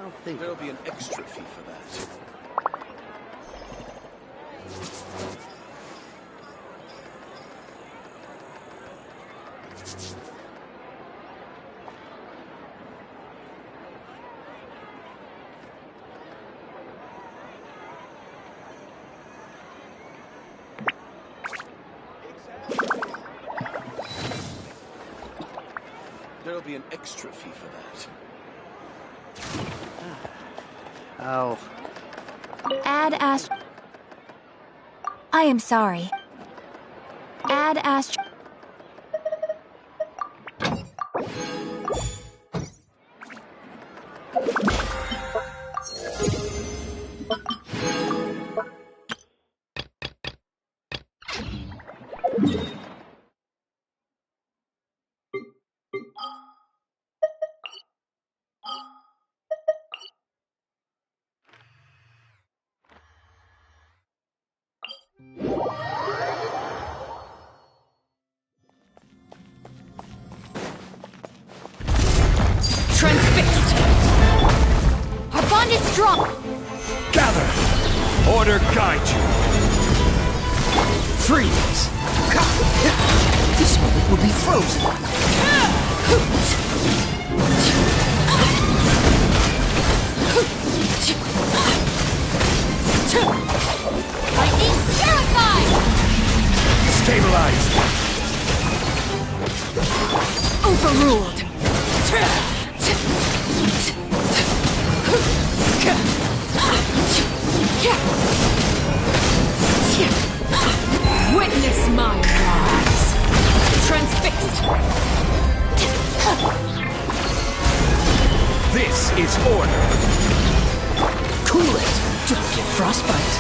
I'll think. There'll be an extra fee for that. There'll be an extra fee for that. Oh. Add ast... I am sorry. Add ast... Transfixed! Our bond is strong! Gather! Order guide you! Freeze! This moment will be frozen. Lightning purified! Stabilize! Overruled! Witness my rise! Transfixed! This is order! Cool it. Don't get frostbite.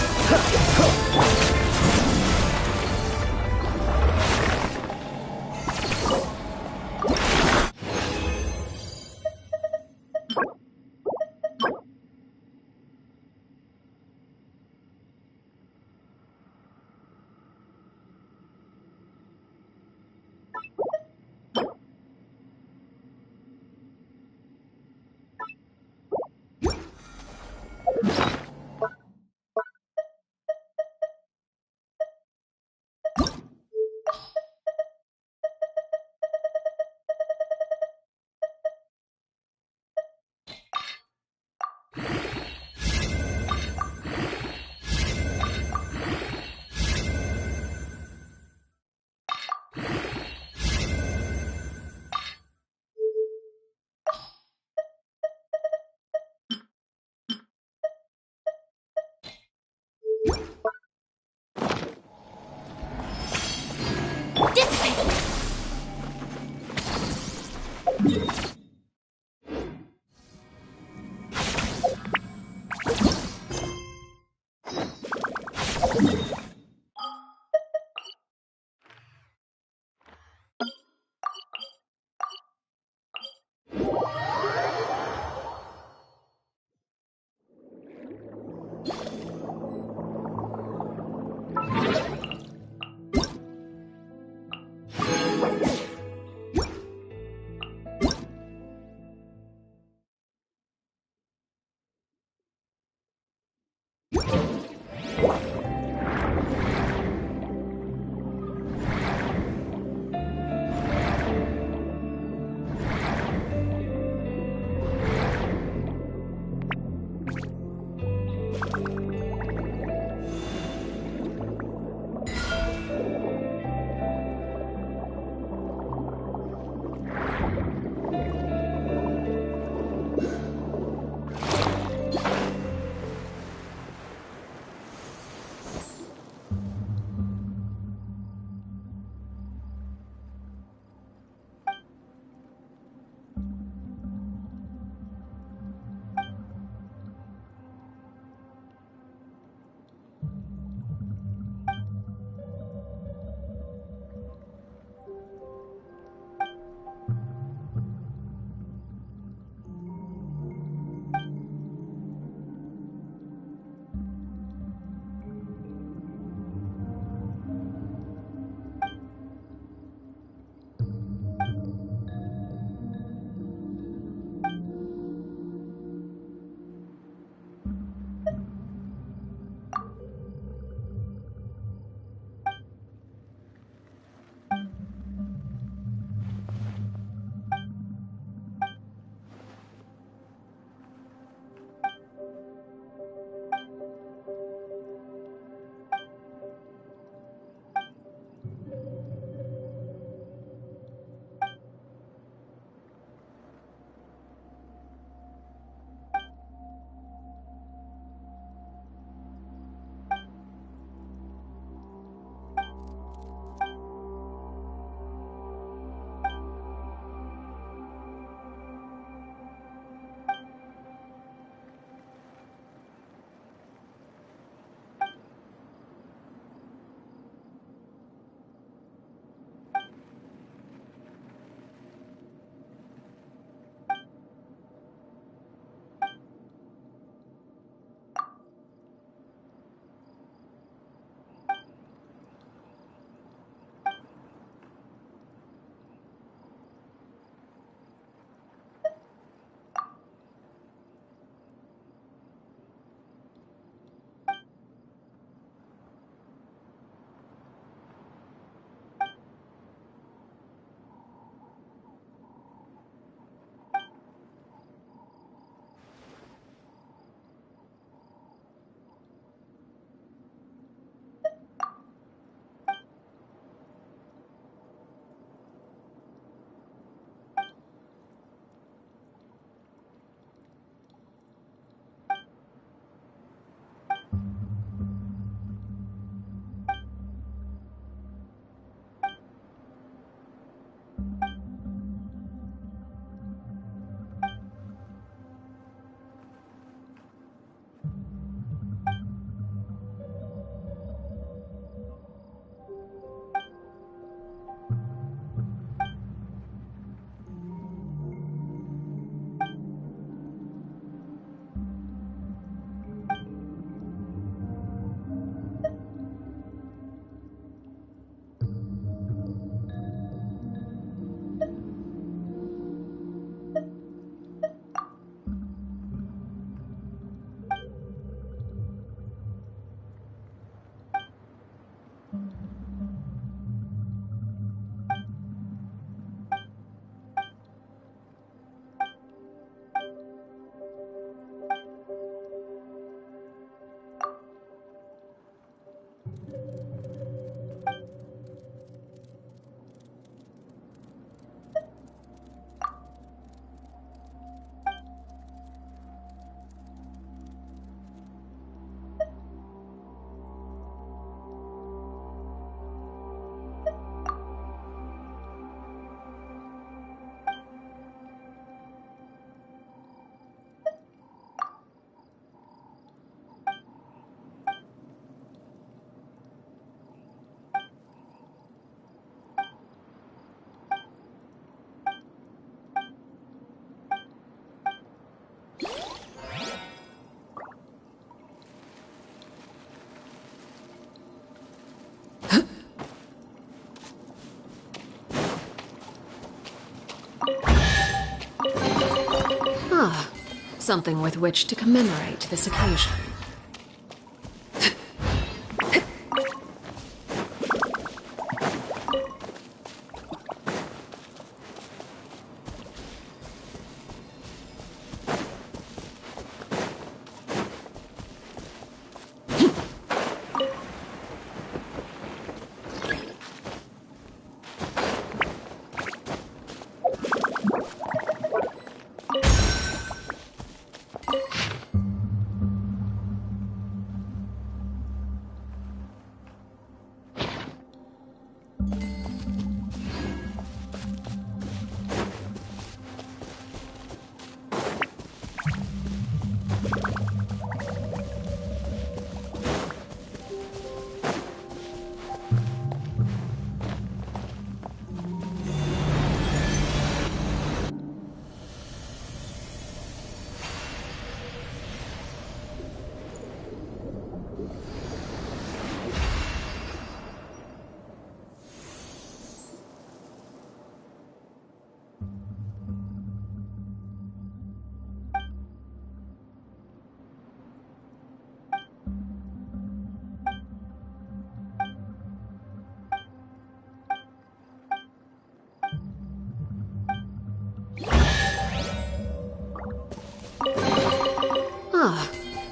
Something with which to commemorate this occasion.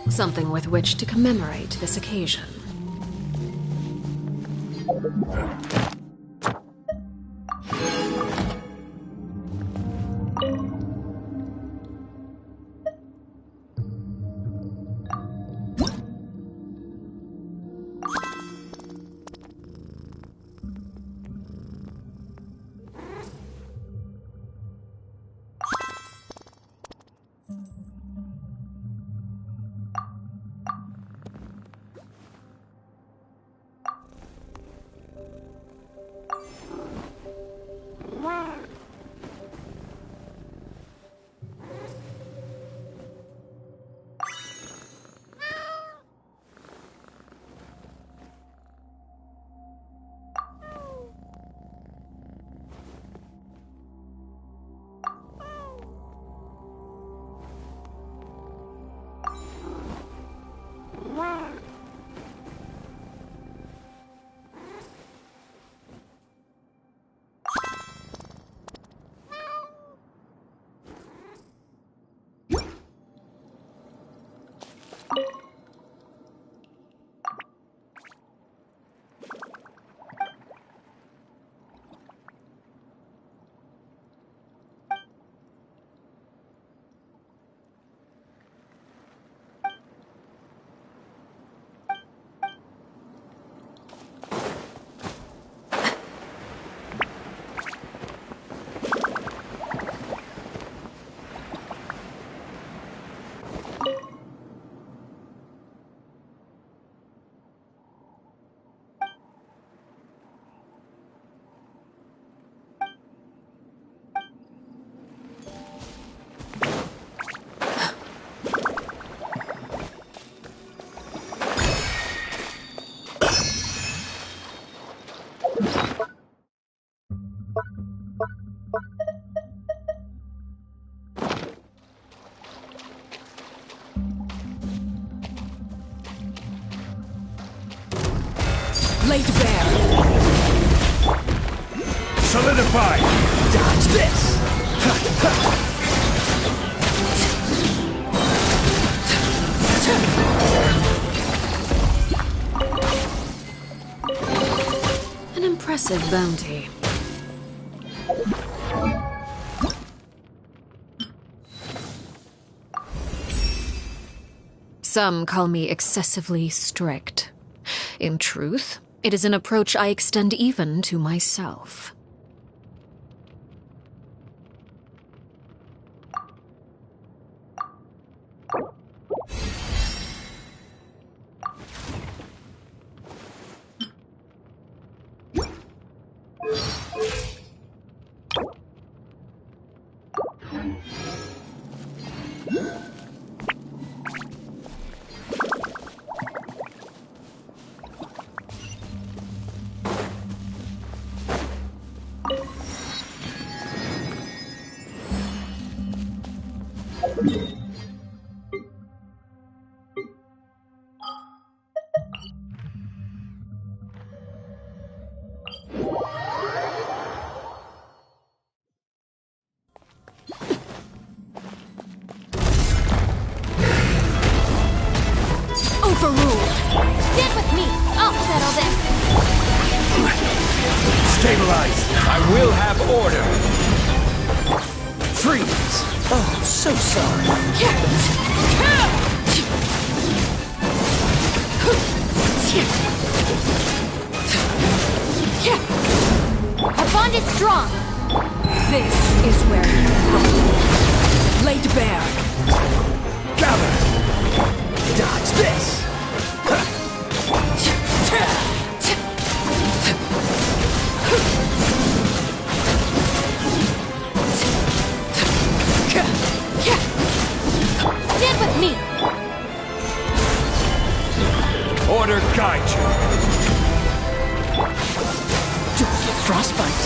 Something with which to commemorate this occasion. Laid bare. Solidify! Dodge this! An impressive bounty. Some call me excessively strict. In truth, it is an approach I extend even to myself. Stabilize! I will have order! Freeze! Oh, so sorry. Our bond is strong. This is where you run. Laid bare. Gather! Dodge this! Stand with me. Order guide you! Don't get frostbite.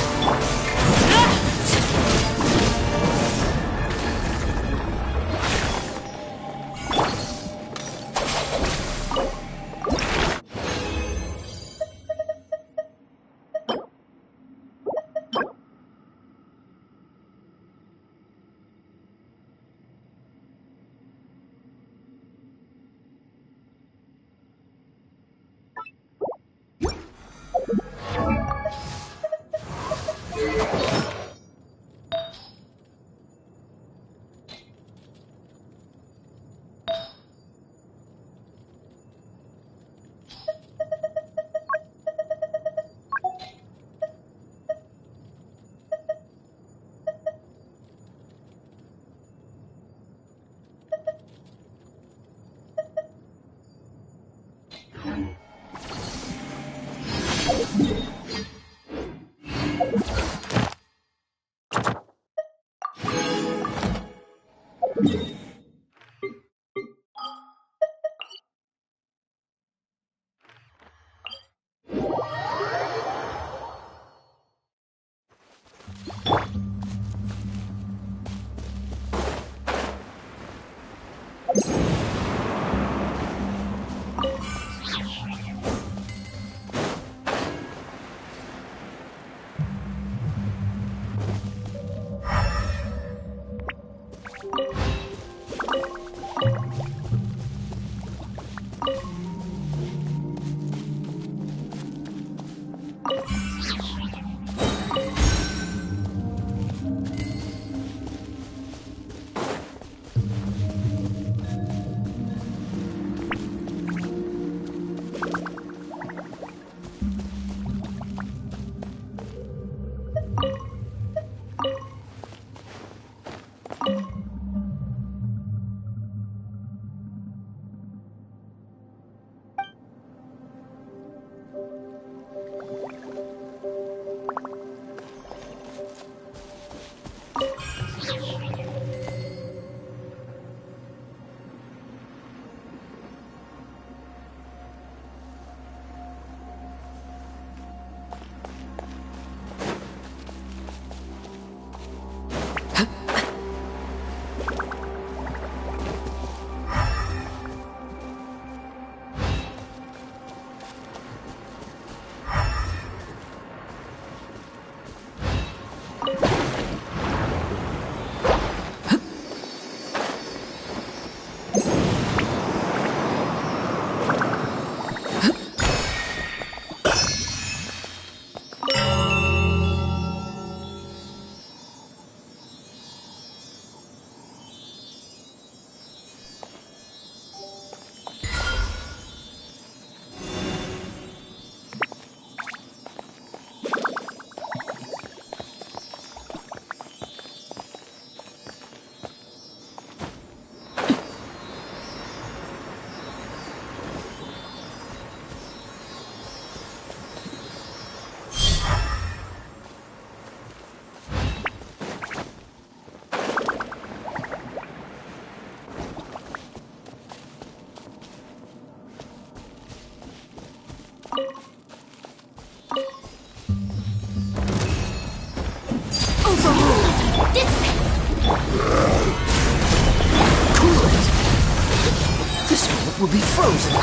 Will be frozen.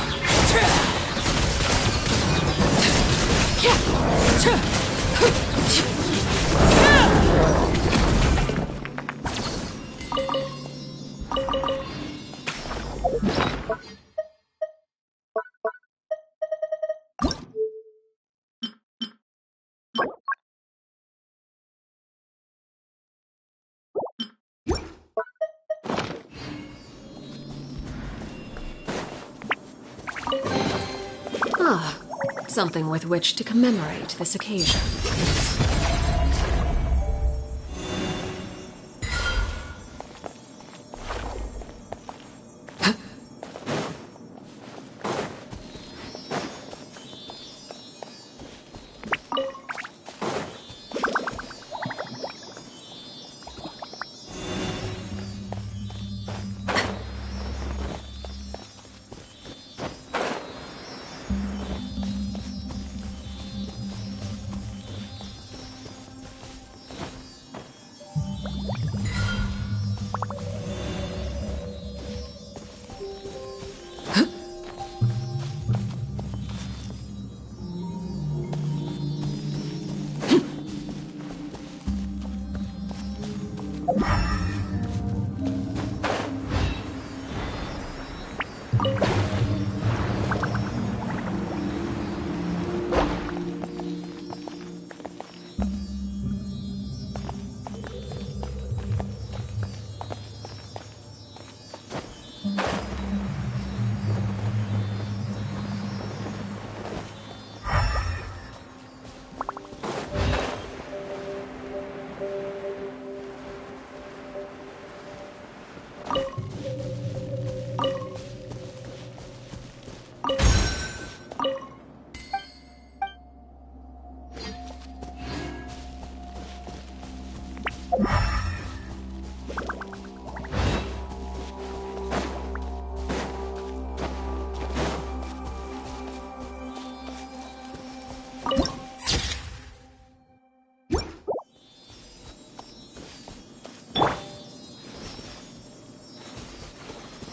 Something with which to commemorate this occasion.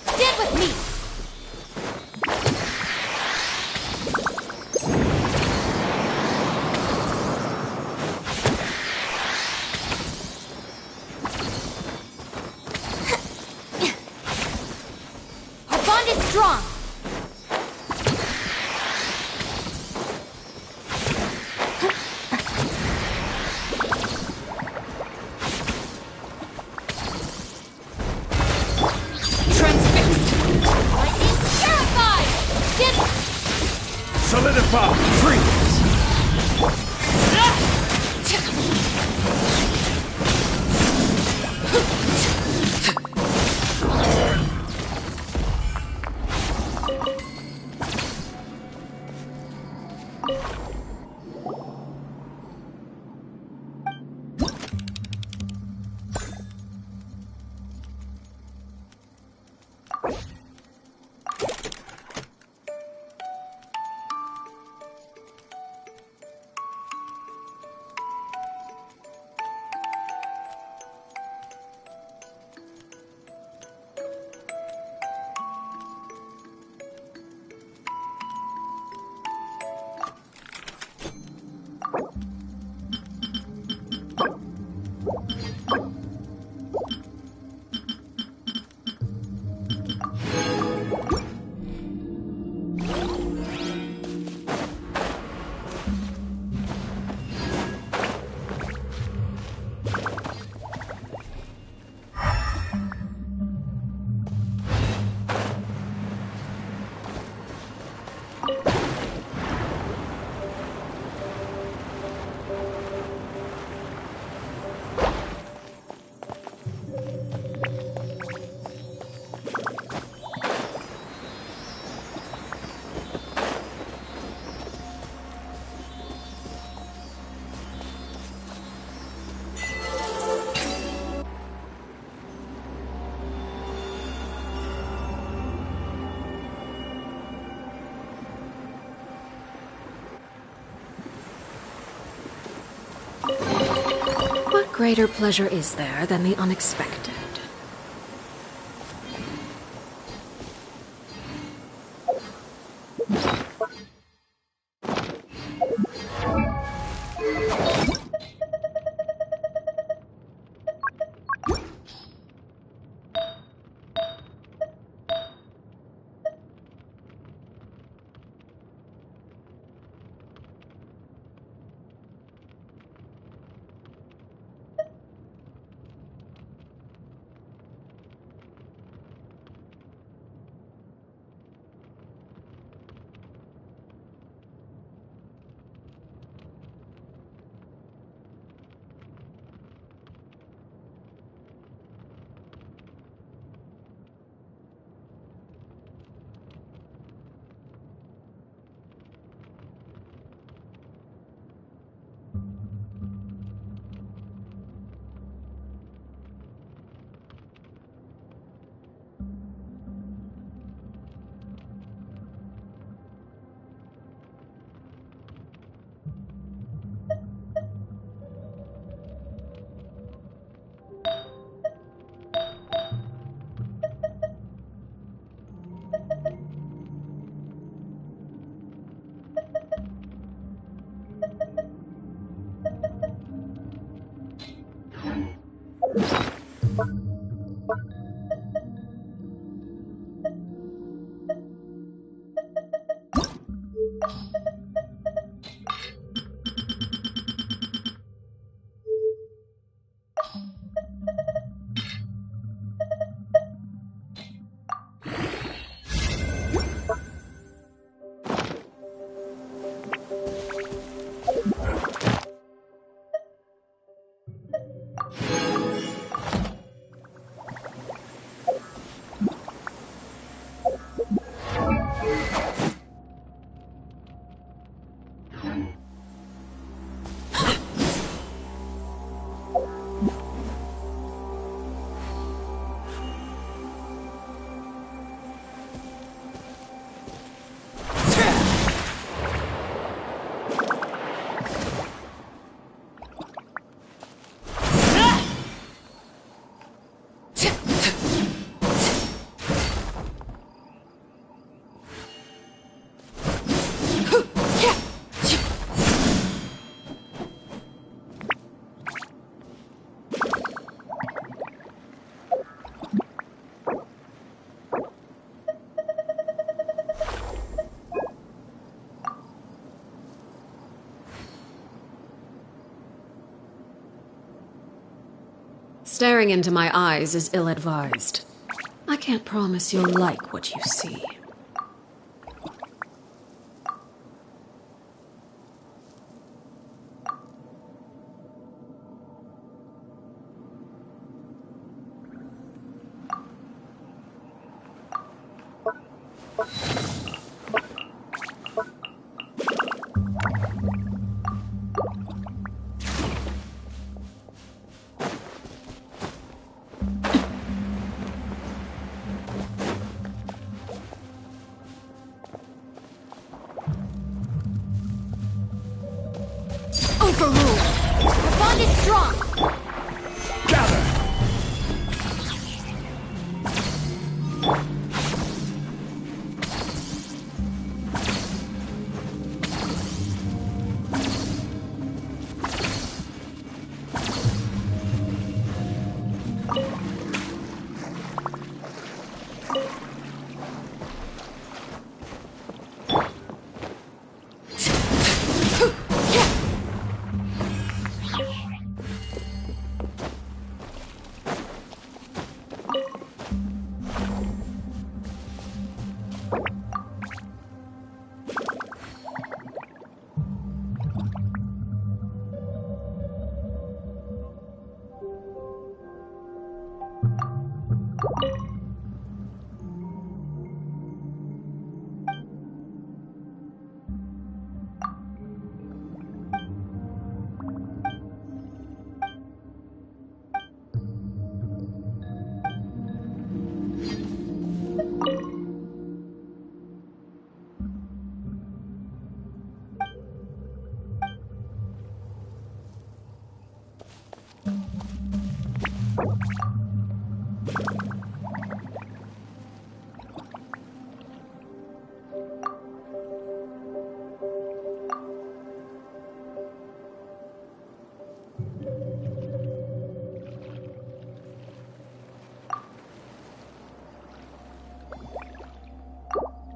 Stand with me! Our bond is strong! Solidify! Freeze! What greater pleasure is there than the unexpected? Staring into my eyes is ill-advised. I can't promise you'll like what you see. Overruled! Our bond is strong! Gather!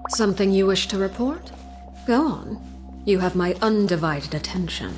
Something you wish to report? Go on. You have my undivided attention.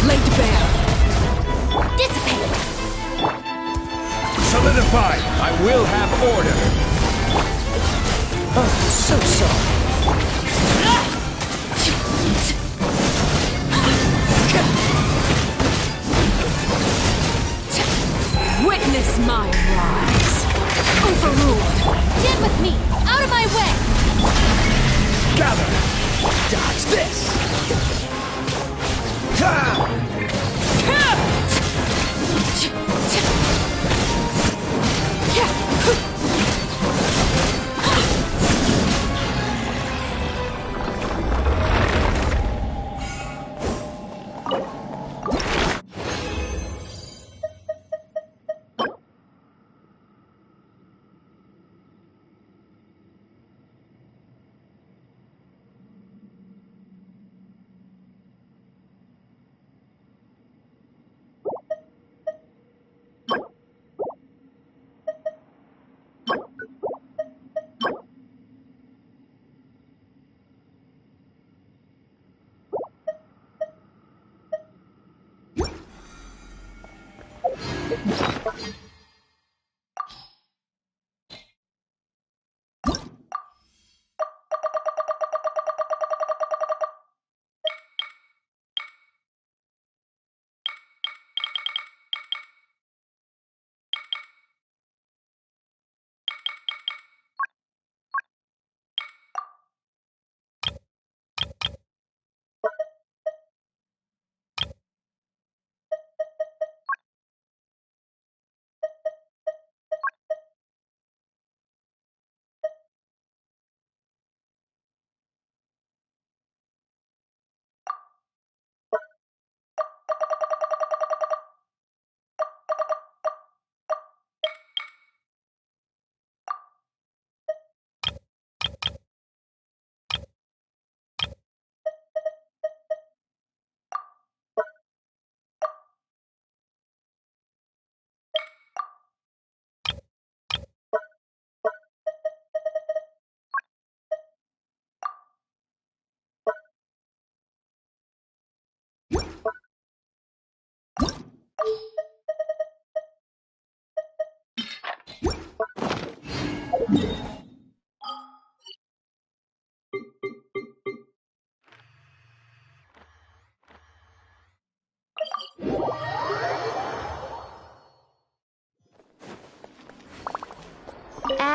Laid bare. Dissipate! Solidify! I will have order! Oh, so sorry. Witness my rise. Overruled. Stand with me! Out of my way! Gather! Dodge this!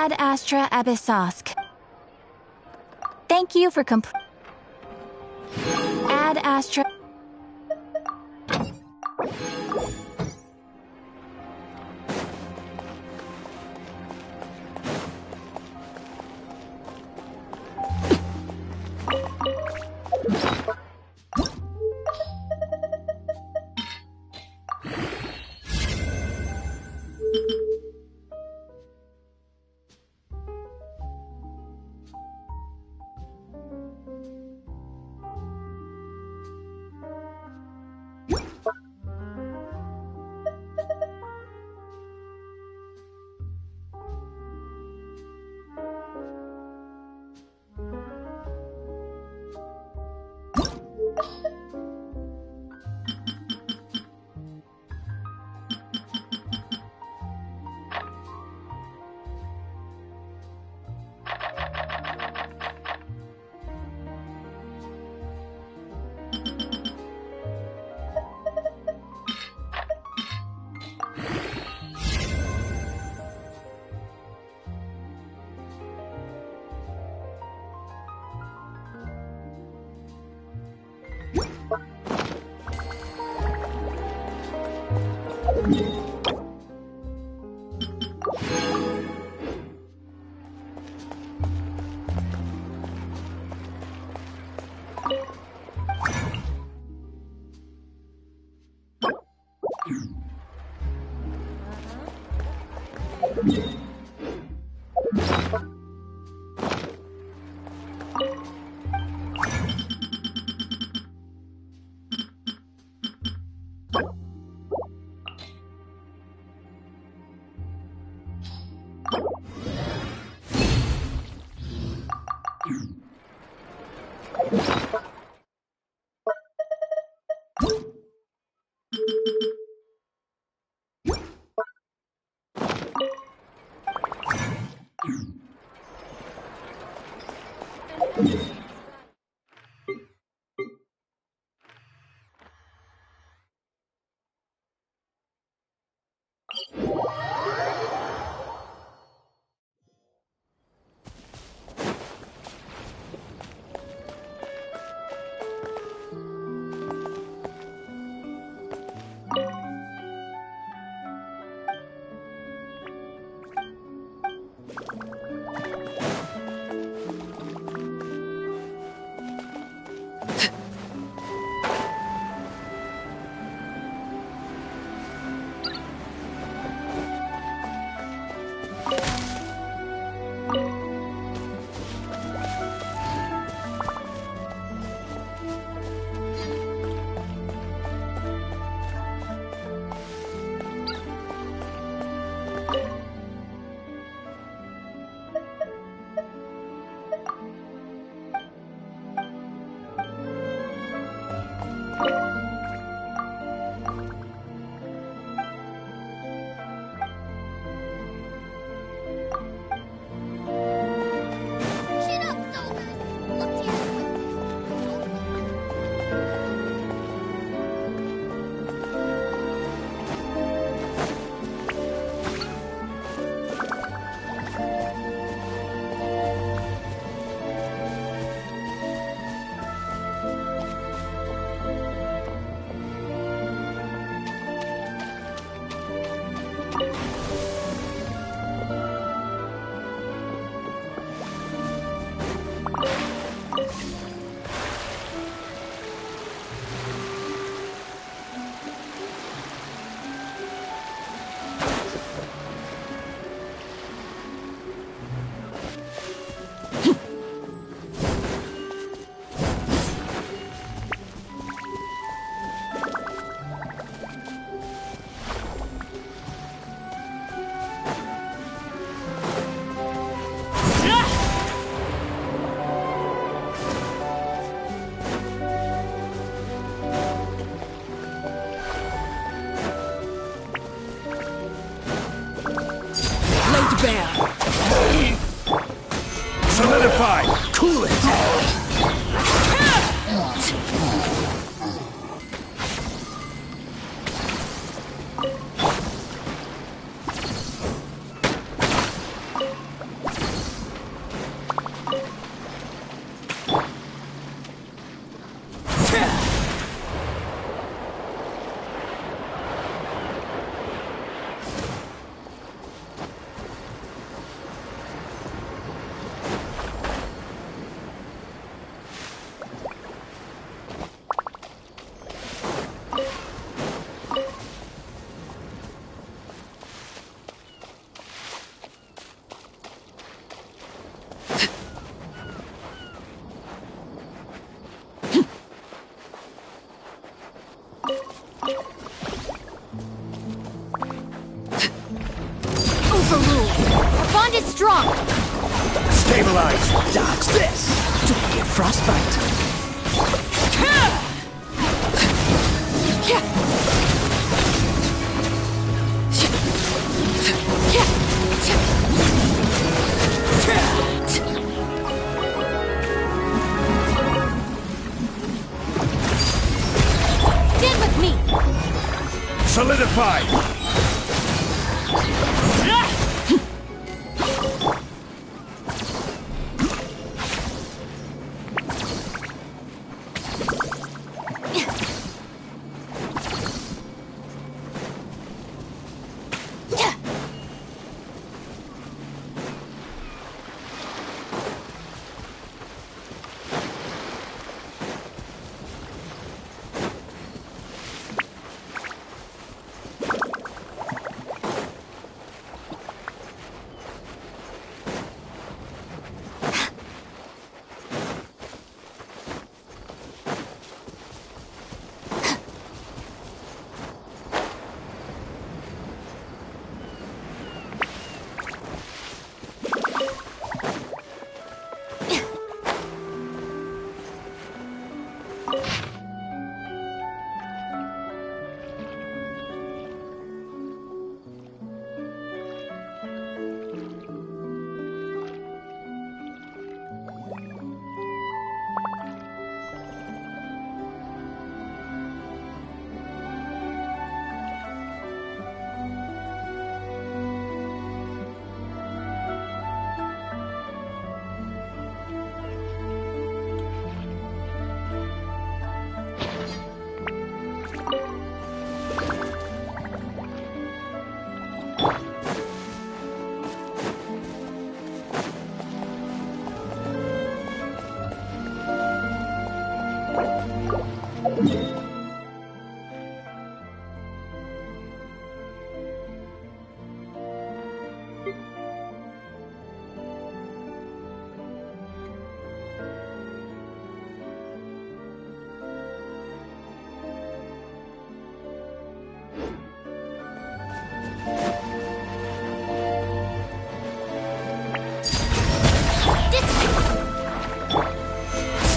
Ad Astra Abyssosk. Thank you for Ad Astra. Solidify! Cool it! Bond is strong! Stabilize! Dodge this! To be a frostbite! Stand with me! Solidify!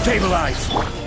Stabilize!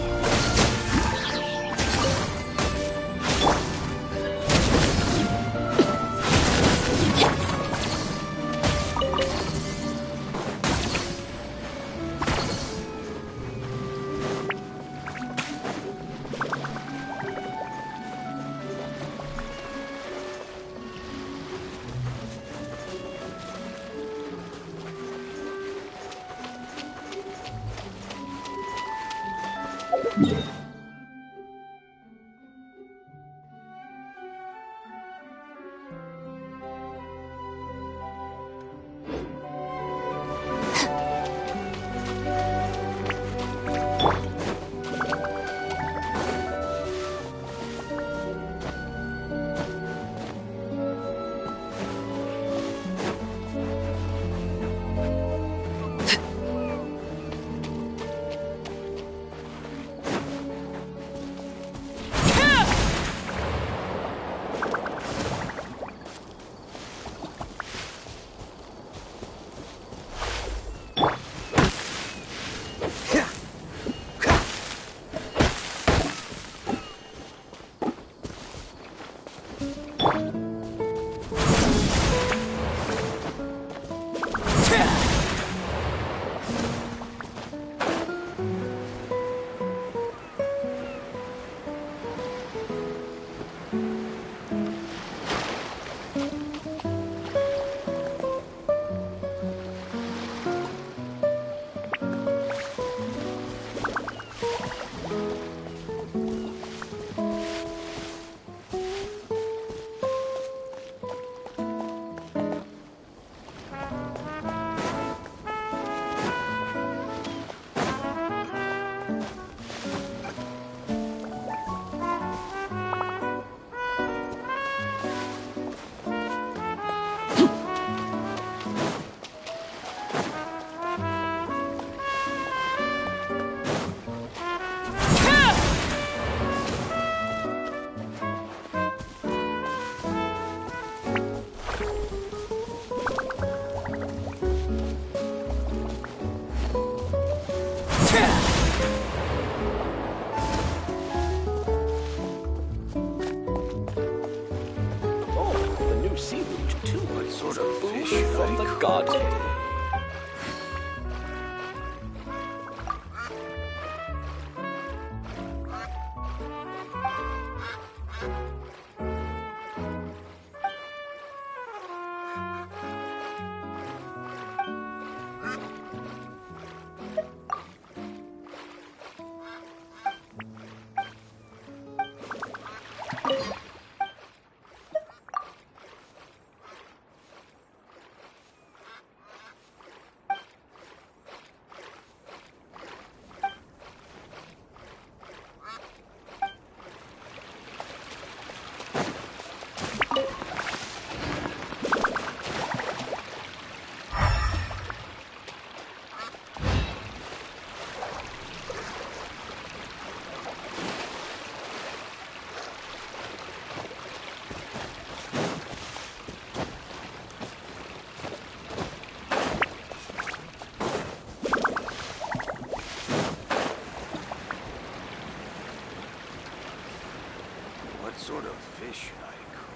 Sort of fish should I cook?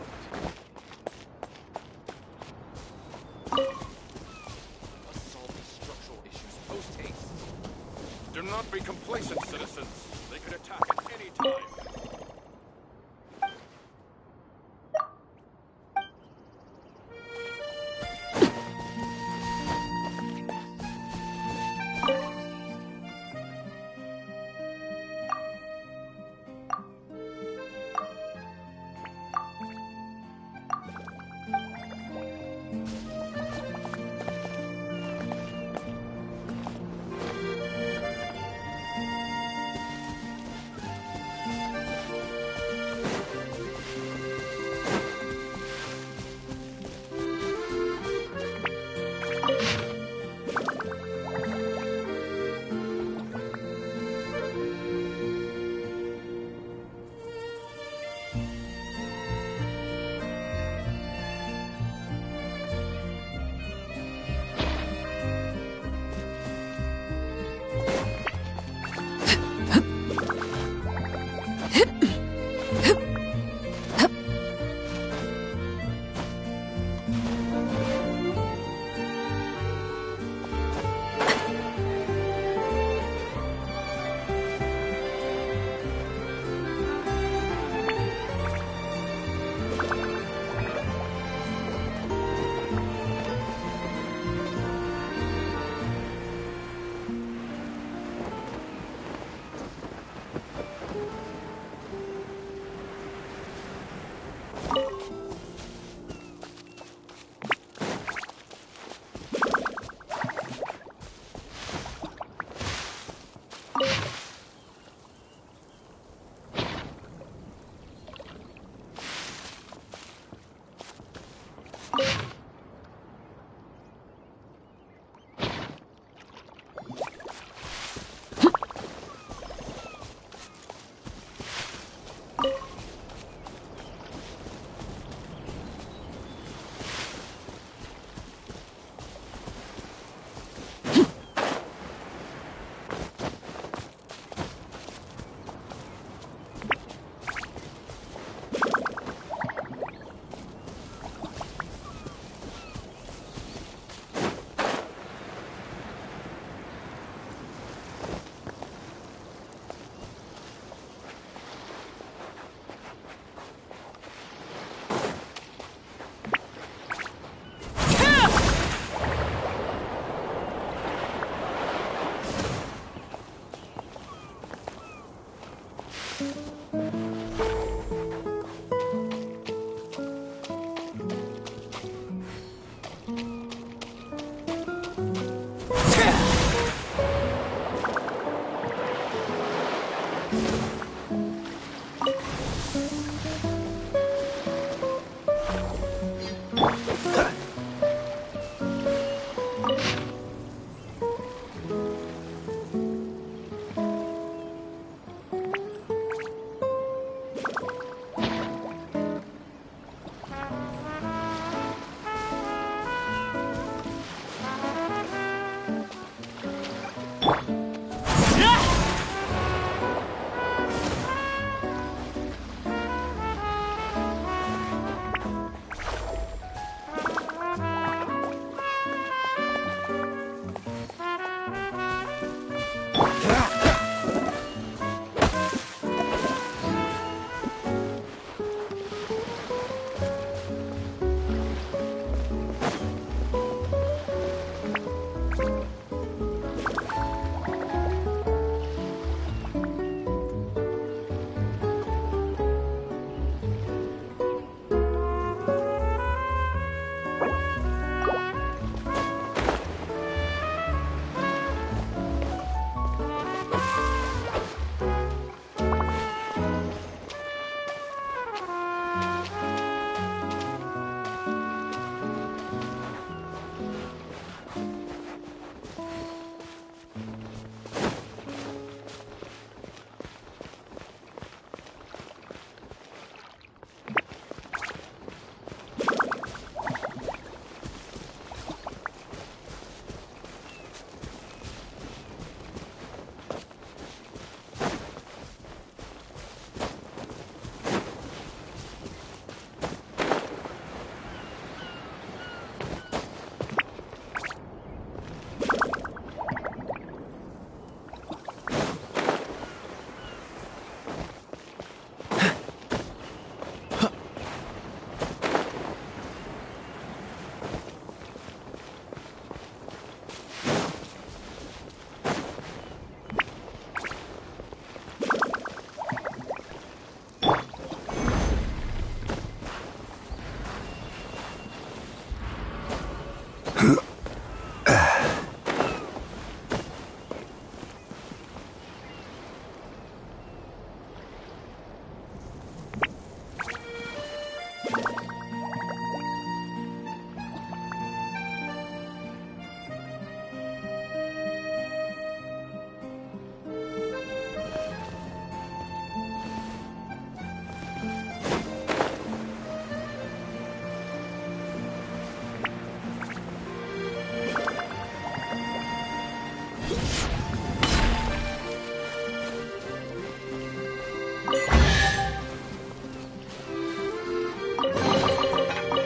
Must solve the structural issues post-haste. Do not be complacent, citizens. They could attack at any time.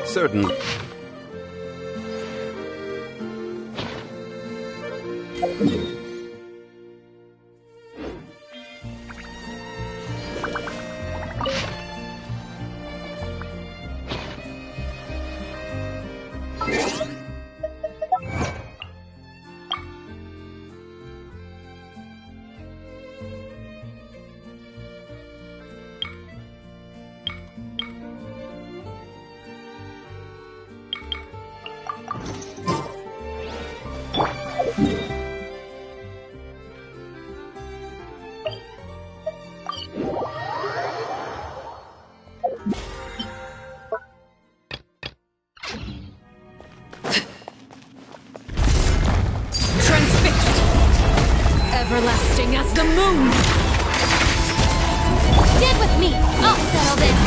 Certainly. Everlasting as the moon! Stand with me! I'll settle this!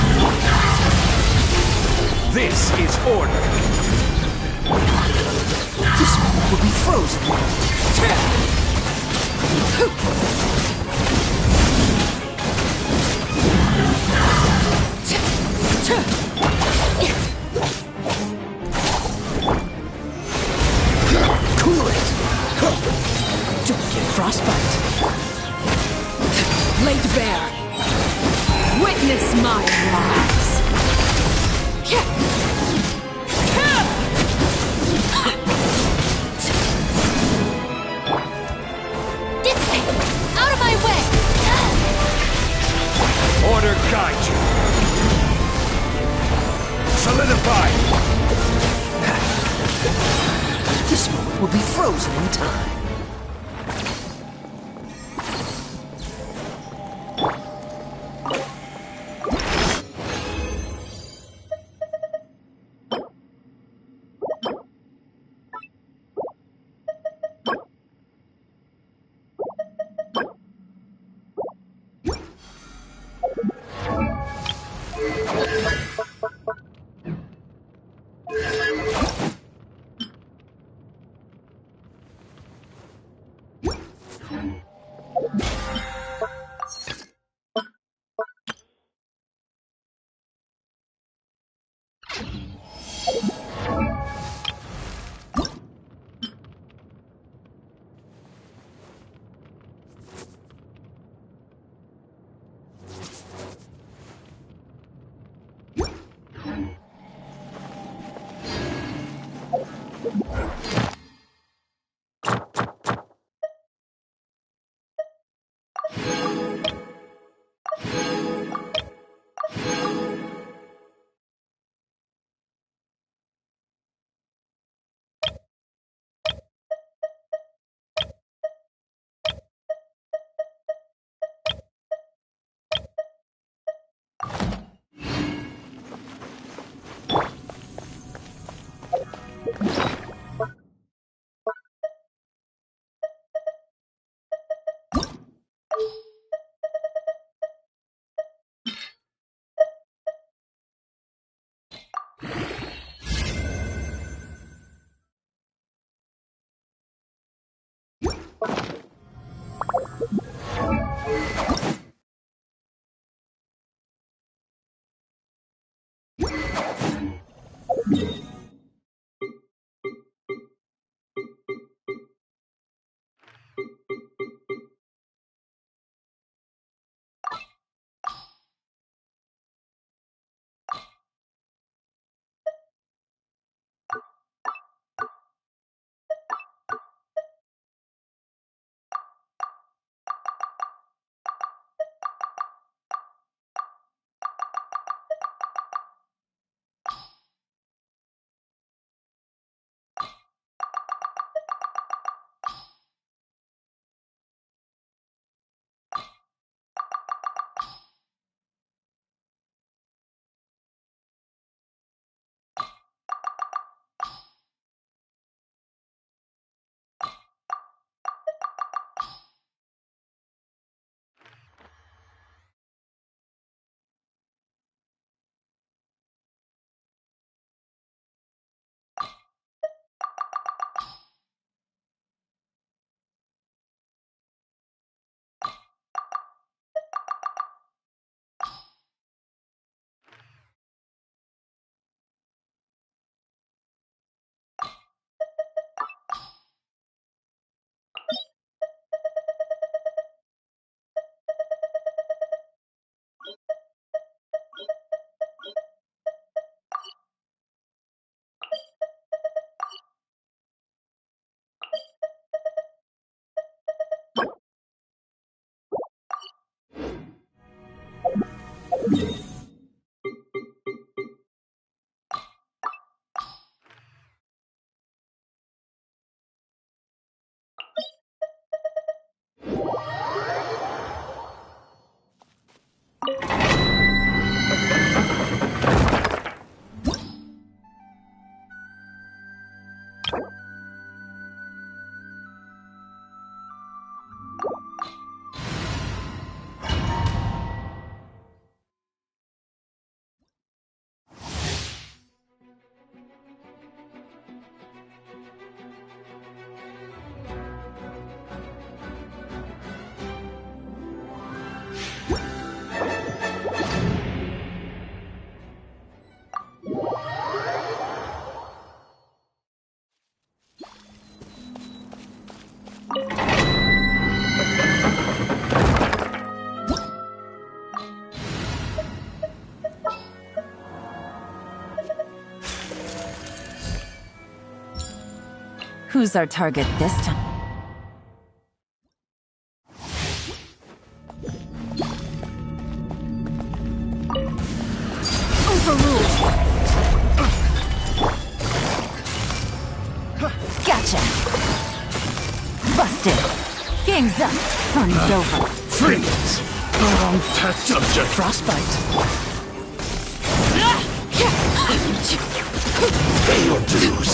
This is order. This moment will be frozen. Cool it. Don't get frostbite. Laid bare. Witness my rise. Dissipate! Out of my way! Order guide you. Solidify. This moment will be frozen in time. Who's our target this time? Overruled! Gotcha! Busted! Game's up! Fun's over! Freeze! Subject frostbite. Pay your dues.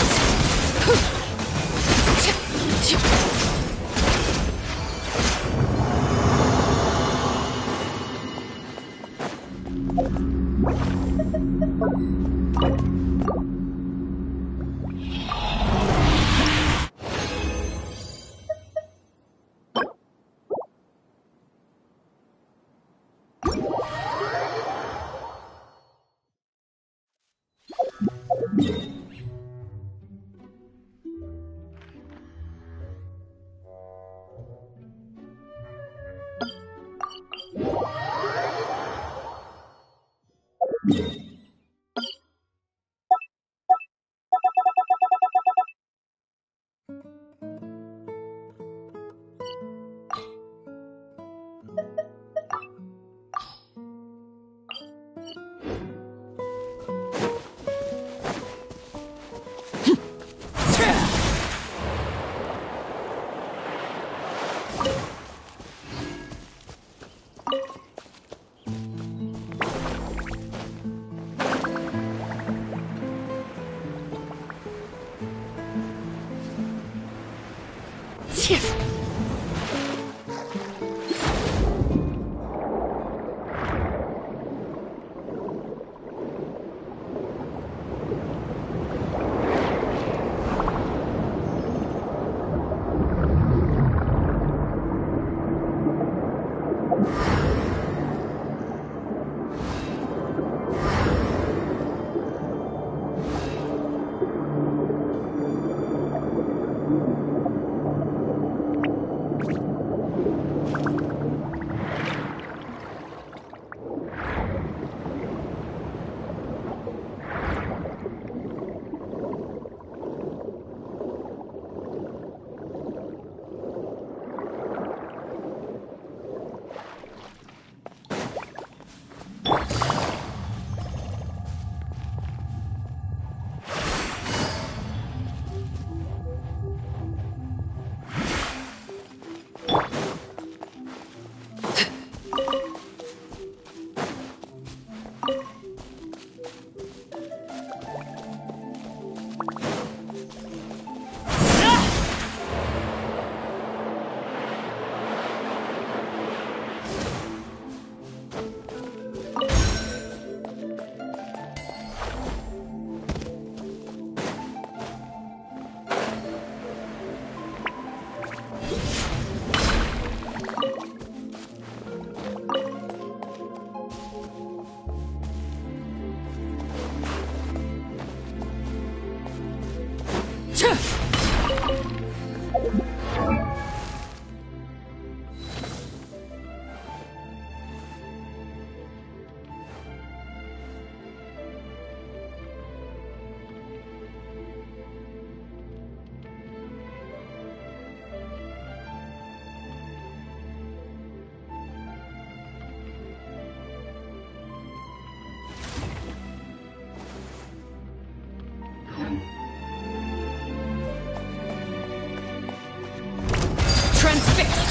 Transfixed!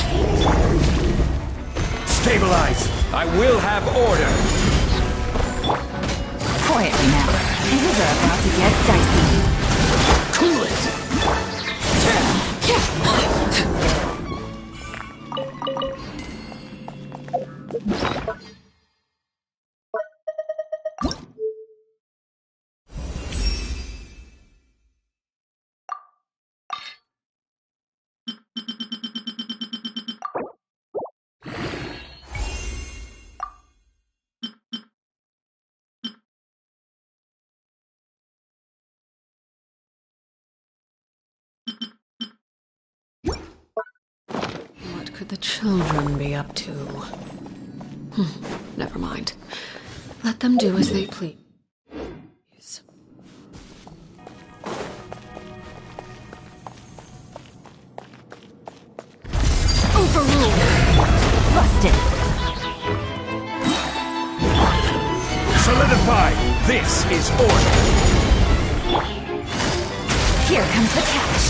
Stabilize! I will have order! Quietly now. Things are about to get dicey. Cool it! What could the children be up to? Never mind. Let them do as they please. Busted. Solidify! This is order! Here comes the catch.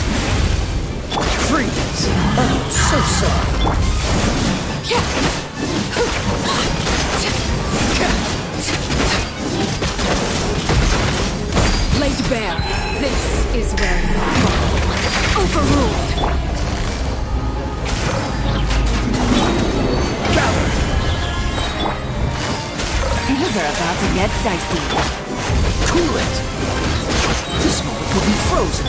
Freeze! Oh, so sorry. Laid bare. This is where you fall. Overruled. Gather! Things are about to get dicey. Cool it! This moment will be frozen.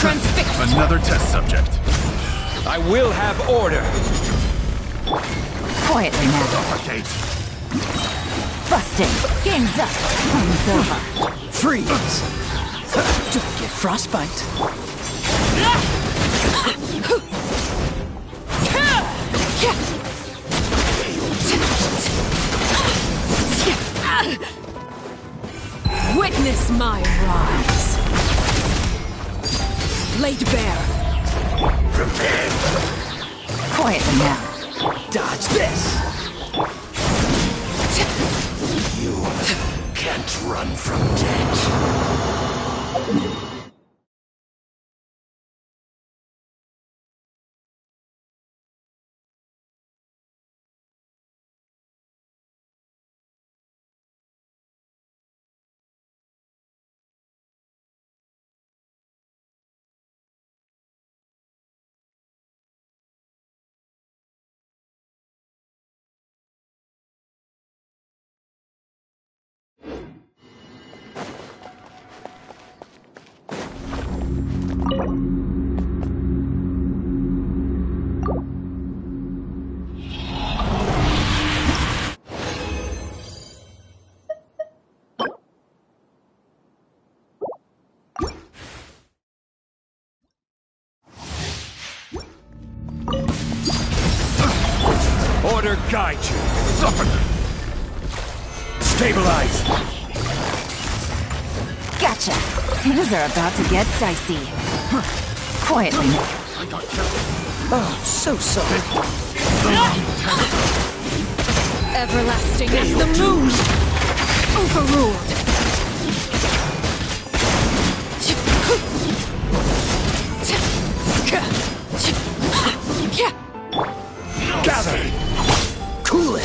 Transfixed. Another test subject. I will have order! Quietly now. Suffocate. Busted. Game's up. Time's over. Freeze! Don't get frostbite. Witness my rise. Laid bare. Quietly now. Dodge this! You can't run from death. Order guide you. Suffocate. Stabilize. Gotcha. Things are about to get dicey. Quietly now. Oh, so sorry. Everlasting as the moon. Overruled. Gather! Cool it!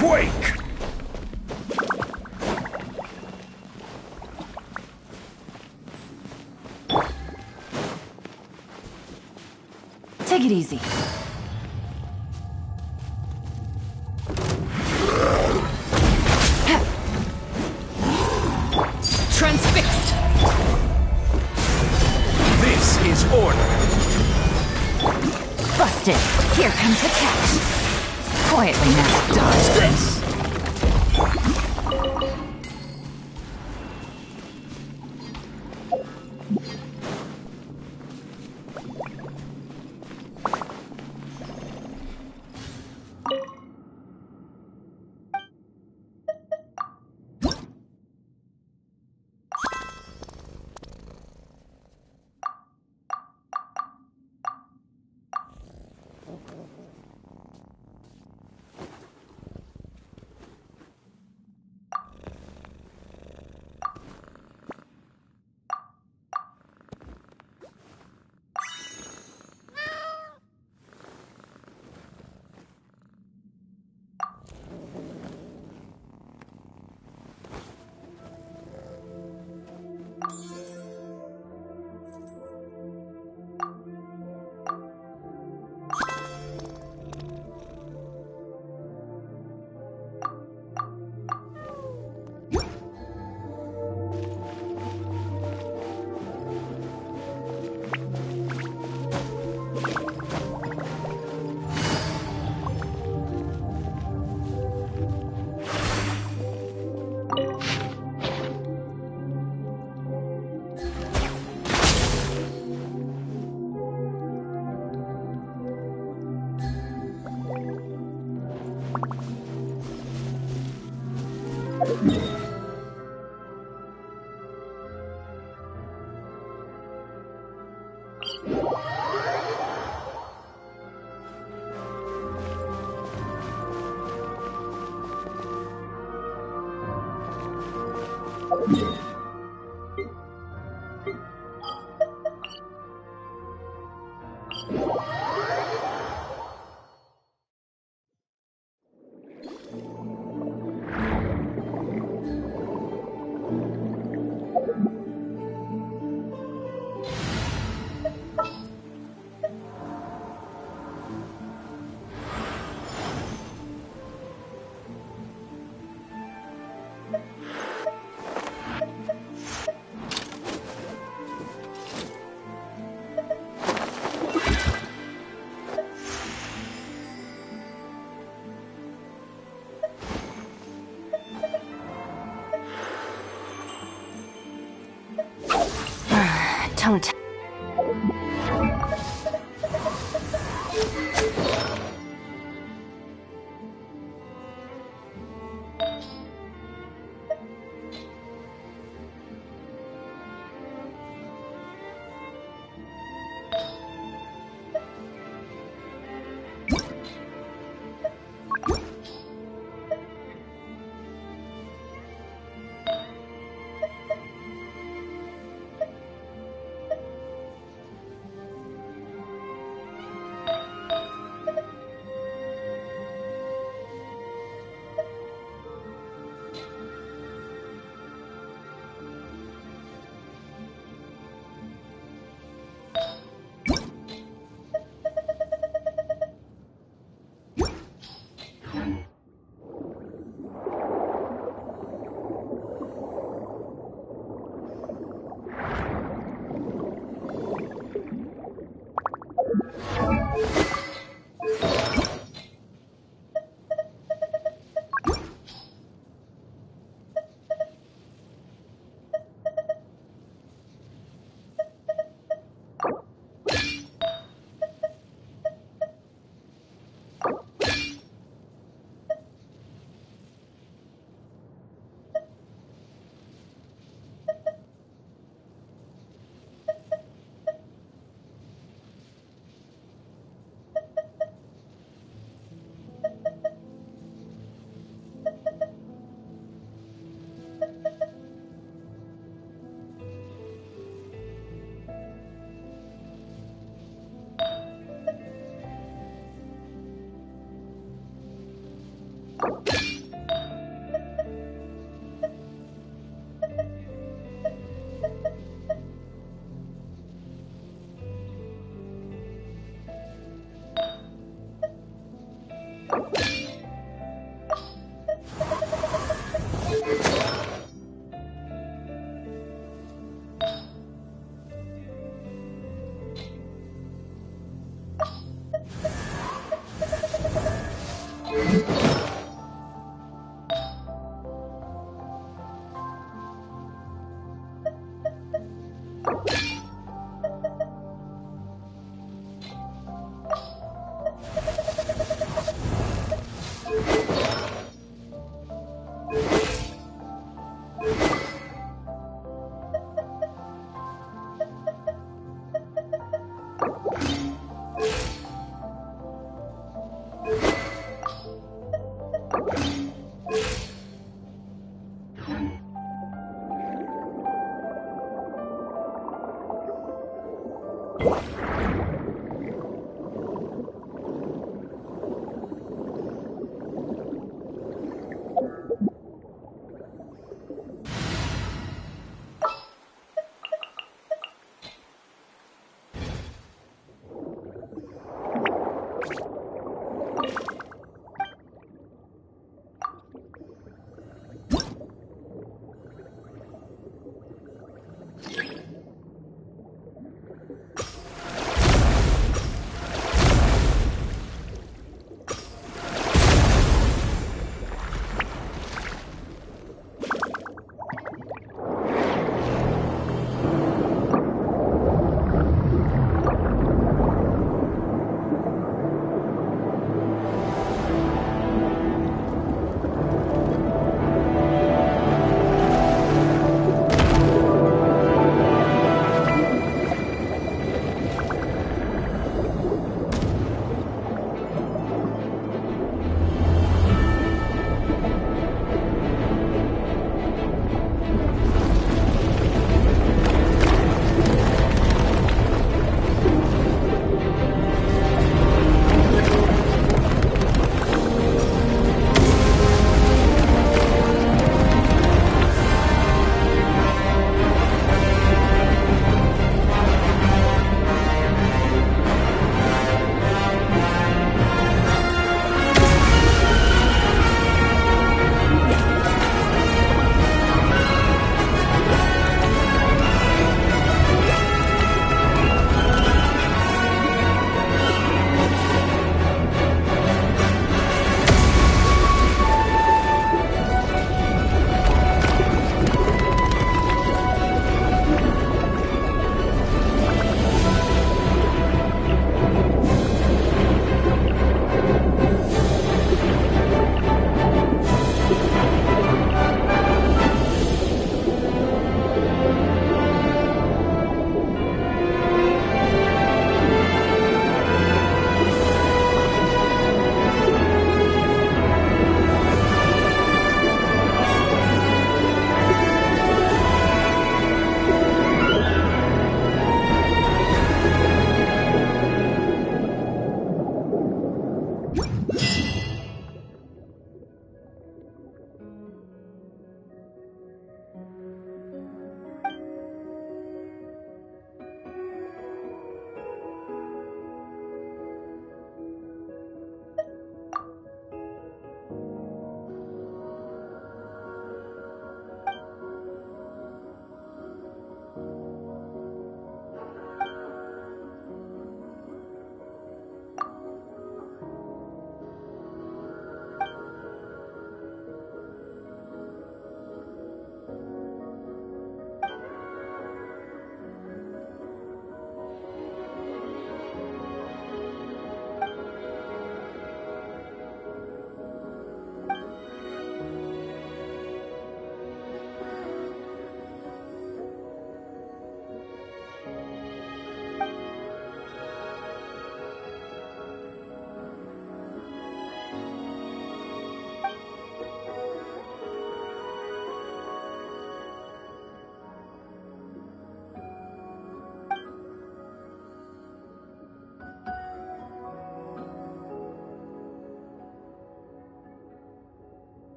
Quake! Take it easy. Transfixed! This is order! Busted. Here comes the catch. Quietly now. Dodge this. Don't.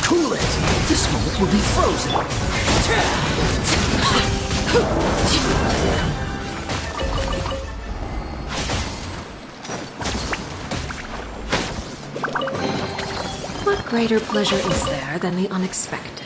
Cool it! This moment will be frozen! What greater pleasure is there than the unexpected?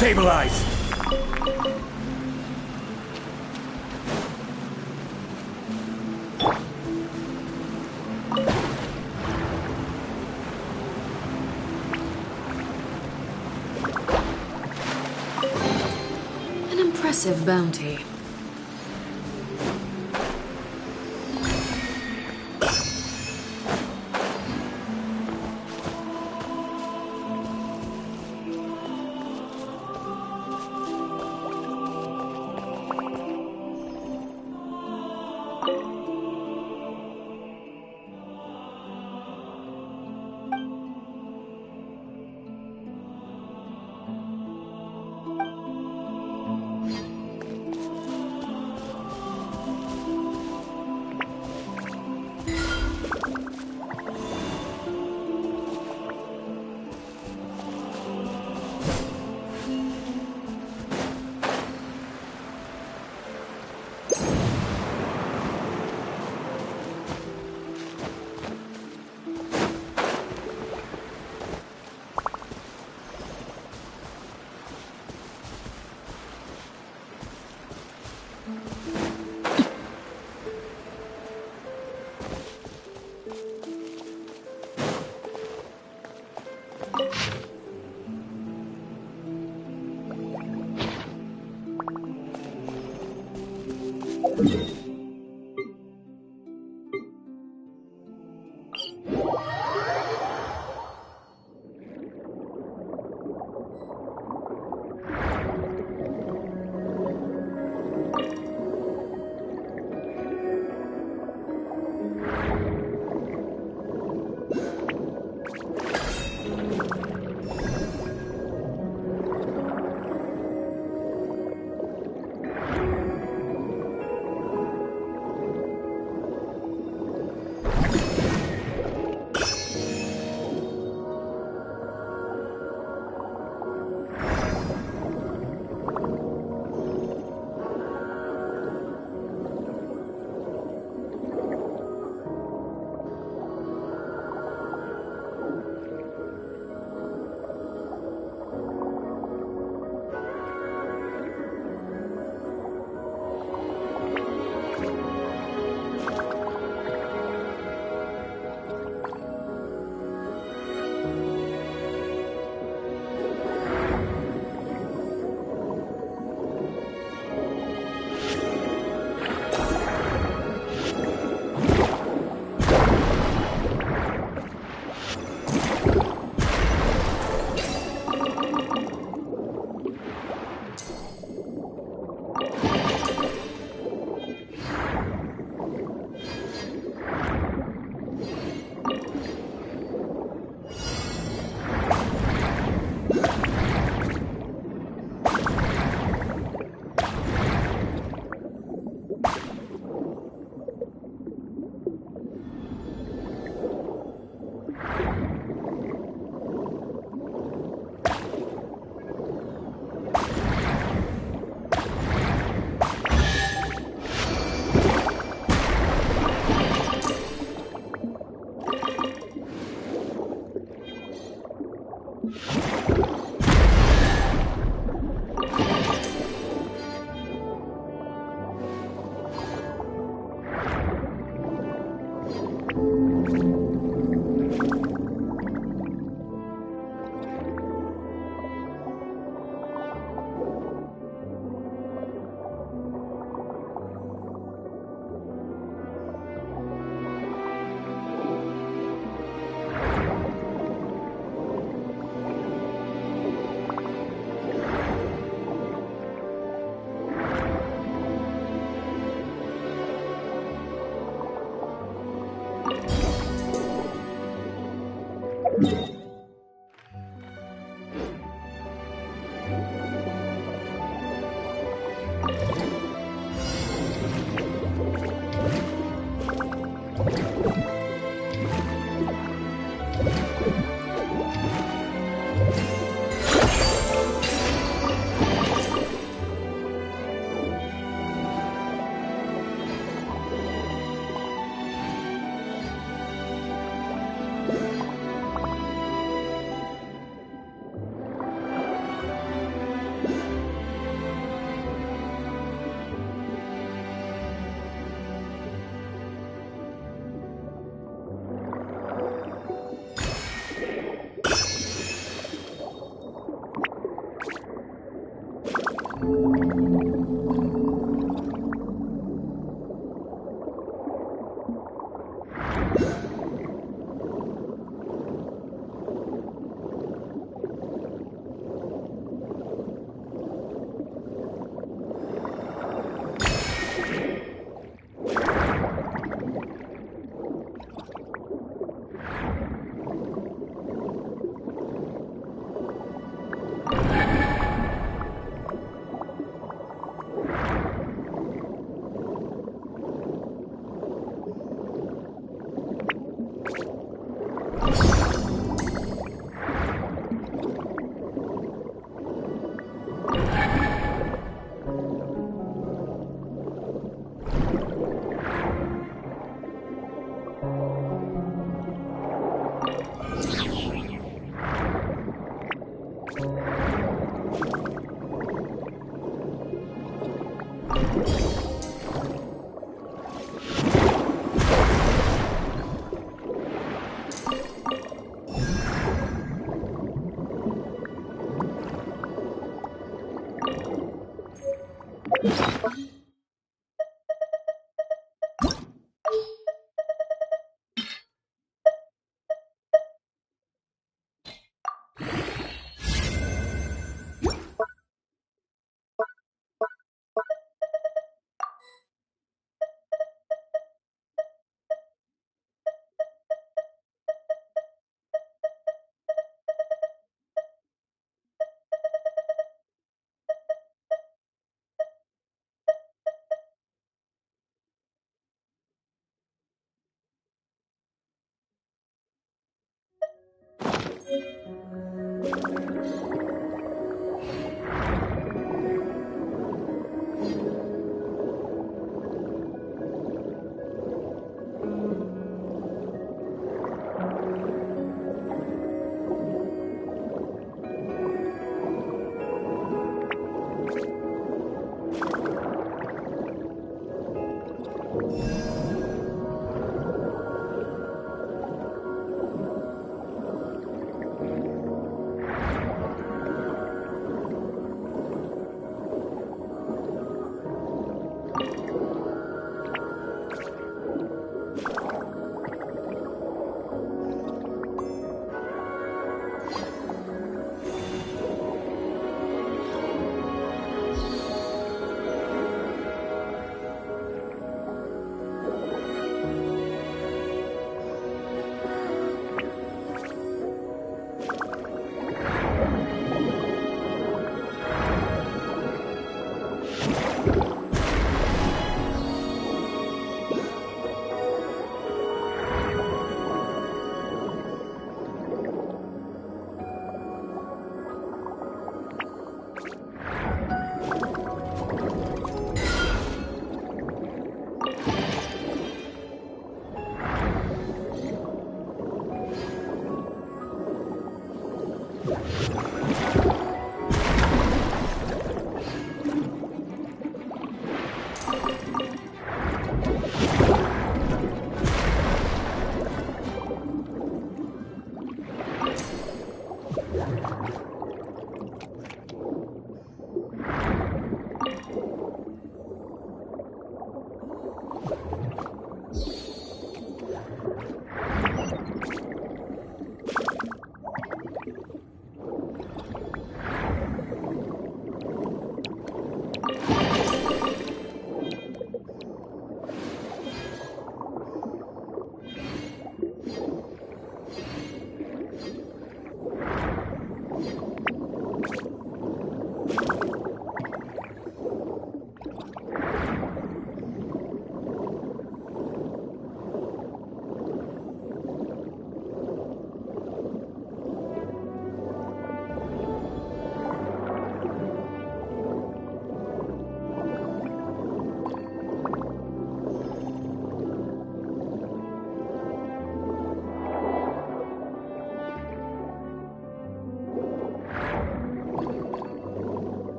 Stabilize! An impressive bounty.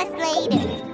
us later.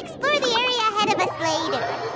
we explore the area ahead of us later?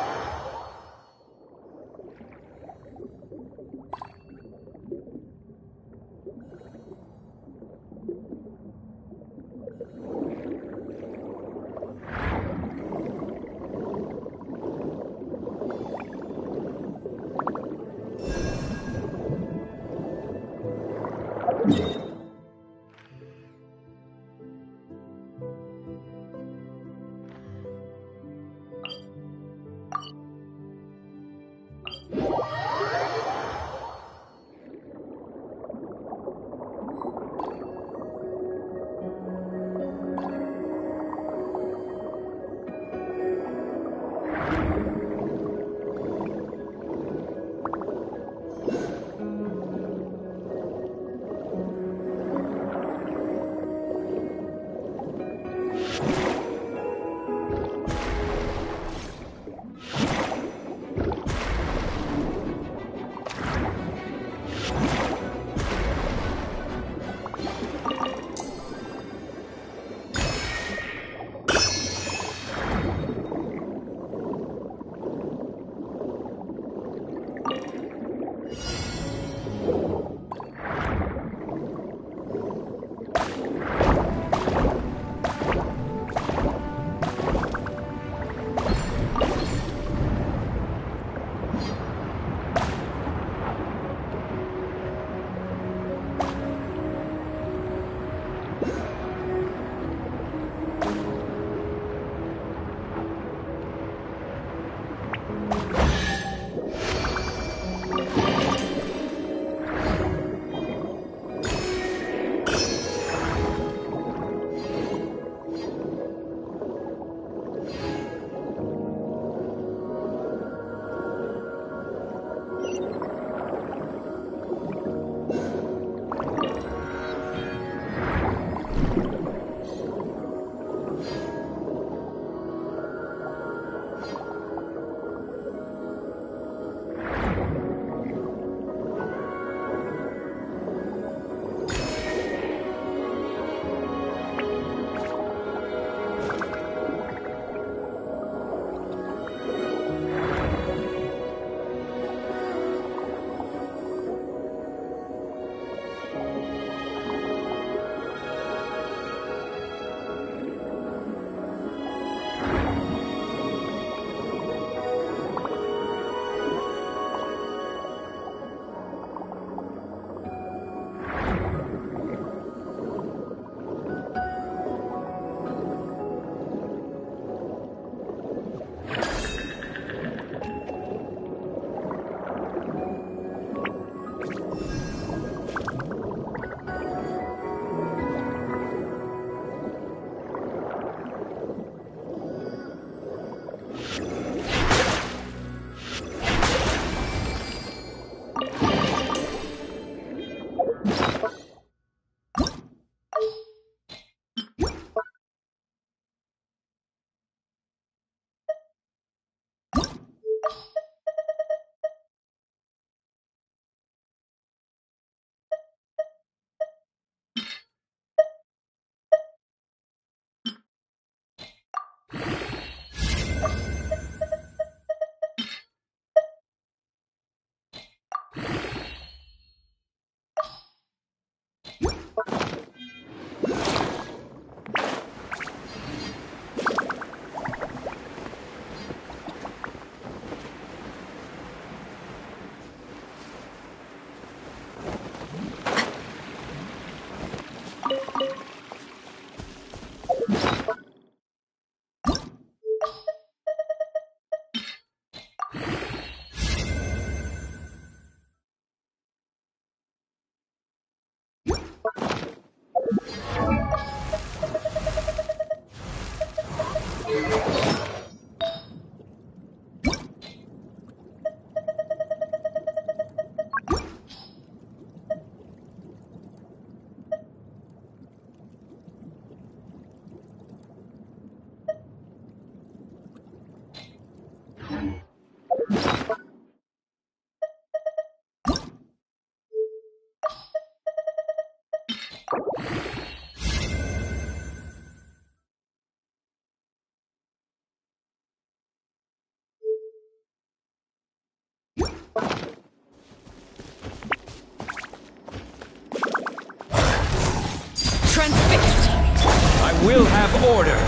will have order.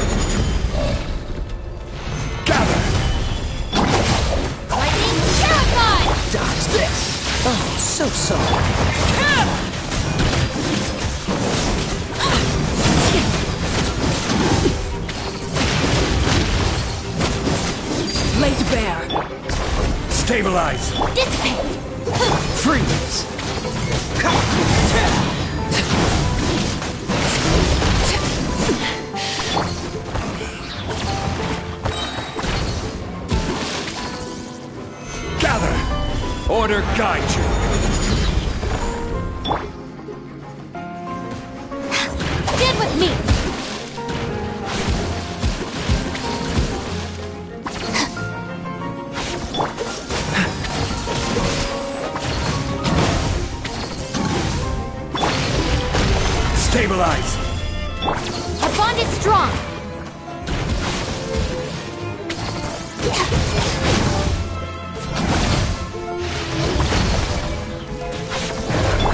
Gather. Lightning terrified! Dodge this! Oh, so sorry. Laid bare. Stabilize. Dissipate! Freeze! Gather. Order guide you. Stand with me! Stabilize. Our bond is strong!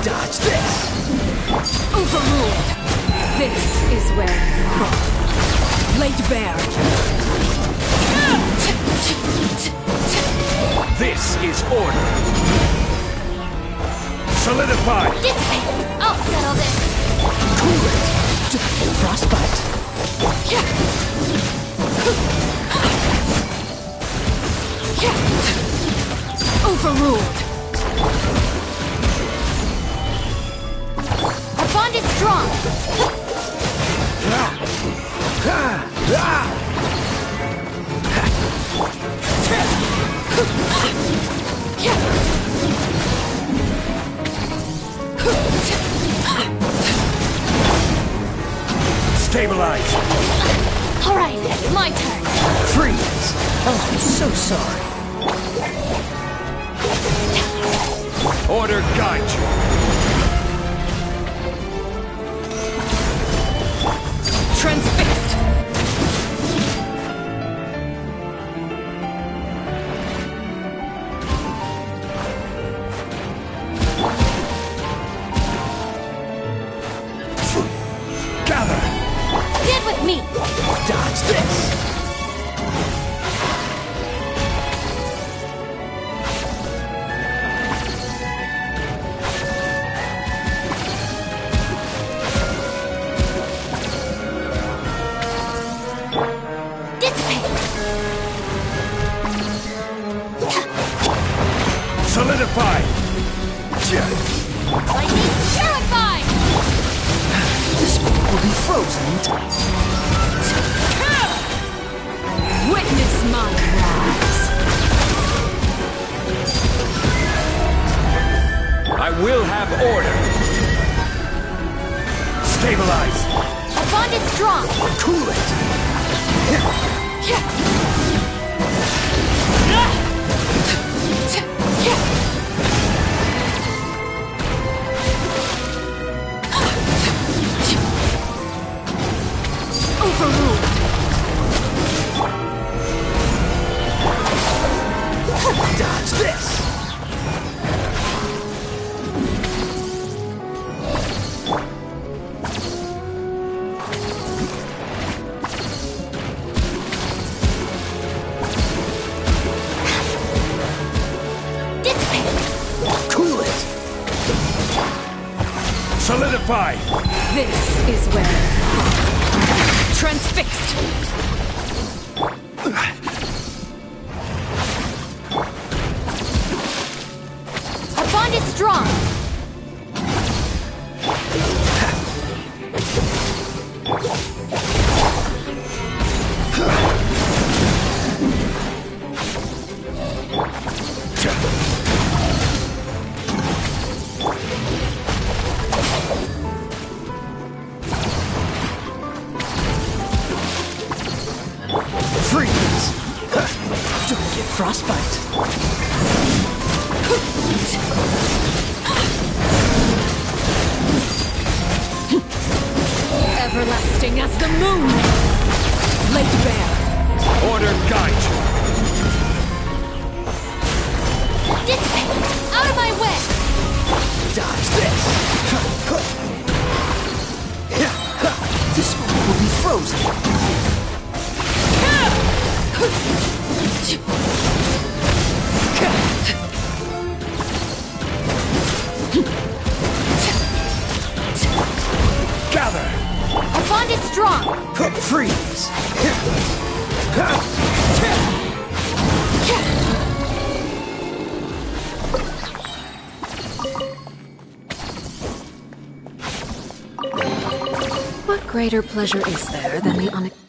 Dodge this! Overruled. This is where you fall. Laid bare. This is order. Solidify. Dissipate! I'll settle this! Cool it! Frostbite! Overruled. Our bond is strong! Stabilize. Alright, my turn! Freeze! Oh, I'm so sorry. Order guide you. Transfixed. Gather. Stand with me! Dodge this! Dissipate! Solidify. Lightning terrified! This one will be frozen in time. Witness my rise. I will have order. Stabilize. Our bond is strong! Cool it! Overruled. Dodge this! Dissipate! Cool it! Solidify. This is where you fall. Transfixed. Our bond is strong! Freeze! Don't get frostbite! Everlasting as the moon. Laid bare. Order guide you. Dissipate! Out of my way! Dodge this! This one will be frozen! frozen. Gather! Our bond is strong! Freeze! What greater pleasure is there than the unexpected?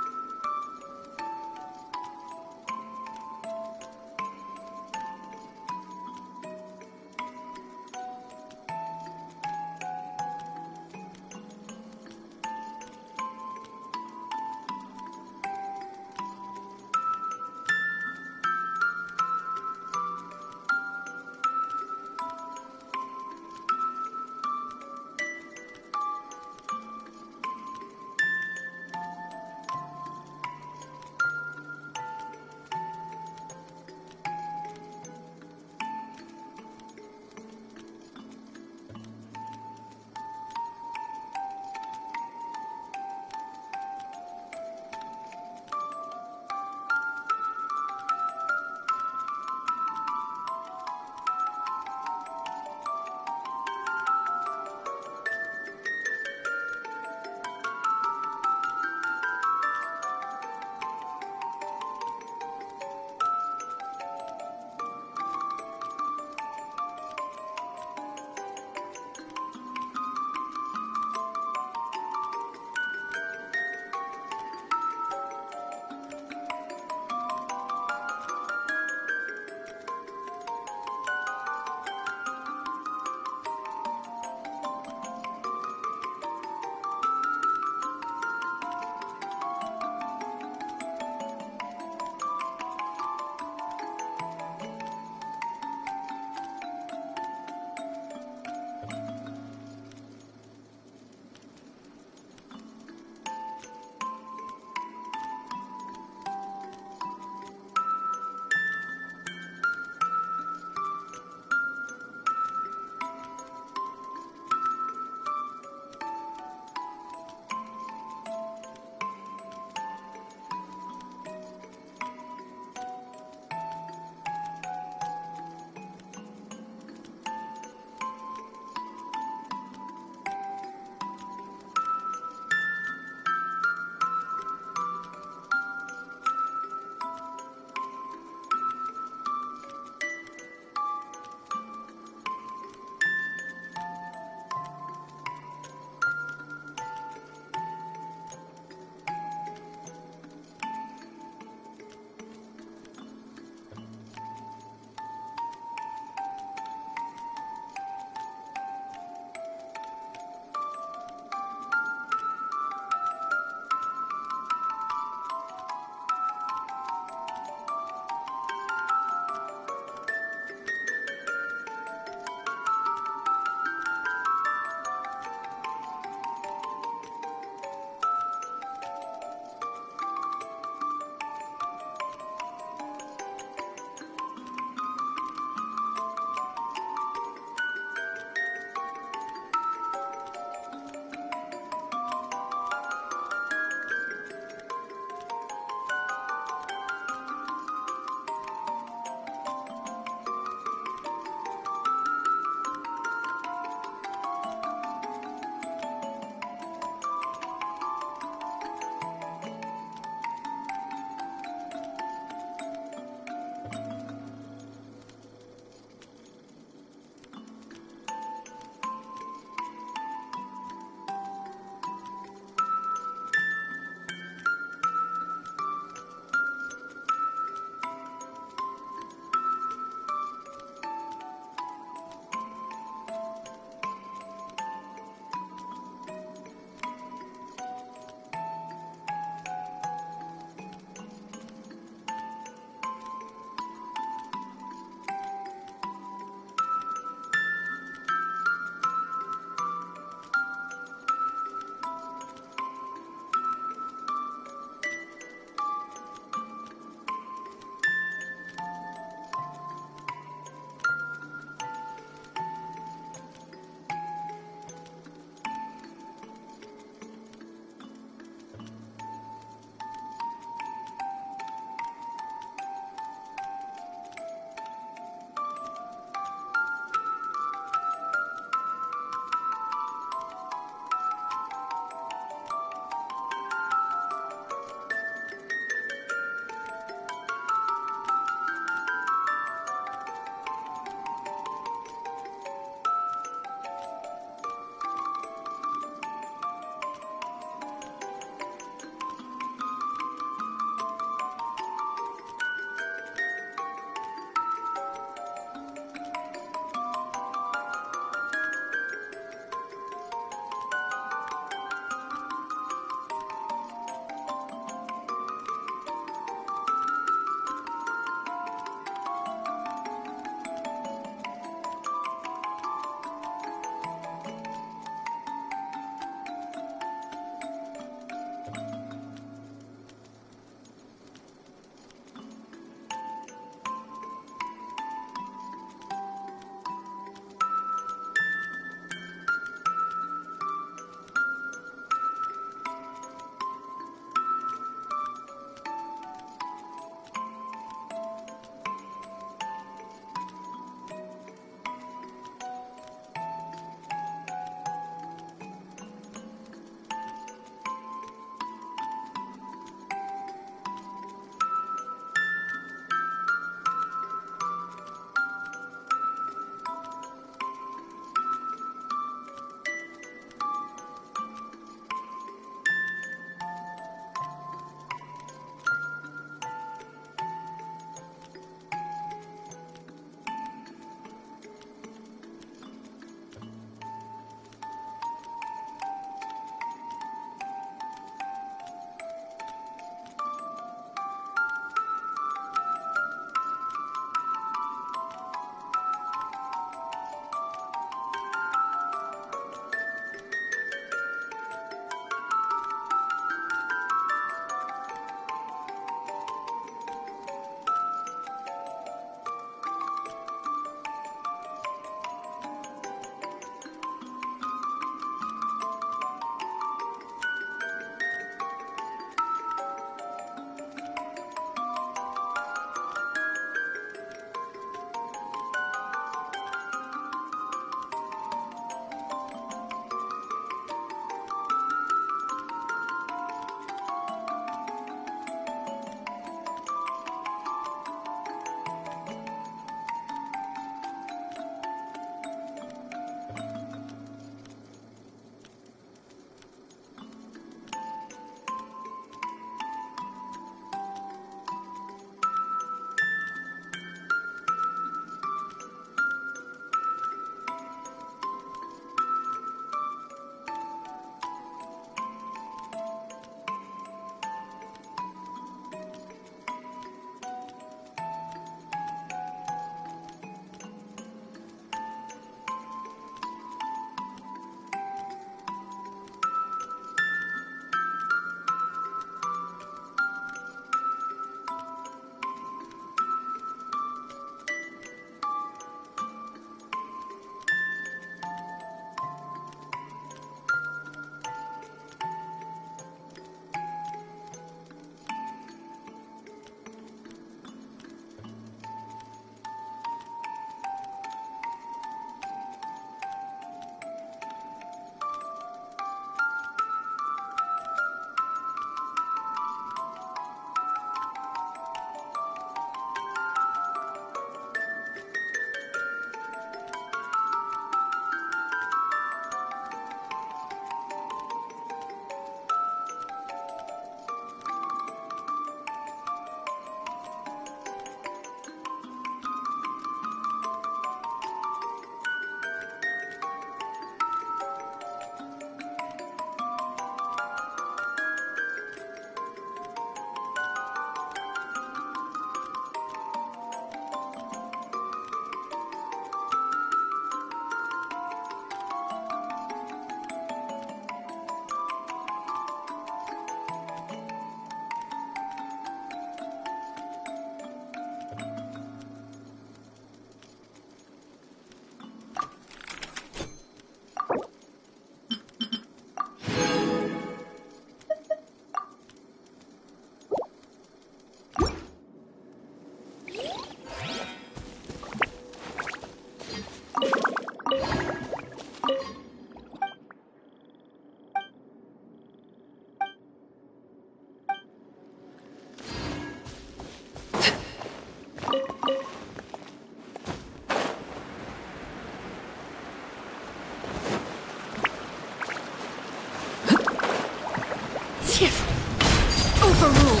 for rule.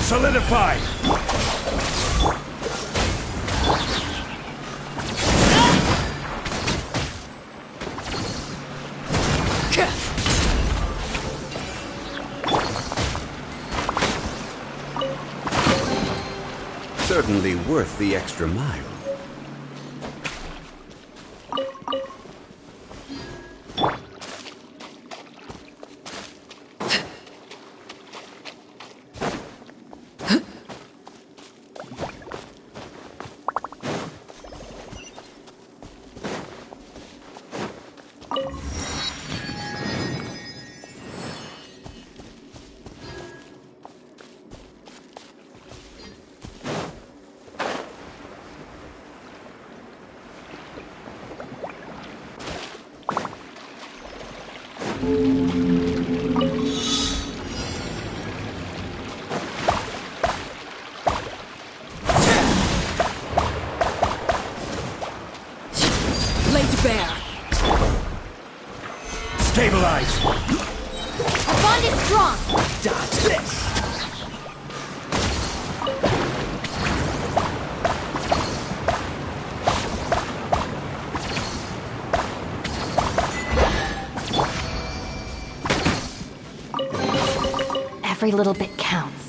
Solidify! Certainly worth the extra mile. Laid bare. Stabilize! Our bond is strong. Dodge this! Every little bit counts.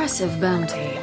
Impressive bounty.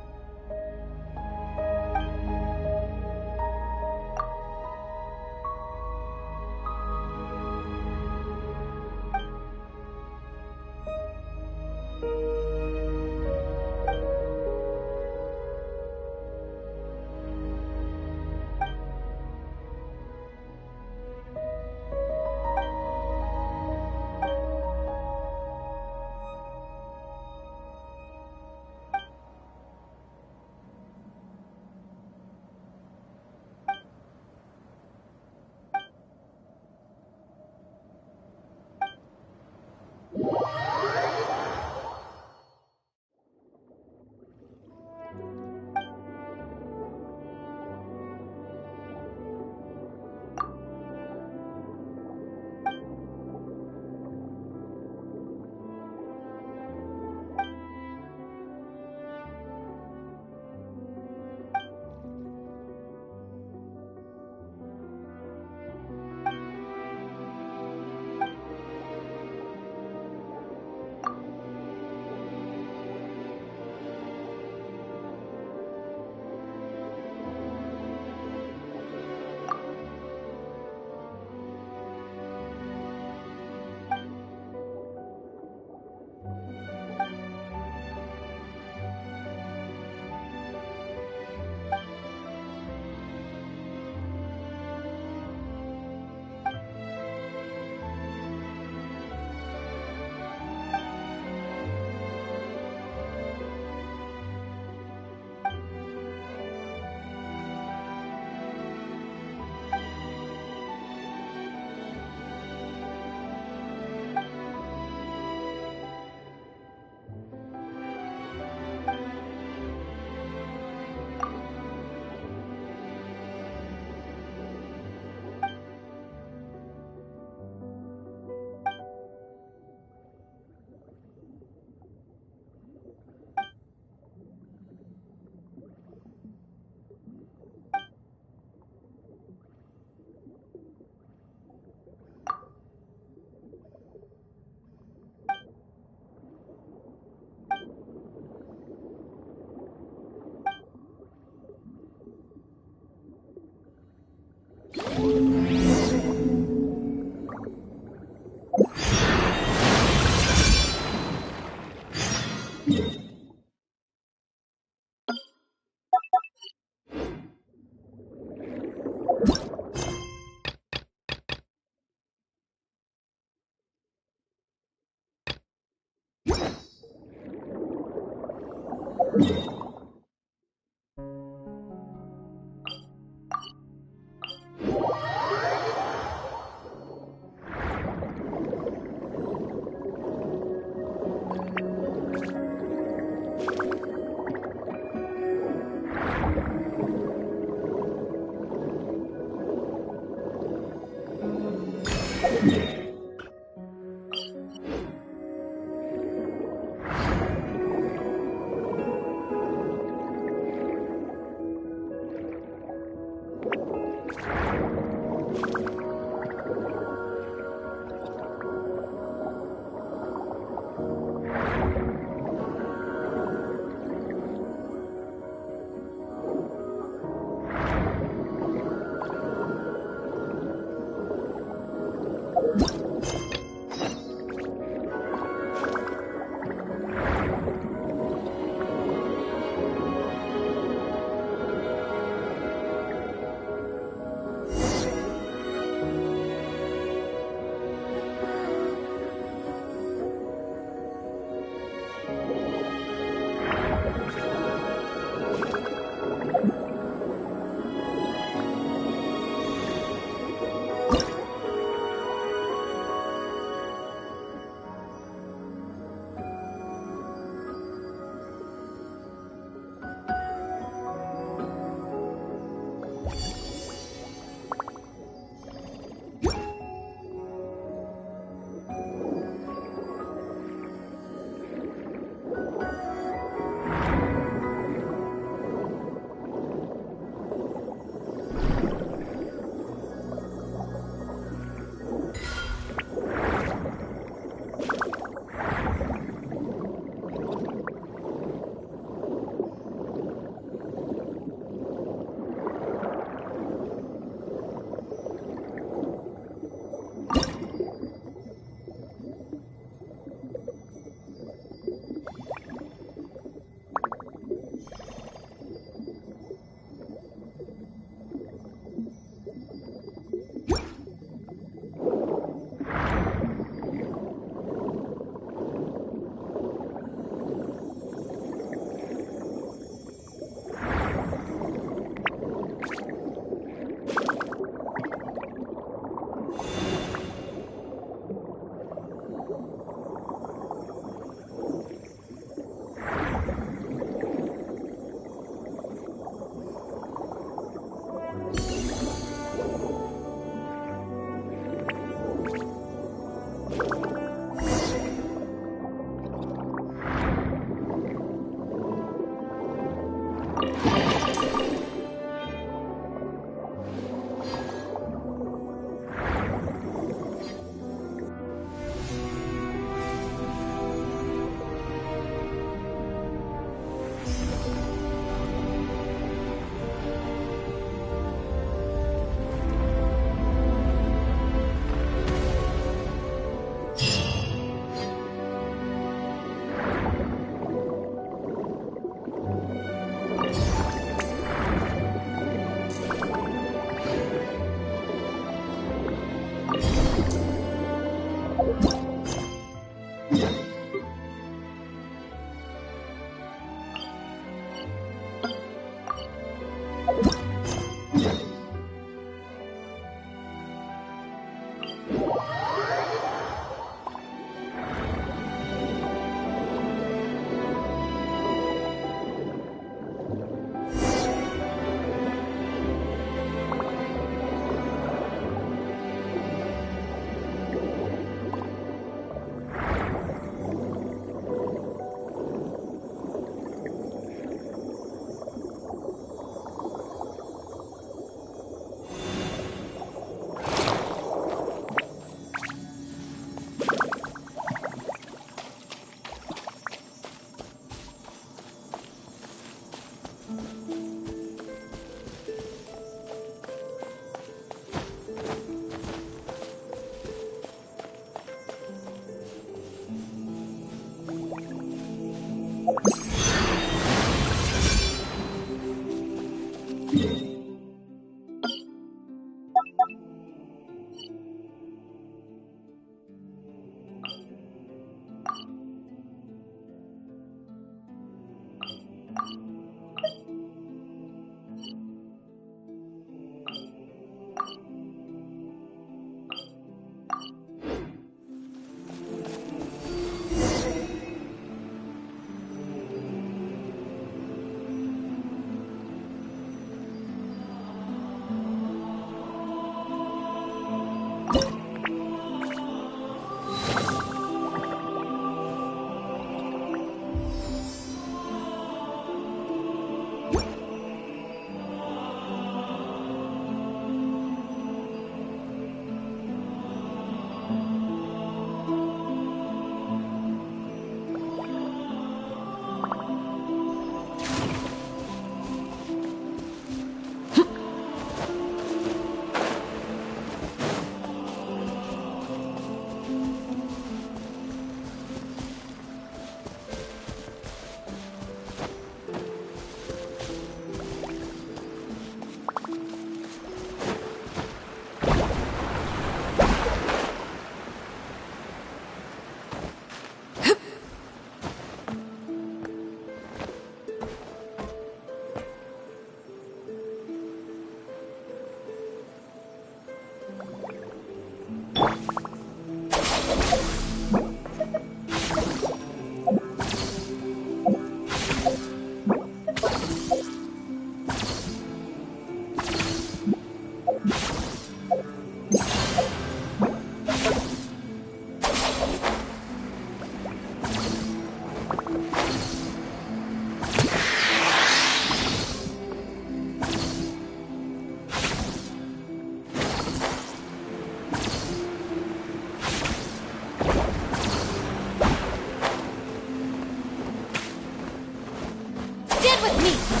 Stand with me!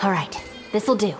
All right, this'll do.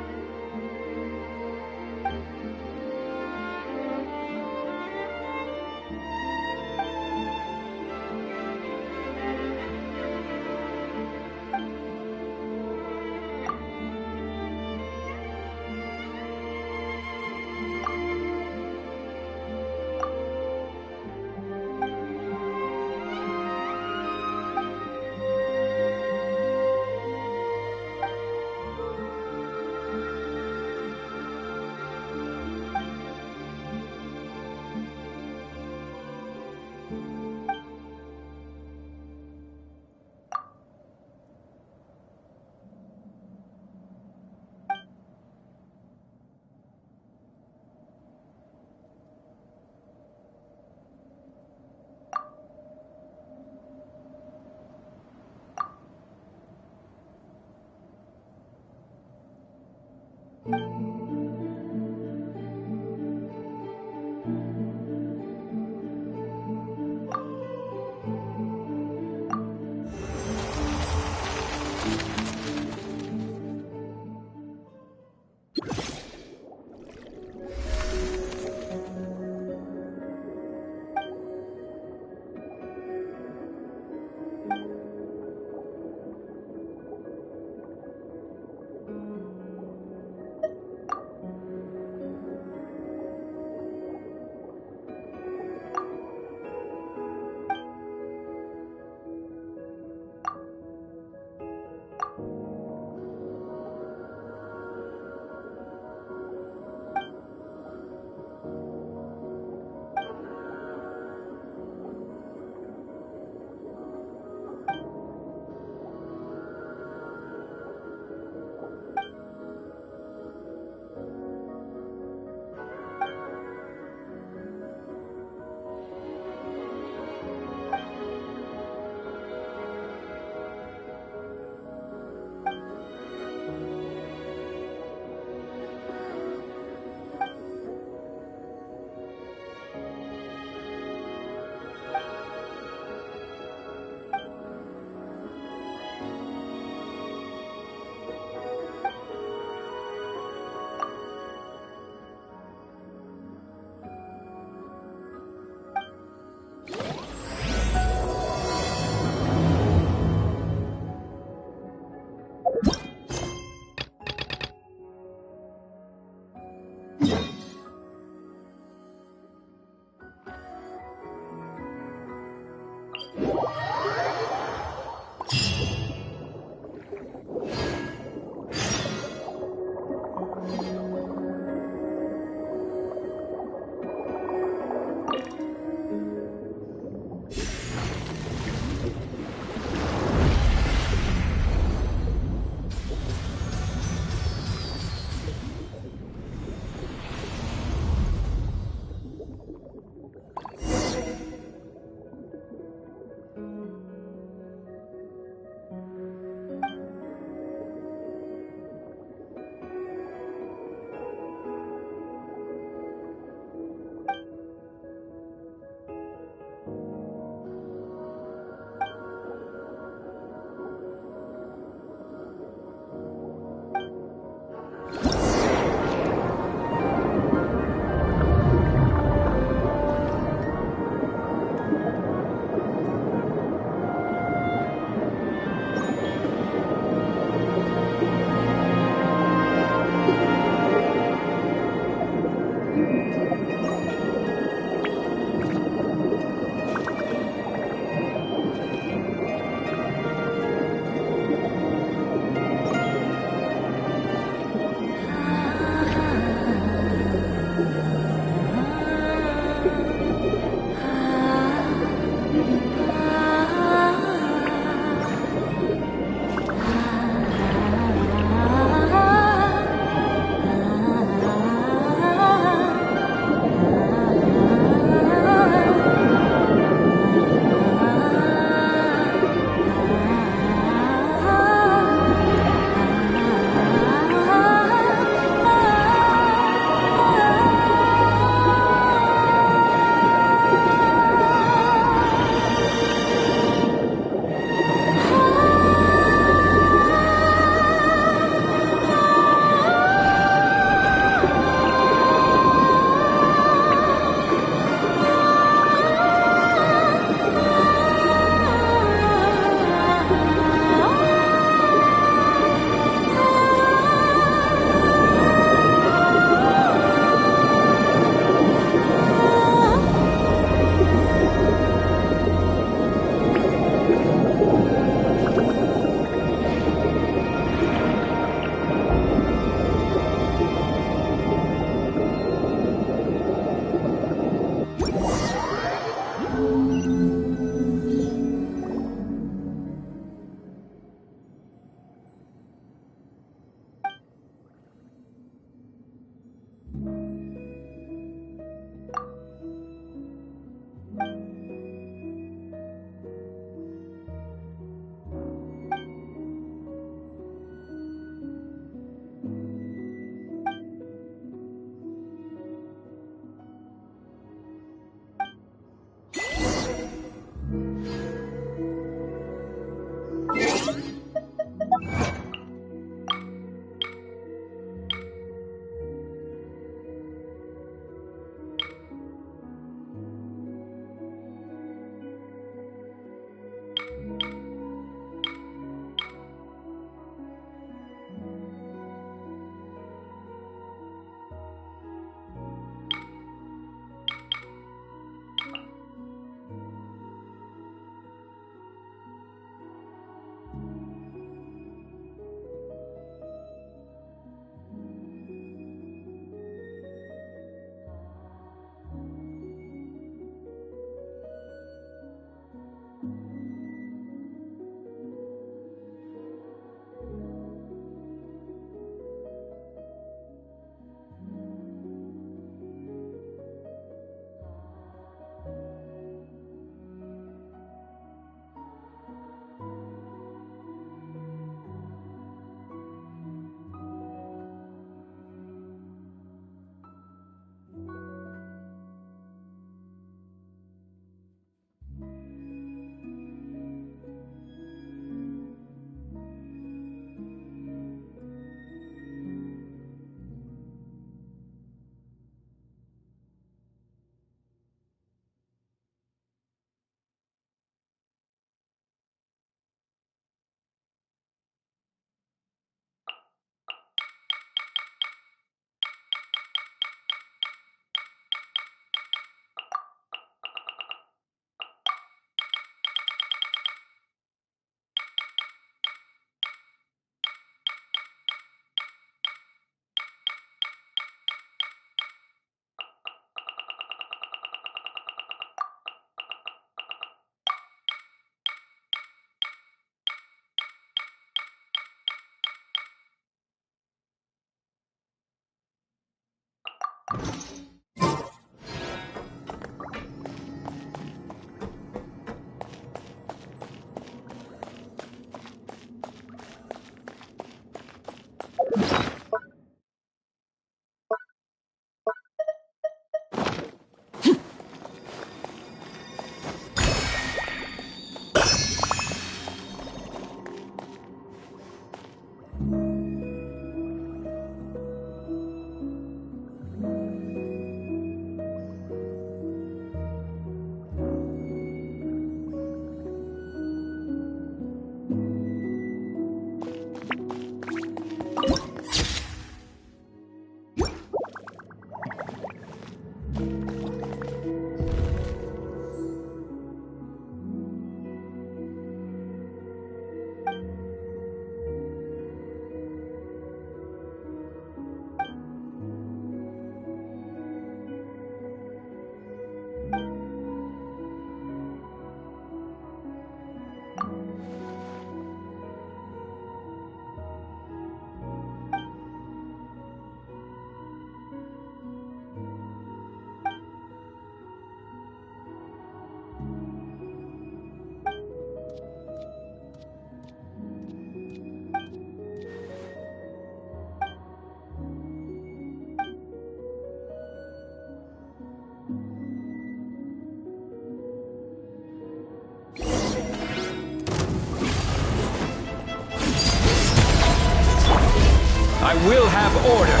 I will have order.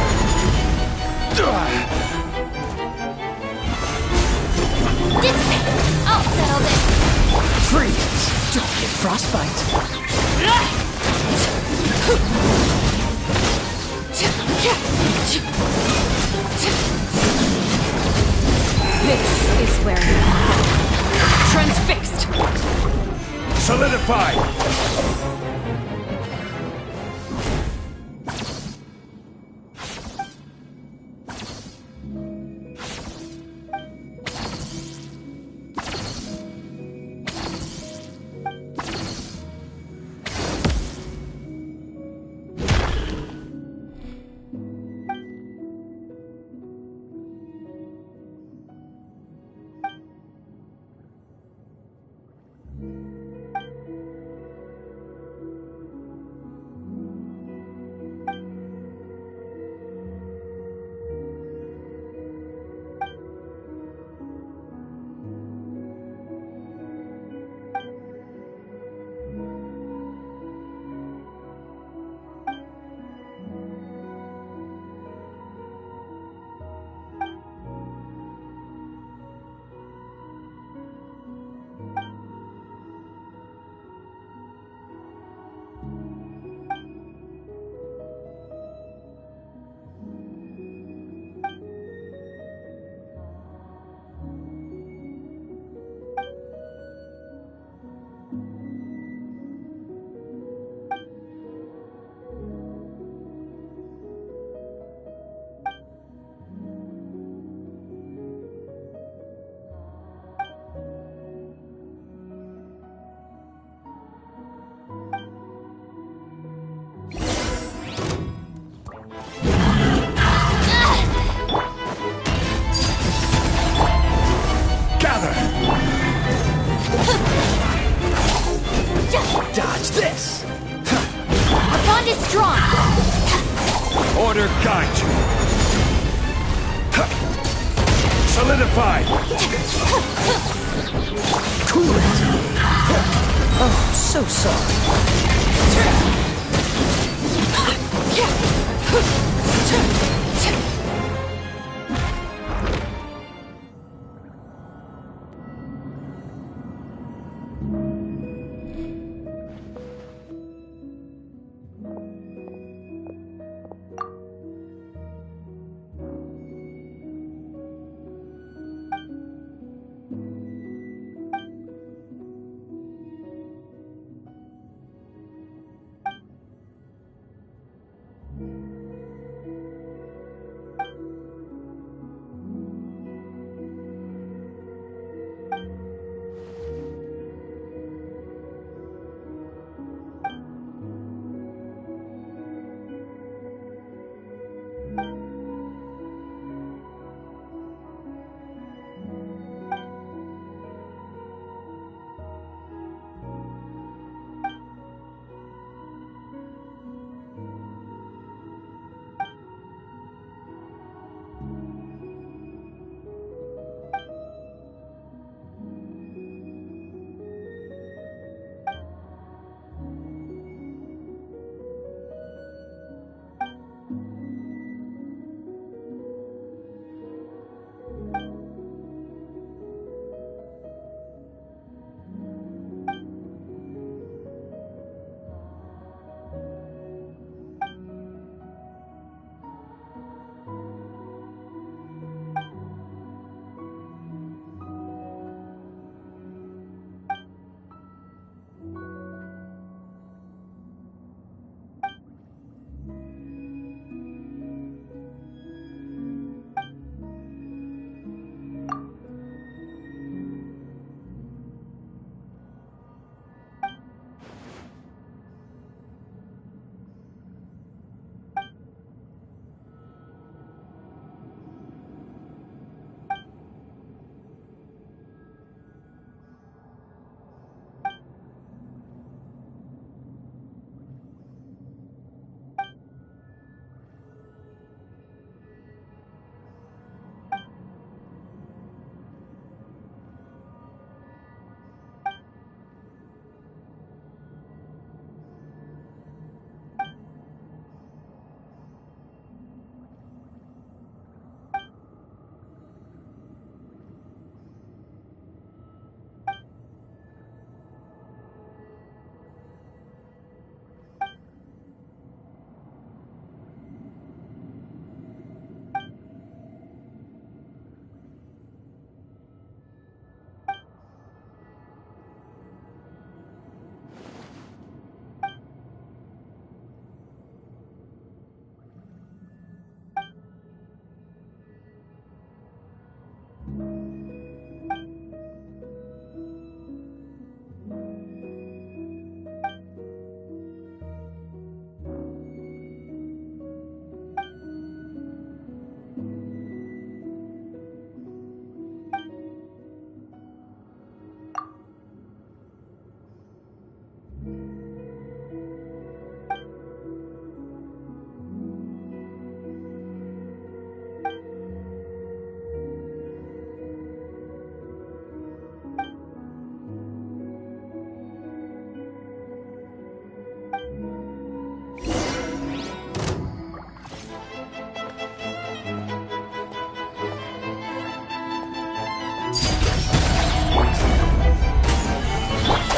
Dissipate! I'll settle this! Freeze! Don't get frostbite. This is where you are. Transfixed! Solidified! Dodge this! Our bond is strong! Order guide you. Solidified! Cool it! Oh, so sorry.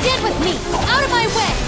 Stand with me! Out of my way!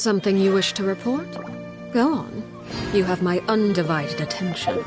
Something you wish to report? Go on. You have my undivided attention.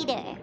later.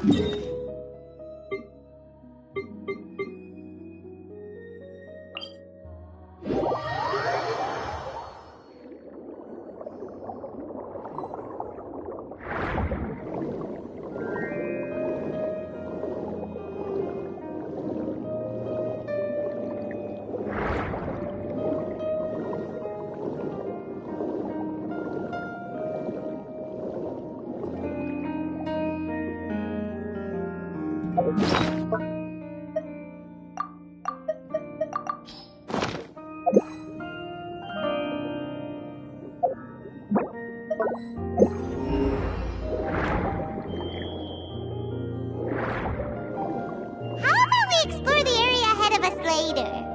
How about we explore the area ahead of us later?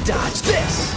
Dodge this!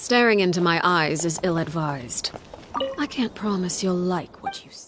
Staring into my eyes is ill-advised. I can't promise you'll like what you see.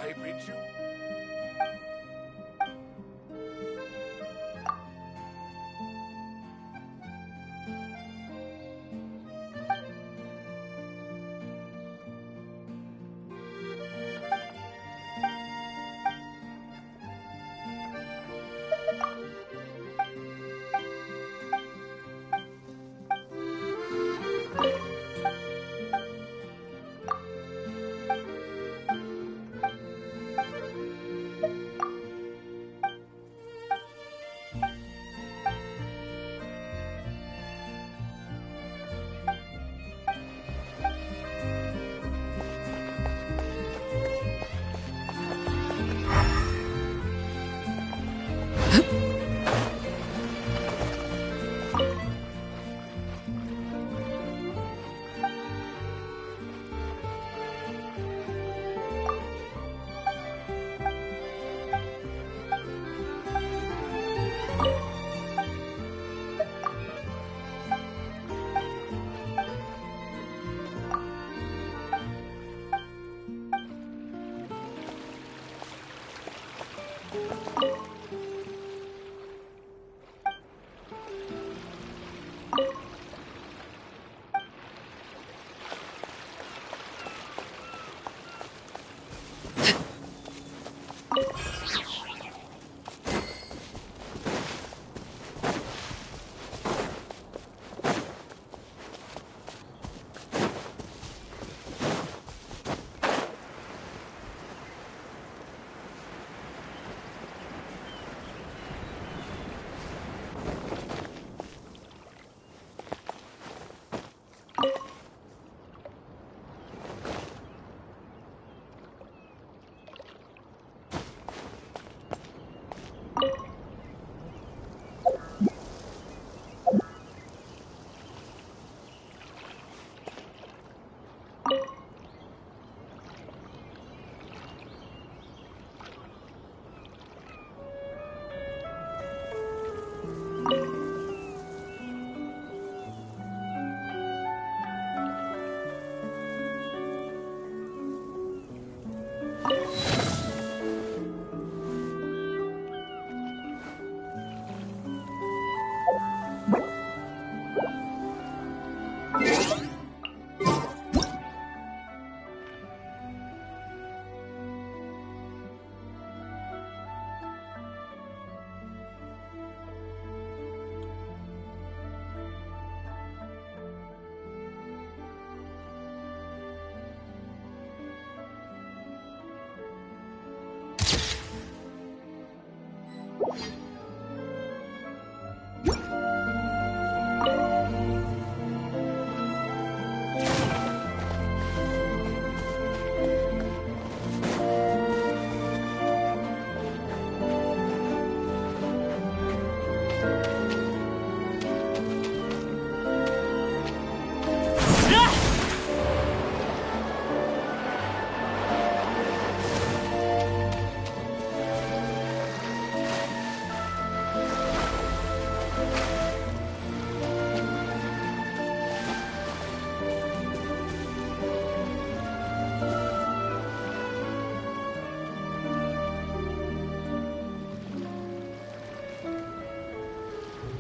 I bid you.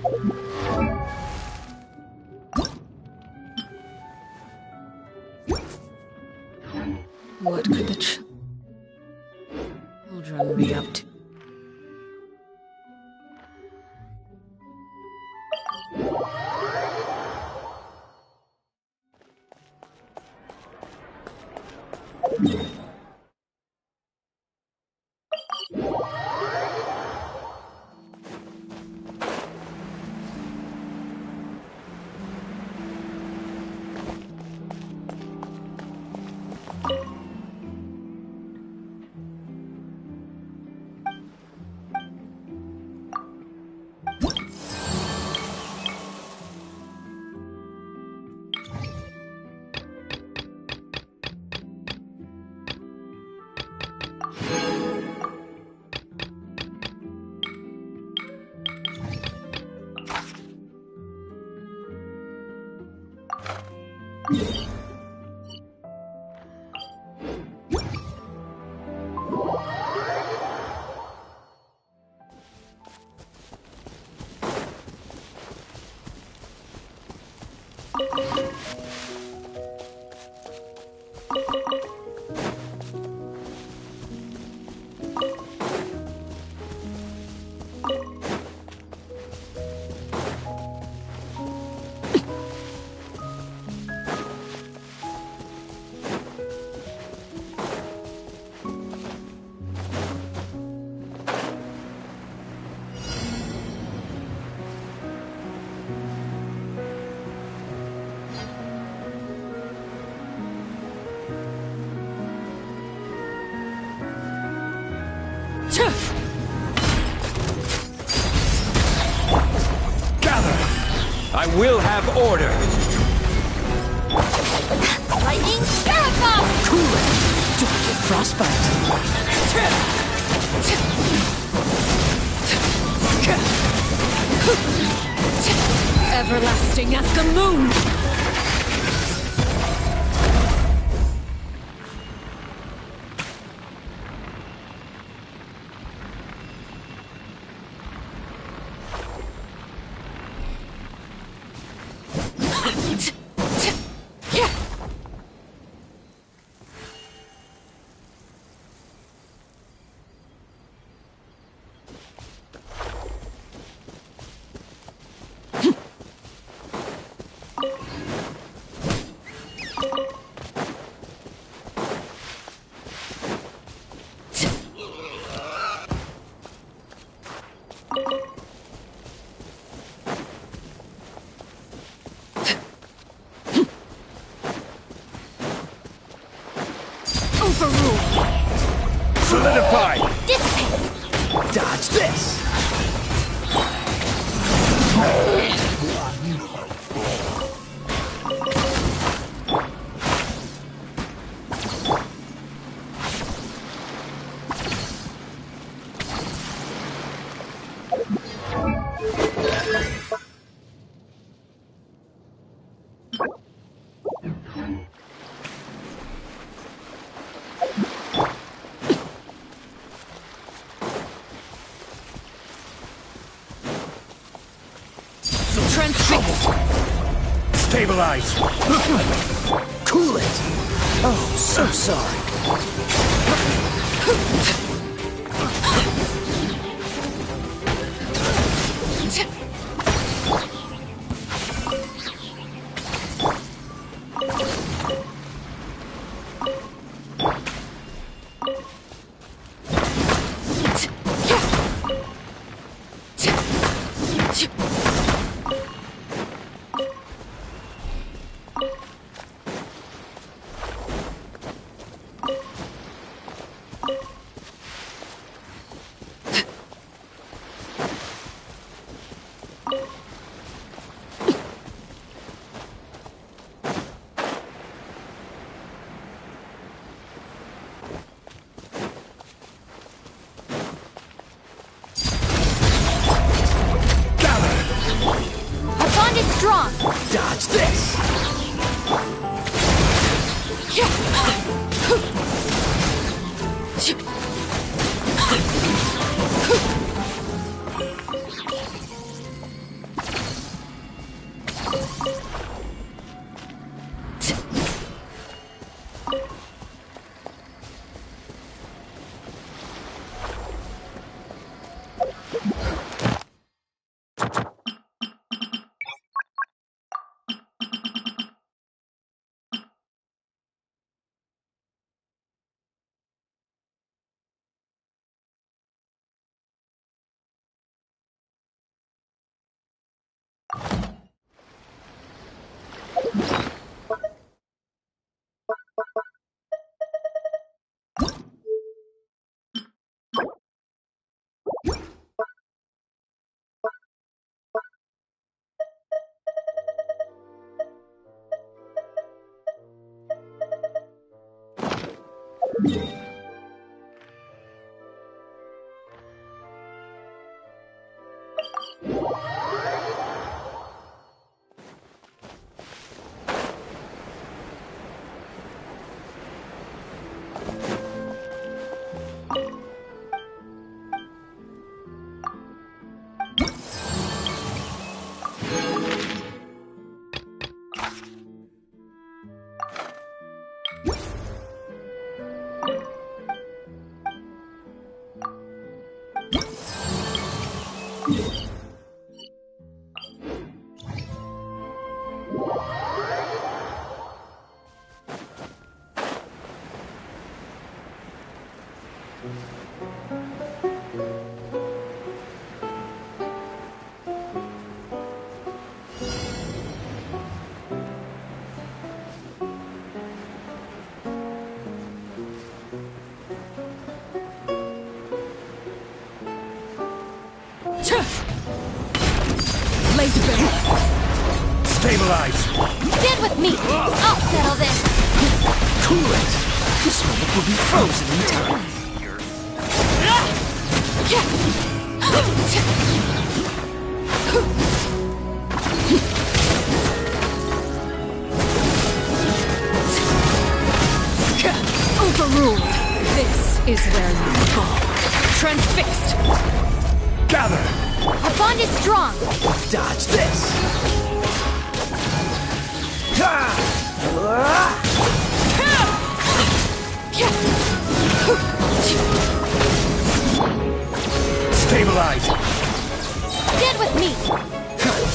What could the children be up to? I will have order. Lightning Paracom! Cool it! Don't get frostbite. Everlasting as the moon! Solidify! Dissipate! Dodge this! Stabilize! Cool it! Oh, so sorry. Dodge this! Late bear. Stabilize! Stand with me! I'll settle this! Cool it! This moment will be frozen in time. Overruled. This is where you fall. Transfixed. Gather! Our bond is strong! Dodge this! Stabilize! Stand with me!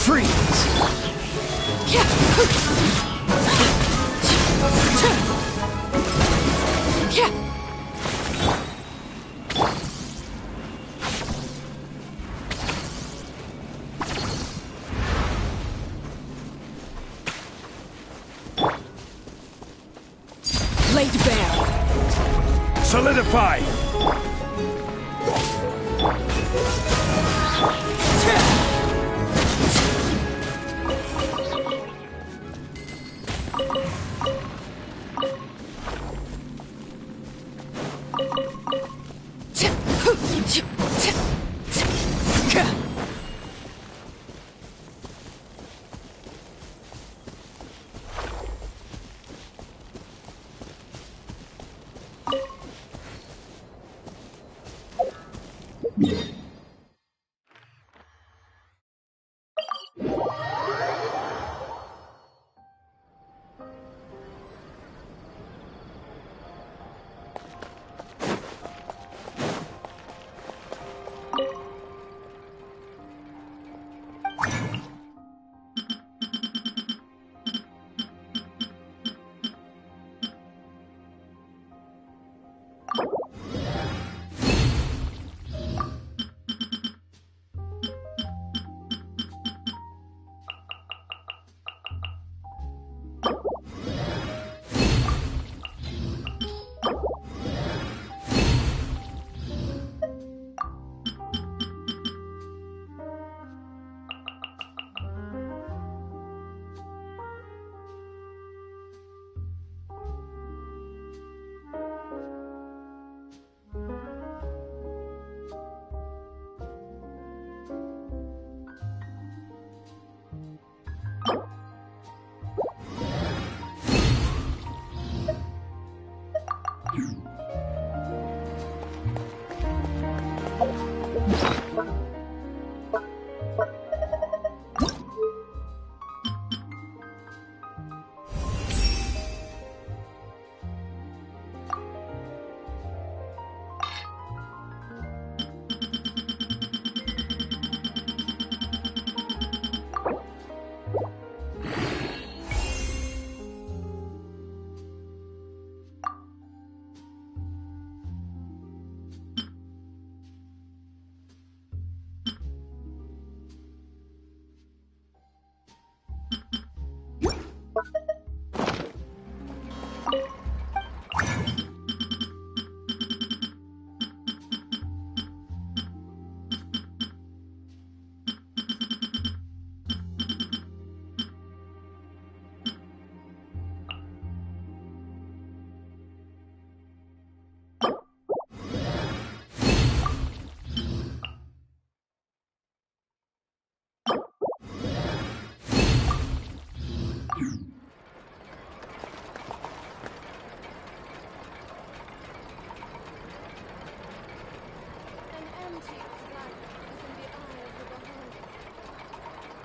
Freeze! Late bear. Solidify!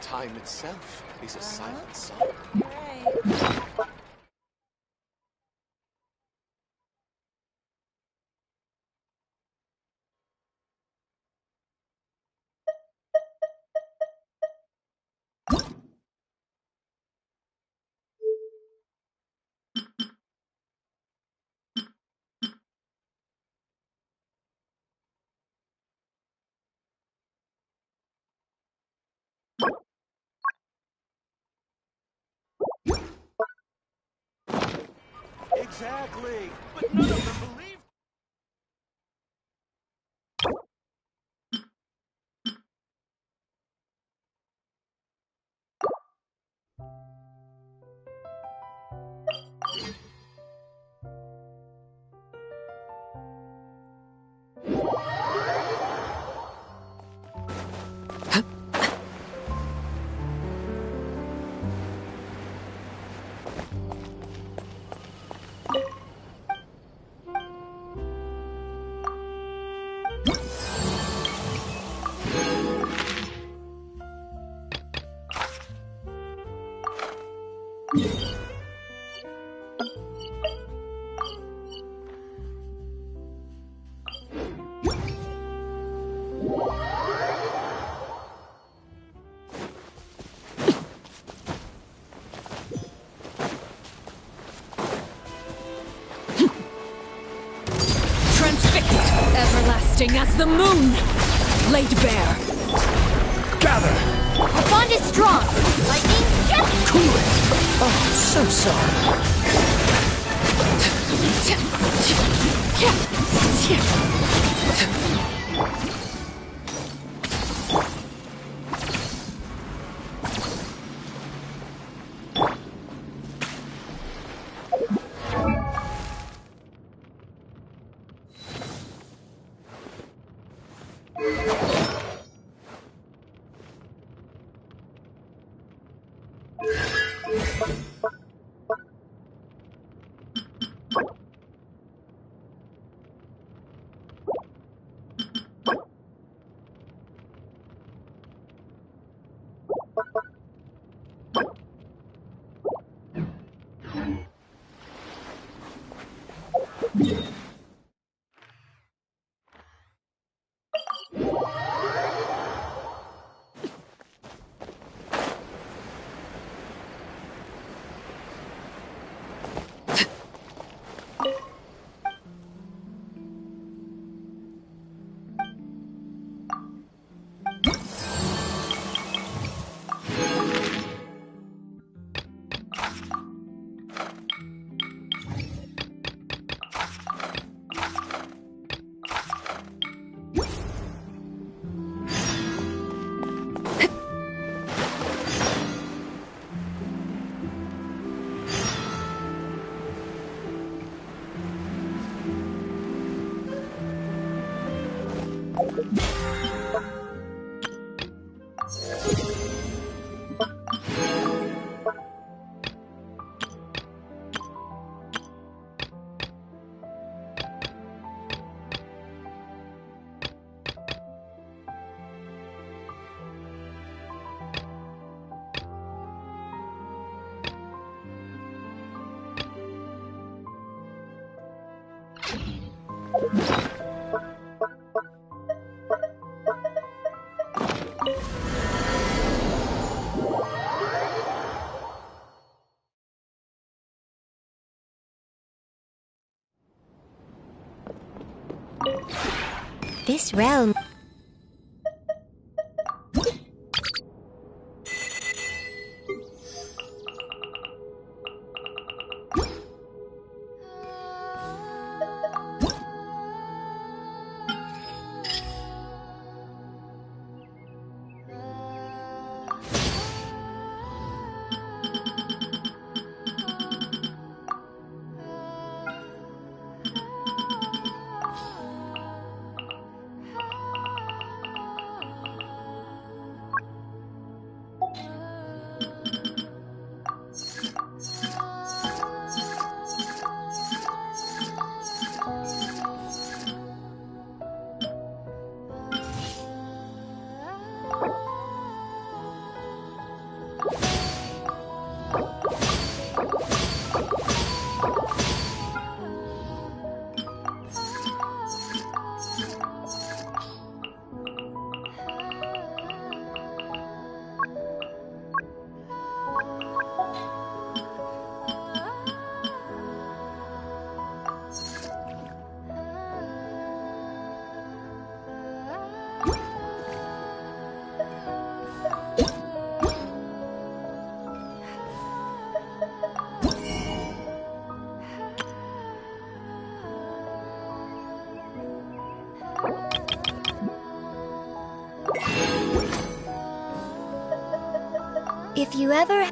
Time itself is a silent song. Exactly. But none of them believe. Everlasting as the moon, laid bare. Gather! Our bond is strong. Lightning, get! Cool it! Oh, so sorry. This realm. If you ever...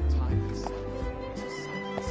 Time itself is a science.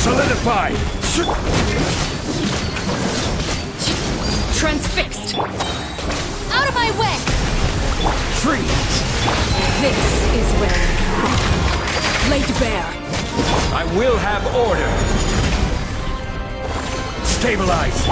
Solidify! Transfixed! Out of my way! Freeze! This is where laid bare. I will have order! Stabilize!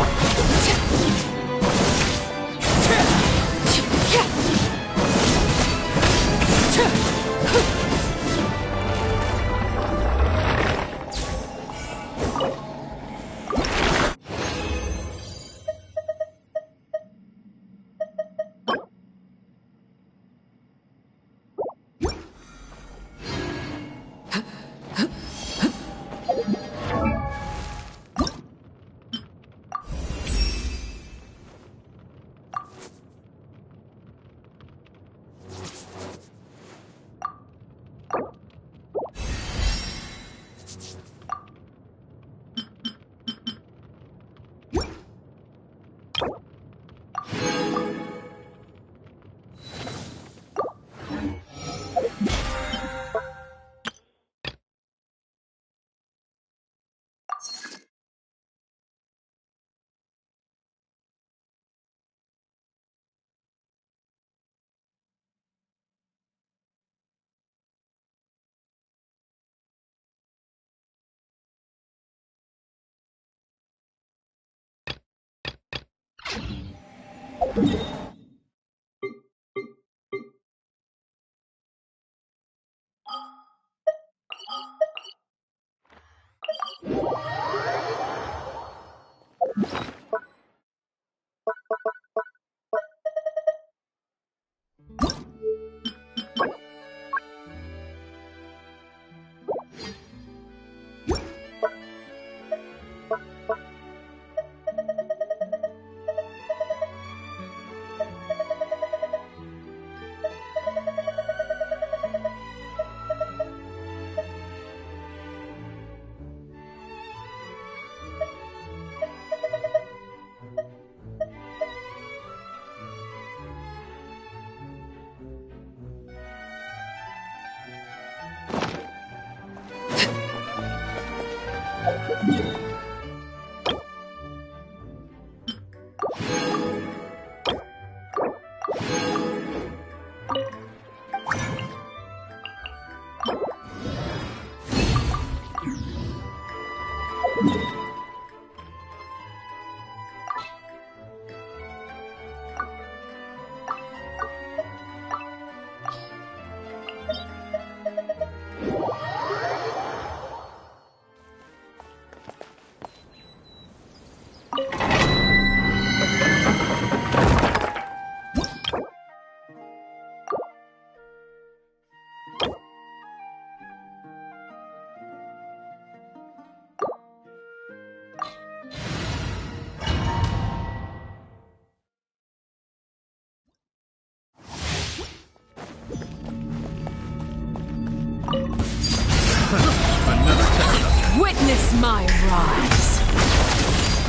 Witness my rise.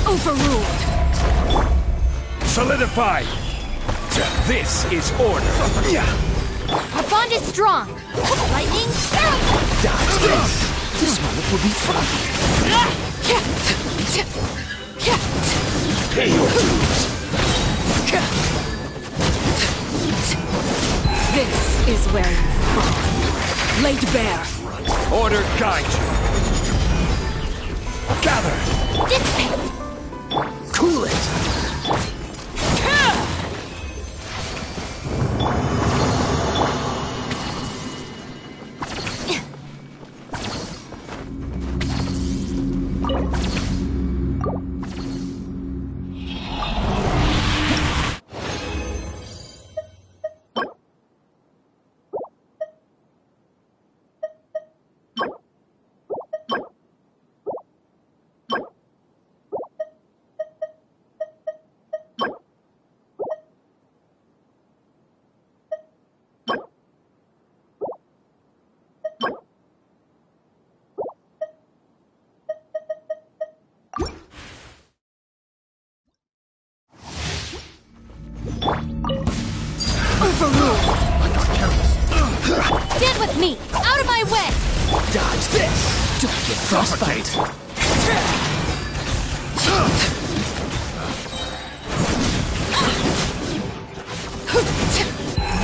Overruled. Solidified! This is order! Our bond is strong. Lightning, terrible. Dodge this! This moment will be fun. Pay your dues! This is where you fall. Laid bare. Order guide you! Gather! Dissipate. Cool it! Stand with me. Out of my way. Dodge this! Don't get frostbite!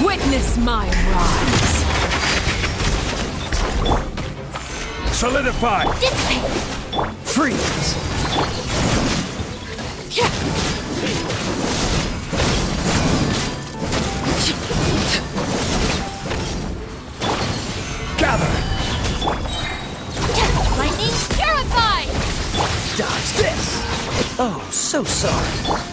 Witness my rise. Solidify! Dissipate. Freeze! Gather! Lightning, terrified. Dodge this! Oh, so sorry.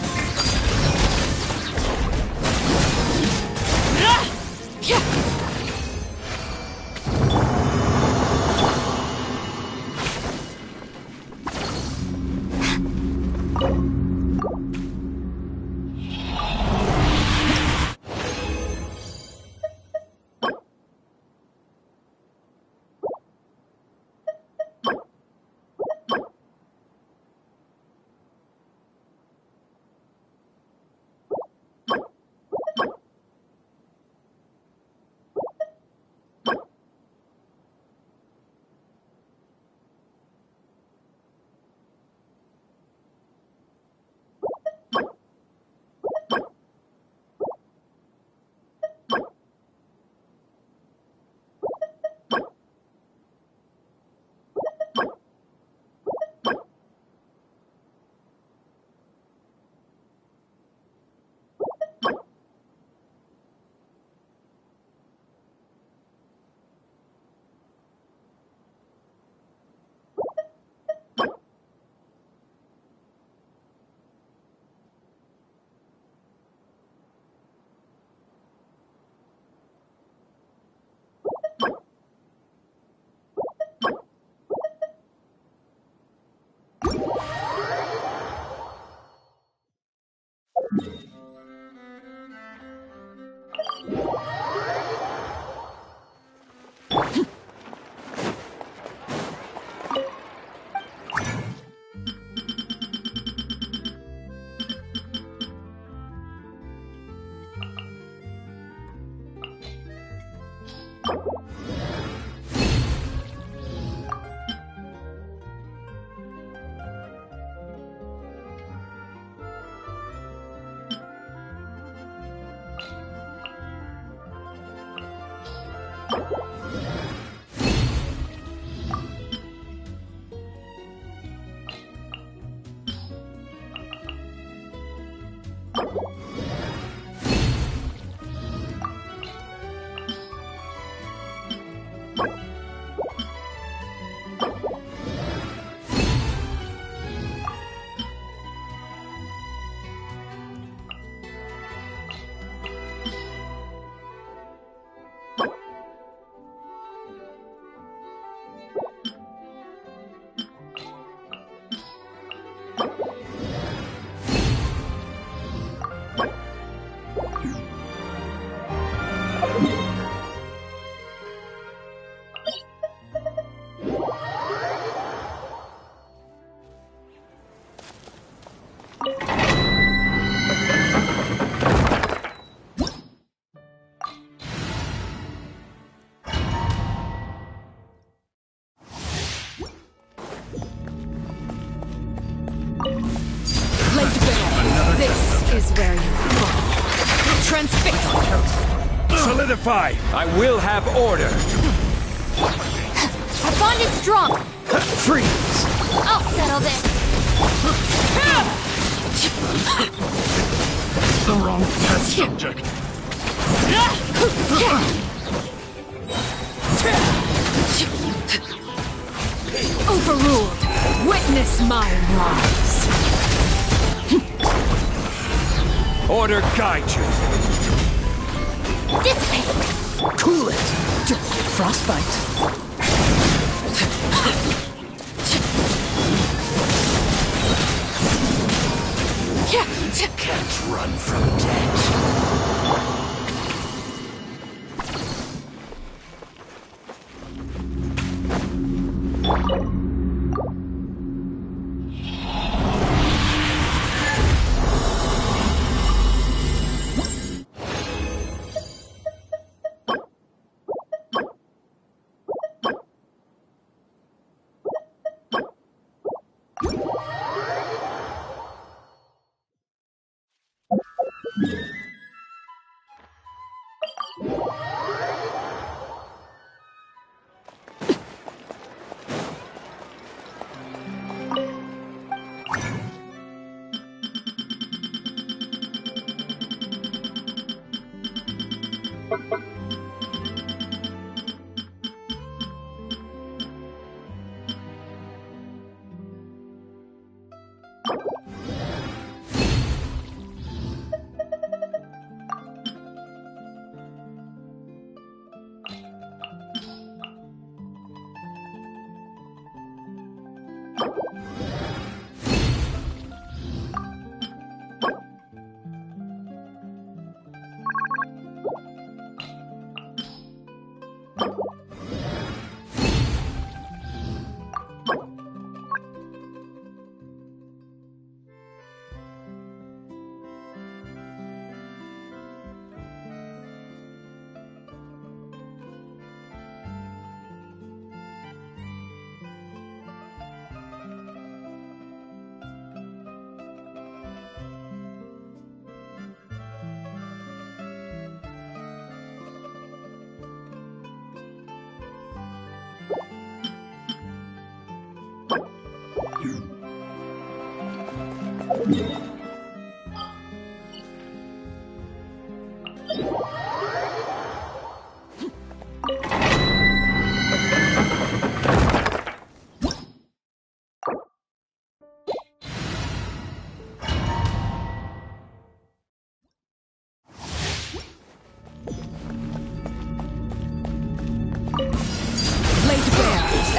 This is where you fall. Transfix! Solidify! I will have order! Our bond is strong! Freeze! I'll settle this! The wrong test subject. Overruled! Witness my rise! Order guide you! Dissipate! Cool it! Frostbite! Can't run from death.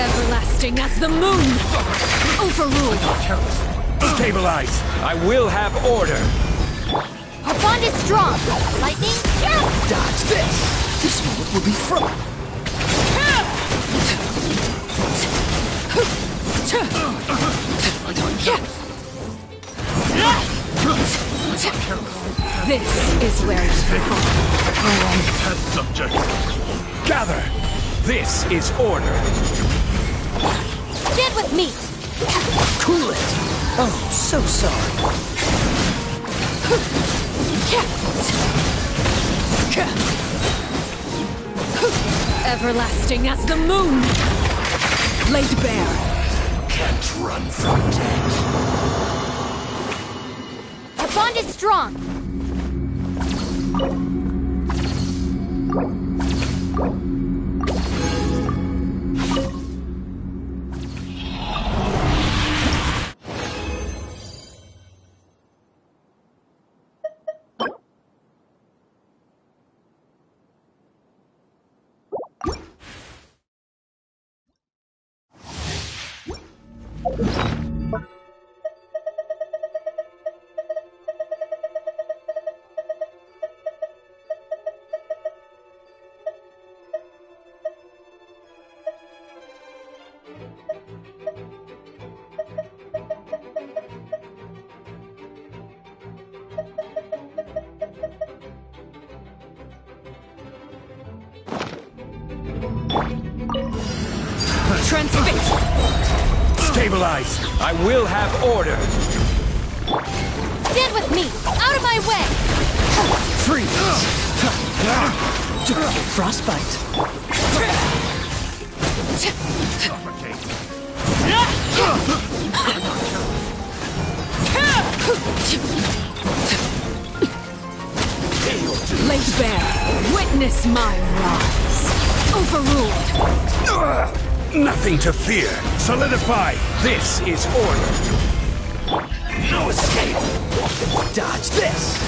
Everlasting as the moon! Overruled! Stabilize! I will have order! Our bond is strong! Lightning, Dodge this! This moment will be fun! This is where you fall. The wrong test subject. Gather! This is order! stand with me! Cool it! Oh, so sorry. Everlasting as the moon! Laid bare. Can't run from death. Our bond is strong. Transfix! Stabilize! I will have order! Stand with me! Out of my way! Freeze! Frostbite. Laid bare. Witness my rise. Overruled. Nothing to fear! Solidify! This is order! No escape! Dodge this!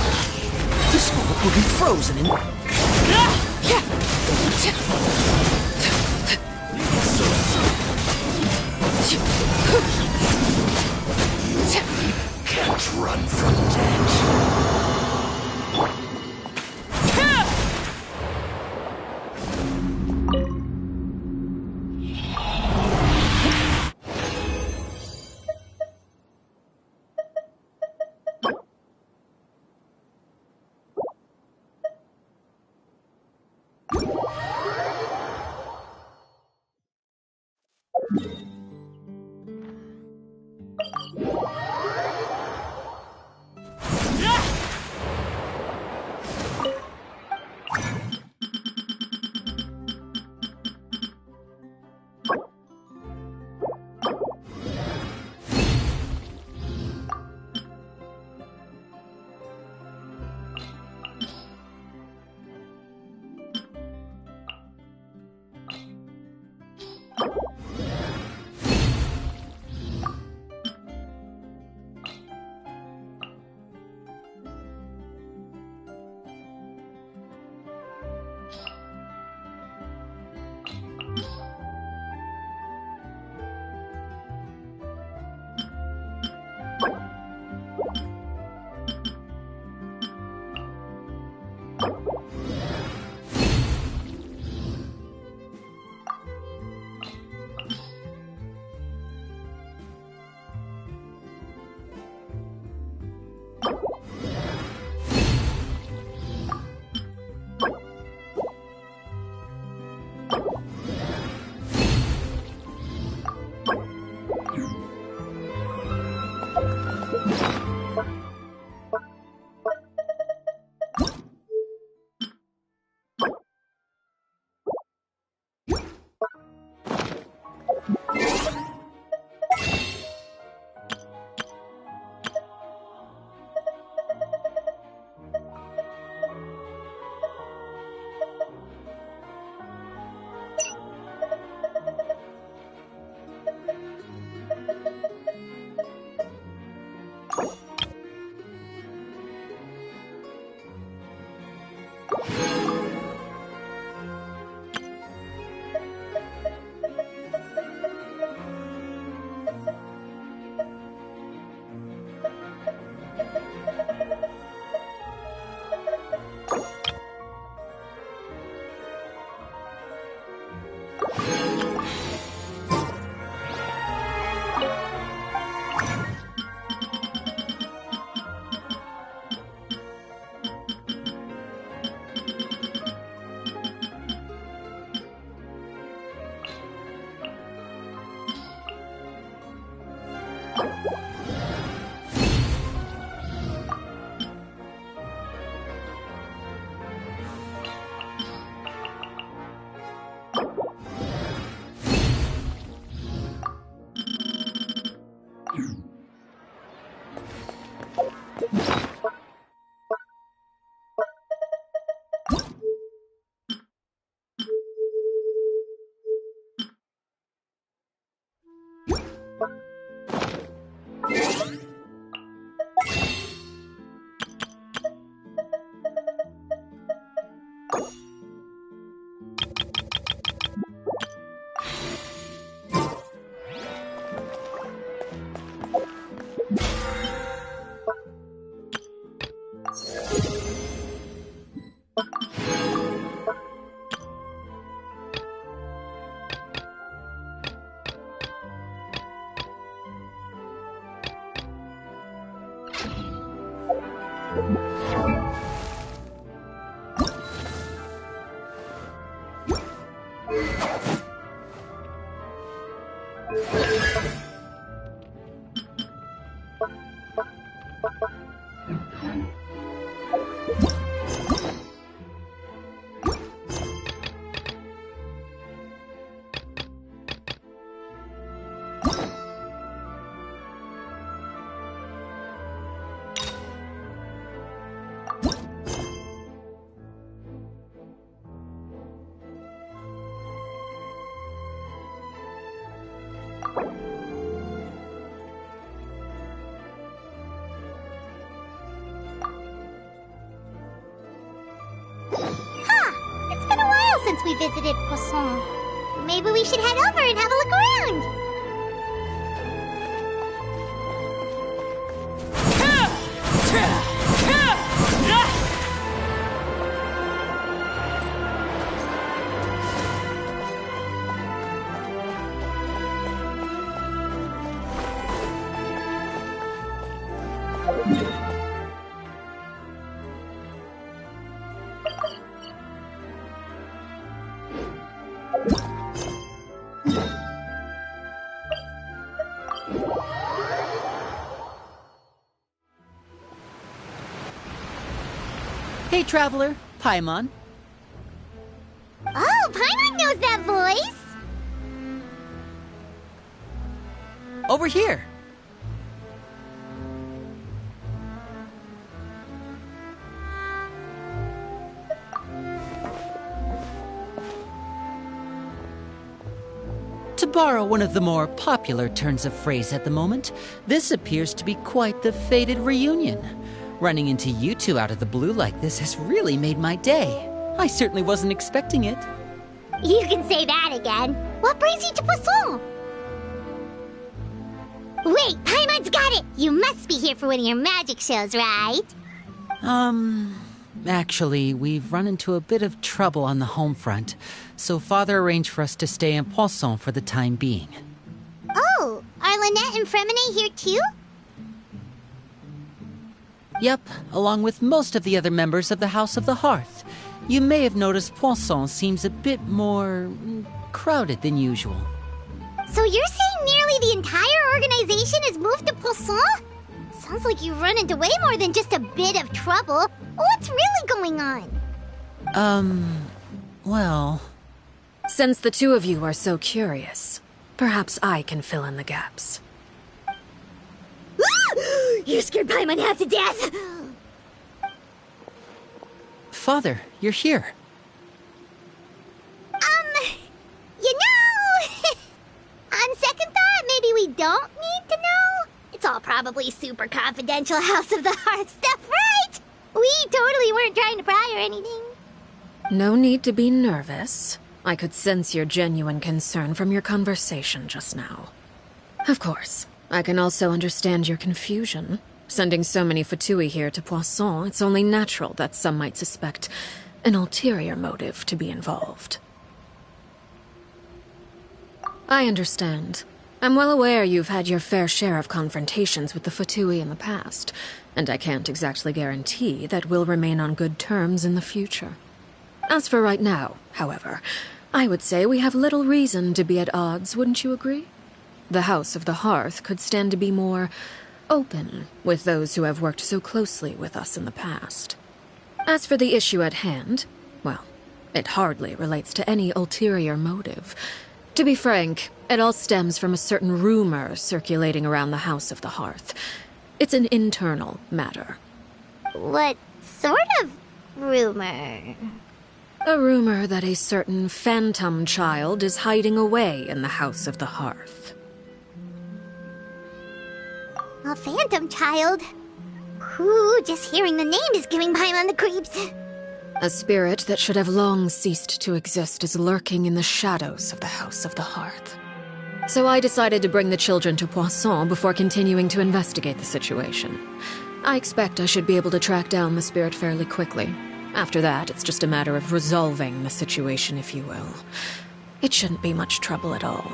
This moment will be frozen in... Can't run from death. It's been a while since we visited Poisson. Maybe we should head over and have a look around. Hey, traveler. Paimon. Oh, Paimon knows that voice! Over here. To borrow one of the more popular turns of phrase at the moment, this appears to be quite the fated reunion. Running into you two out of the blue like this has really made my day. I certainly wasn't expecting it. You can say that again. What brings you to Poisson? Wait, Paimon's got it! You must be here for one of your magic shows, right? Actually, we've run into a bit of trouble on the home front, so Father arranged for us to stay in Poisson for the time being. Oh, are Lynette and Fremine here too? Yep, along with most of the other members of the House of the Hearth. You may have noticed Poisson seems a bit more crowded than usual. So you're saying nearly the entire organization has moved to Poisson? Sounds like you've run into way more than just a bit of trouble. What's really going on? Well... Since the two of you are so curious, perhaps I can fill in the gaps. You scared Paimon half to death! Father, you're here. You know... On second thought, maybe we don't need to know. It's all probably super confidential House of the Hearth stuff, right? We totally weren't trying to pry or anything. No need to be nervous. I could sense your genuine concern from your conversation just now. Of course, I can also understand your confusion. Sending so many Fatui here to Poisson, it's only natural that some might suspect an ulterior motive to be involved. I understand. I'm well aware you've had your fair share of confrontations with the Fatui in the past, and I can't exactly guarantee that we'll remain on good terms in the future. As for right now, however, I would say we have little reason to be at odds, wouldn't you agree? The House of the Hearth could stand to be more open with those who have worked so closely with us in the past. As for the issue at hand, well, it hardly relates to any ulterior motive. To be frank, it all stems from a certain rumor circulating around the House of the Hearth. It's an internal matter. What sort of rumor? A rumor that a certain phantom child is hiding away in the House of the Hearth. A phantom child? Ooh, just hearing the name is giving Paimon the creeps. A spirit that should have long ceased to exist is lurking in the shadows of the House of the Hearth. So I decided to bring the children to Poisson before continuing to investigate the situation. I expect I should be able to track down the spirit fairly quickly. After that, it's just a matter of resolving the situation, if you will. It shouldn't be much trouble at all.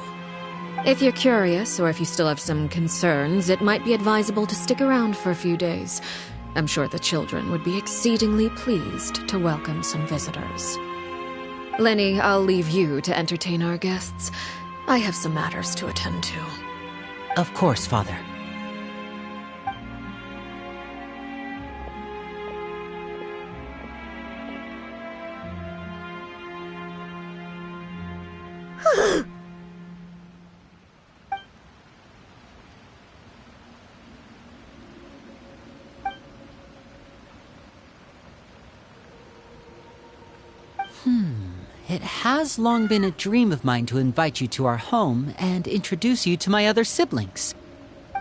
If you're curious, or if you still have some concerns, it might be advisable to stick around for a few days. I'm sure the children would be exceedingly pleased to welcome some visitors. Lenny, I'll leave you to entertain our guests. I have some matters to attend to. Of course, Father. It has long been a dream of mine to invite you to our home and introduce you to my other siblings.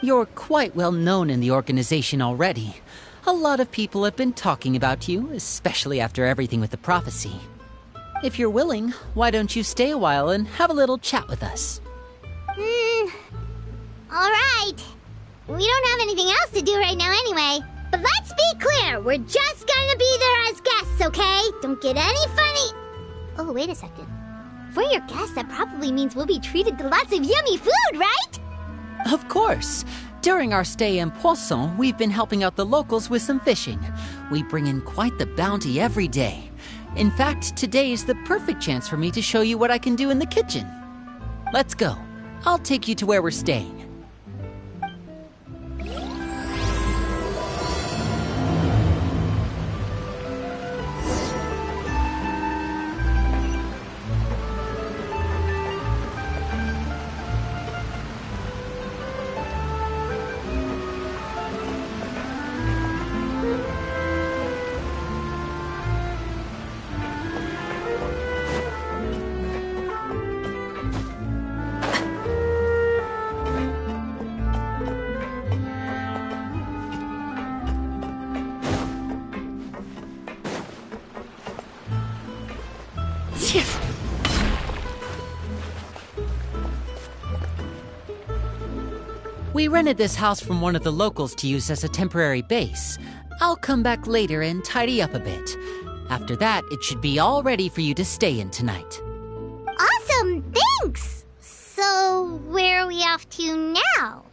You're quite well known in the organization already. A lot of people have been talking about you, especially after everything with the prophecy. If you're willing, why don't you stay a while and have a little chat with us? Alright. We don't have anything else to do right now anyway. But let's be clear, we're just gonna be there as guests, okay? Don't get any funny... Oh, wait a second. For your guests, that probably means we'll be treated to lots of yummy food, right? Of course. During our stay in Poisson, we've been helping out the locals with some fishing. We bring in quite the bounty every day. In fact, today is the perfect chance for me to show you what I can do in the kitchen. Let's go. I'll take you to where we're staying. We rented this house from one of the locals to use as a temporary base. I'll come back later and tidy up a bit. After that, it should be all ready for you to stay in tonight. Awesome, thanks! So, where are we off to now?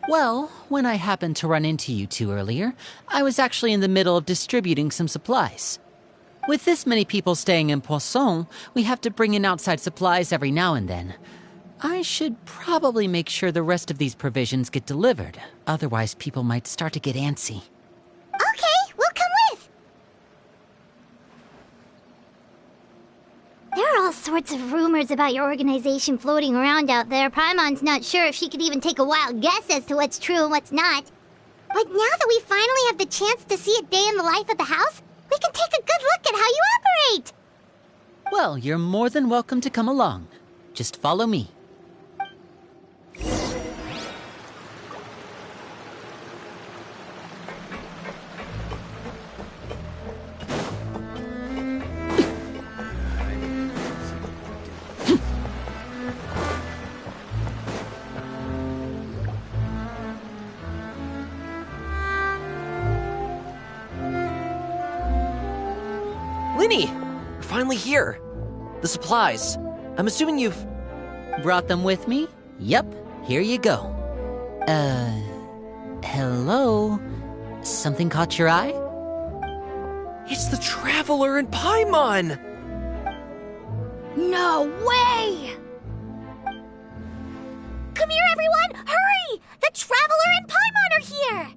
Well, when I happened to run into you two earlier, I was actually in the middle of distributing some supplies. With this many people staying in Poisson, we have to bring in outside supplies every now and then. I should probably make sure the rest of these provisions get delivered. Otherwise, people might start to get antsy. Okay, we'll come with! There are all sorts of rumors about your organization floating around out there. Paimon's not sure if she could even take a wild guess as to what's true and what's not. But now that we finally have the chance to see a day in the life of the house, we can take a good look at how you operate! Well, you're more than welcome to come along. Just follow me. Lenny! We're finally here. The supplies. I'm assuming you've... Brought them with me? Yep, here you go. Hello? Something caught your eye? It's the Traveler and Paimon! No way! Come here, everyone! Hurry! The Traveler and Paimon are here!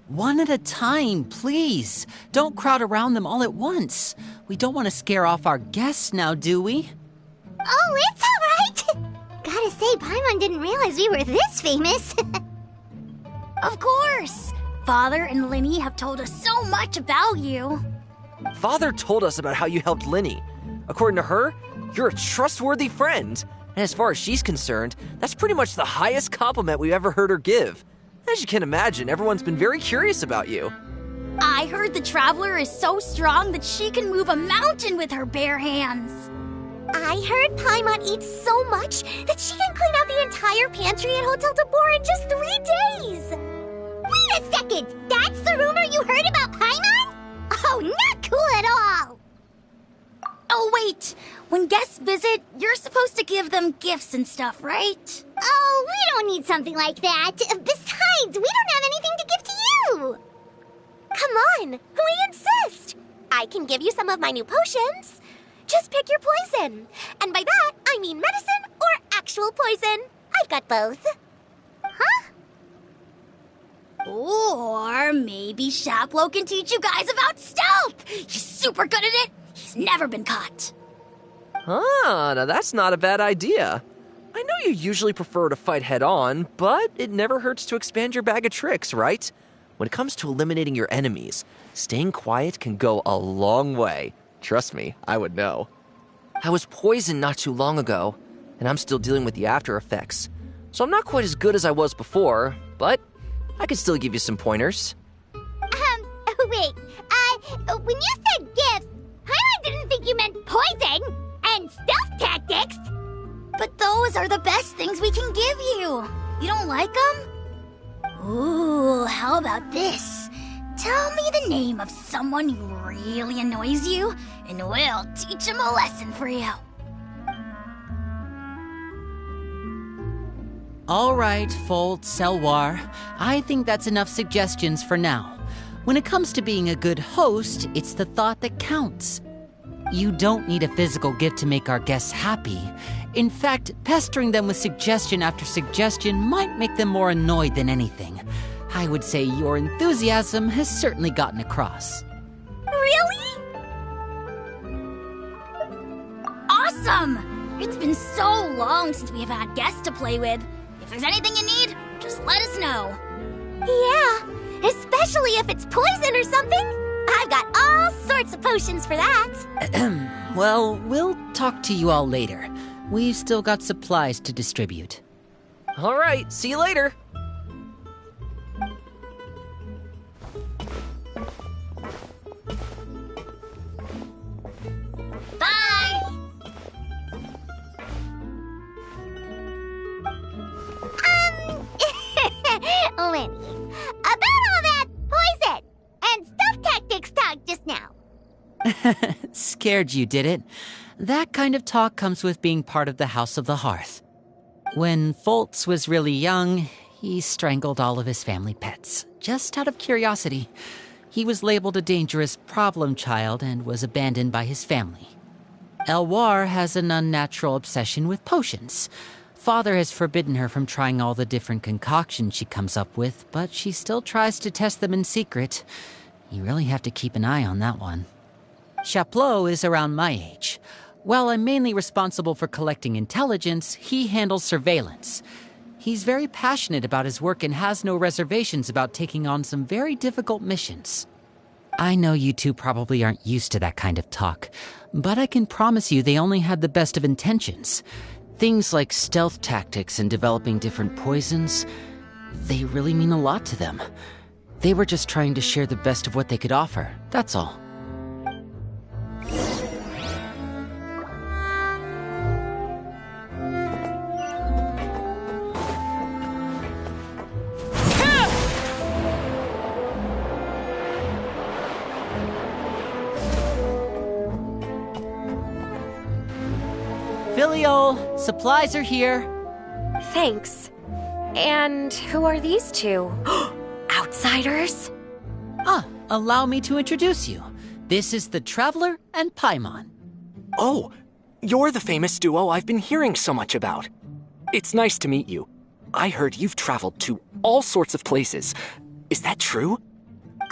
One at a time, please. Don't crowd around them all at once. We don't want to scare off our guests now, do we? Oh, it's alright! Gotta say, Paimon didn't realize we were this famous. Of course! Father and Linny have told us so much about you. Father told us about how you helped Linny. According to her, you're a trustworthy friend. And as far as she's concerned, that's pretty much the highest compliment we've ever heard her give. As you can imagine, everyone's been very curious about you. I heard the Traveler is so strong that she can move a mountain with her bare hands. I heard Paimon eats so much that she can clean out the entire pantry at Hotel de Boer in just 3 days. Wait a second! That's the rumor you heard about Paimon? Oh, not cool at all! Oh, wait! When guests visit, you're supposed to give them gifts and stuff, right? Oh, we don't need something like that. Besides, we don't have anything to give to you. Come on, we insist. I can give you some of my new potions. Just pick your poison. And by that, I mean medicine or actual poison. I've got both. Huh? Or maybe Shaplo can teach you guys about stealth. He's super good at it. He's never been caught. Ah, now that's not a bad idea. I know you usually prefer to fight head-on, but it never hurts to expand your bag of tricks, right? When it comes to eliminating your enemies, staying quiet can go a long way. Trust me, I would know. I was poisoned not too long ago, and I'm still dealing with the after effects. So I'm not quite as good as I was before, but I can still give you some pointers. Wait, when you said gifts, Paimon didn't think you meant poison and stealth tactics. But those are the best things we can give you. You don't like them? Ooh, how about this? Tell me the name of someone who really annoys you, and we'll teach him a lesson for you. All right, Fold, Selwar. I think that's enough suggestions for now. When it comes to being a good host, it's the thought that counts. You don't need a physical gift to make our guests happy. In fact, pestering them with suggestion after suggestion might make them more annoyed than anything. I would say your enthusiasm has certainly gotten across. Really? Awesome! It's been so long since we've had guests to play with. If there's anything you need, just let us know. Yeah, especially if it's poison or something. I've got all sorts of potions for that. Well, we'll talk to you all later. We've still got supplies to distribute. All right, see you later. Bye! Lenny, about all that poison and stuff tactics talk just now. Scared you, did it? That kind of talk comes with being part of the House of the Hearth. When Foltz was really young, he strangled all of his family pets, just out of curiosity. He was labeled a dangerous problem child and was abandoned by his family. Elwar has an unnatural obsession with potions. Father has forbidden her from trying all the different concoctions she comes up with, but she still tries to test them in secret. You really have to keep an eye on that one. Chaplot is around my age. While I'm mainly responsible for collecting intelligence, he handles surveillance. He's very passionate about his work and has no reservations about taking on some very difficult missions. I know you two probably aren't used to that kind of talk, but I can promise you they only had the best of intentions. Things like stealth tactics and developing different poisons, they really mean a lot to them. They were just trying to share the best of what they could offer, that's all. Filio, supplies are here. Thanks. And who are these two? Outsiders? Allow me to introduce you. This is the Traveler and Paimon. Oh, you're the famous duo I've been hearing so much about. It's nice to meet you. I heard you've traveled to all sorts of places. Is that true?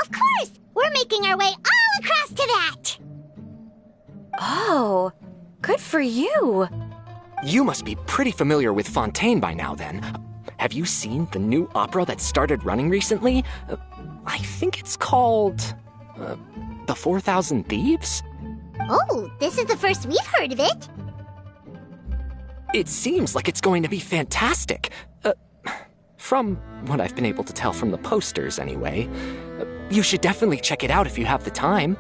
Of course! We're making our way all across to that! Oh, good for you. You must be pretty familiar with Fontaine by now, then. Have you seen the new opera that started running recently? I think it's called... The 4,000 Thieves? Oh, this is the first we've heard of it. It seems like it's going to be fantastic. From what I've been able to tell from the posters, anyway. You should definitely check it out if you have the time.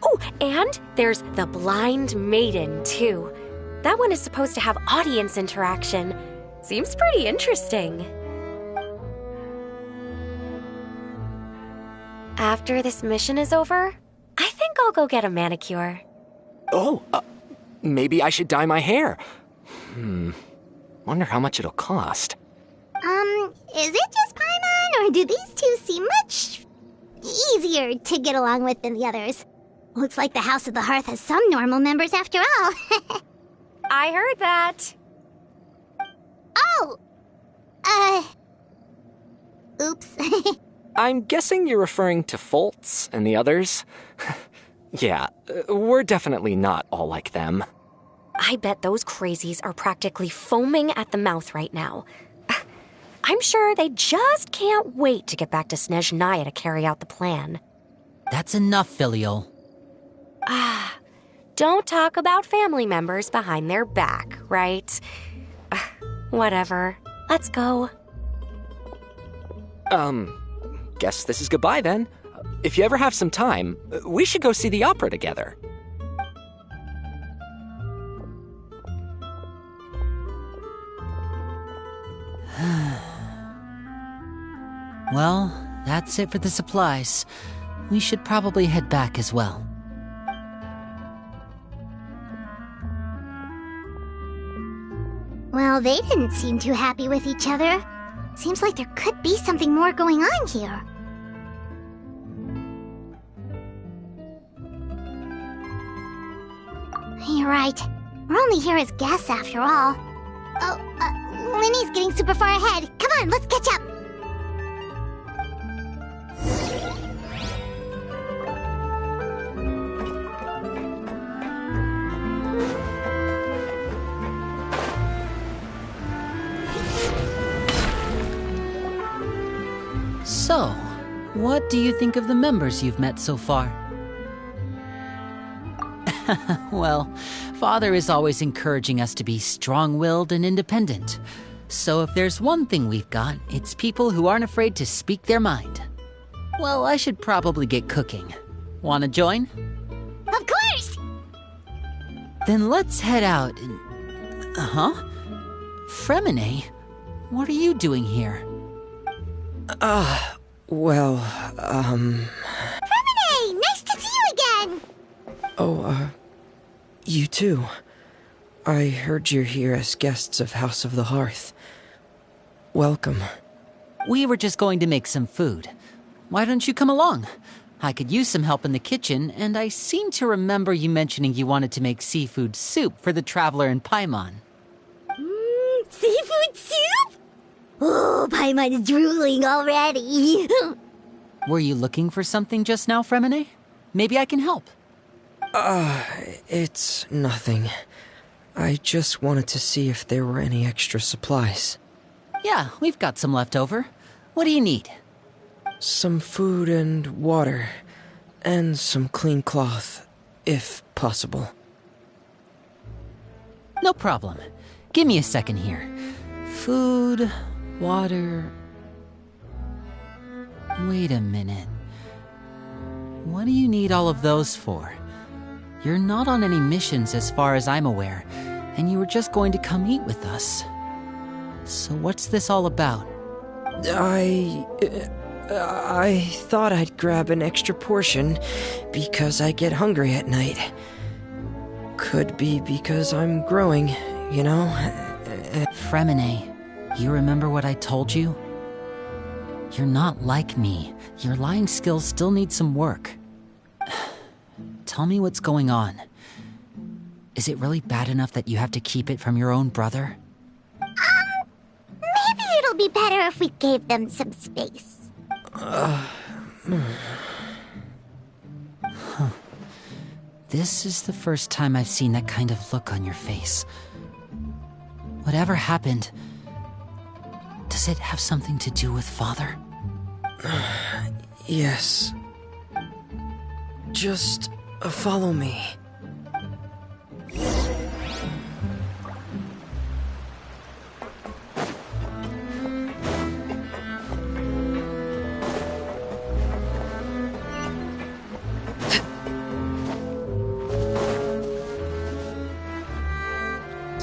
Oh, and there's The Blind Maiden, too. That one is supposed to have audience interaction. Seems pretty interesting. After this mission is over, I think I'll go get a manicure. Oh, maybe I should dye my hair. Wonder how much it'll cost. Is it just Paimon, or do these two seem much easier to get along with than the others? Looks like the House of the Hearth has some normal members after all. I heard that. Oh! Oops. I'm guessing you're referring to Foltz and the others? Yeah, we're definitely not all like them. I bet those crazies are practically foaming at the mouth right now. I'm sure they just can't wait to get back to Snezhnaya to carry out the plan. That's enough, Filial. Don't talk about family members behind their back, right? Whatever. Let's go. Guess this is goodbye then. If you ever have some time, we should go see the opera together. Well, that's it for the supplies. We should probably head back as well. Well, they didn't seem too happy with each other. Seems like there could be something more going on here. You're right. We're only here as guests after all. Oh, Winnie's getting super far ahead. Come on, let's catch up. So, what do you think of the members you've met so far? Well, Father is always encouraging us to be strong-willed and independent. So if there's one thing we've got, it's people who aren't afraid to speak their mind. Well, I should probably get cooking. Wanna join? Of course! Then let's head out and... Fremine? What are you doing here? Well, Fremine! Nice to see you again! You too. I heard you're here as guests of House of the Hearth. Welcome. We were just going to make some food. Why don't you come along? I could use some help in the kitchen, and I seem to remember you mentioning you wanted to make seafood soup for the traveler in Paimon. Seafood soup? Oh, Paimon is drooling already. Were you looking for something just now, Fremine? Maybe I can help. It's nothing. I just wanted to see if there were any extra supplies. Yeah, we've got some left over. What do you need? Some food and water. And some clean cloth, if possible. No problem. Give me a second here. Food, water... Wait a minute. What do you need all of those for? You're not on any missions as far as I'm aware, and you were just going to come eat with us. So what's this all about? I thought I'd grab an extra portion because I get hungry at night. Could be because I'm growing, you know? Fremine, you remember what I told you? You're not like me. Your lying skills still need some work. Tell me what's going on. Is it really bad enough that you have to keep it from your own brother? Maybe it'll be better if we gave them some space. This is the first time I've seen that kind of look on your face. Whatever happened, does it have something to do with Father? Yes. Just follow me.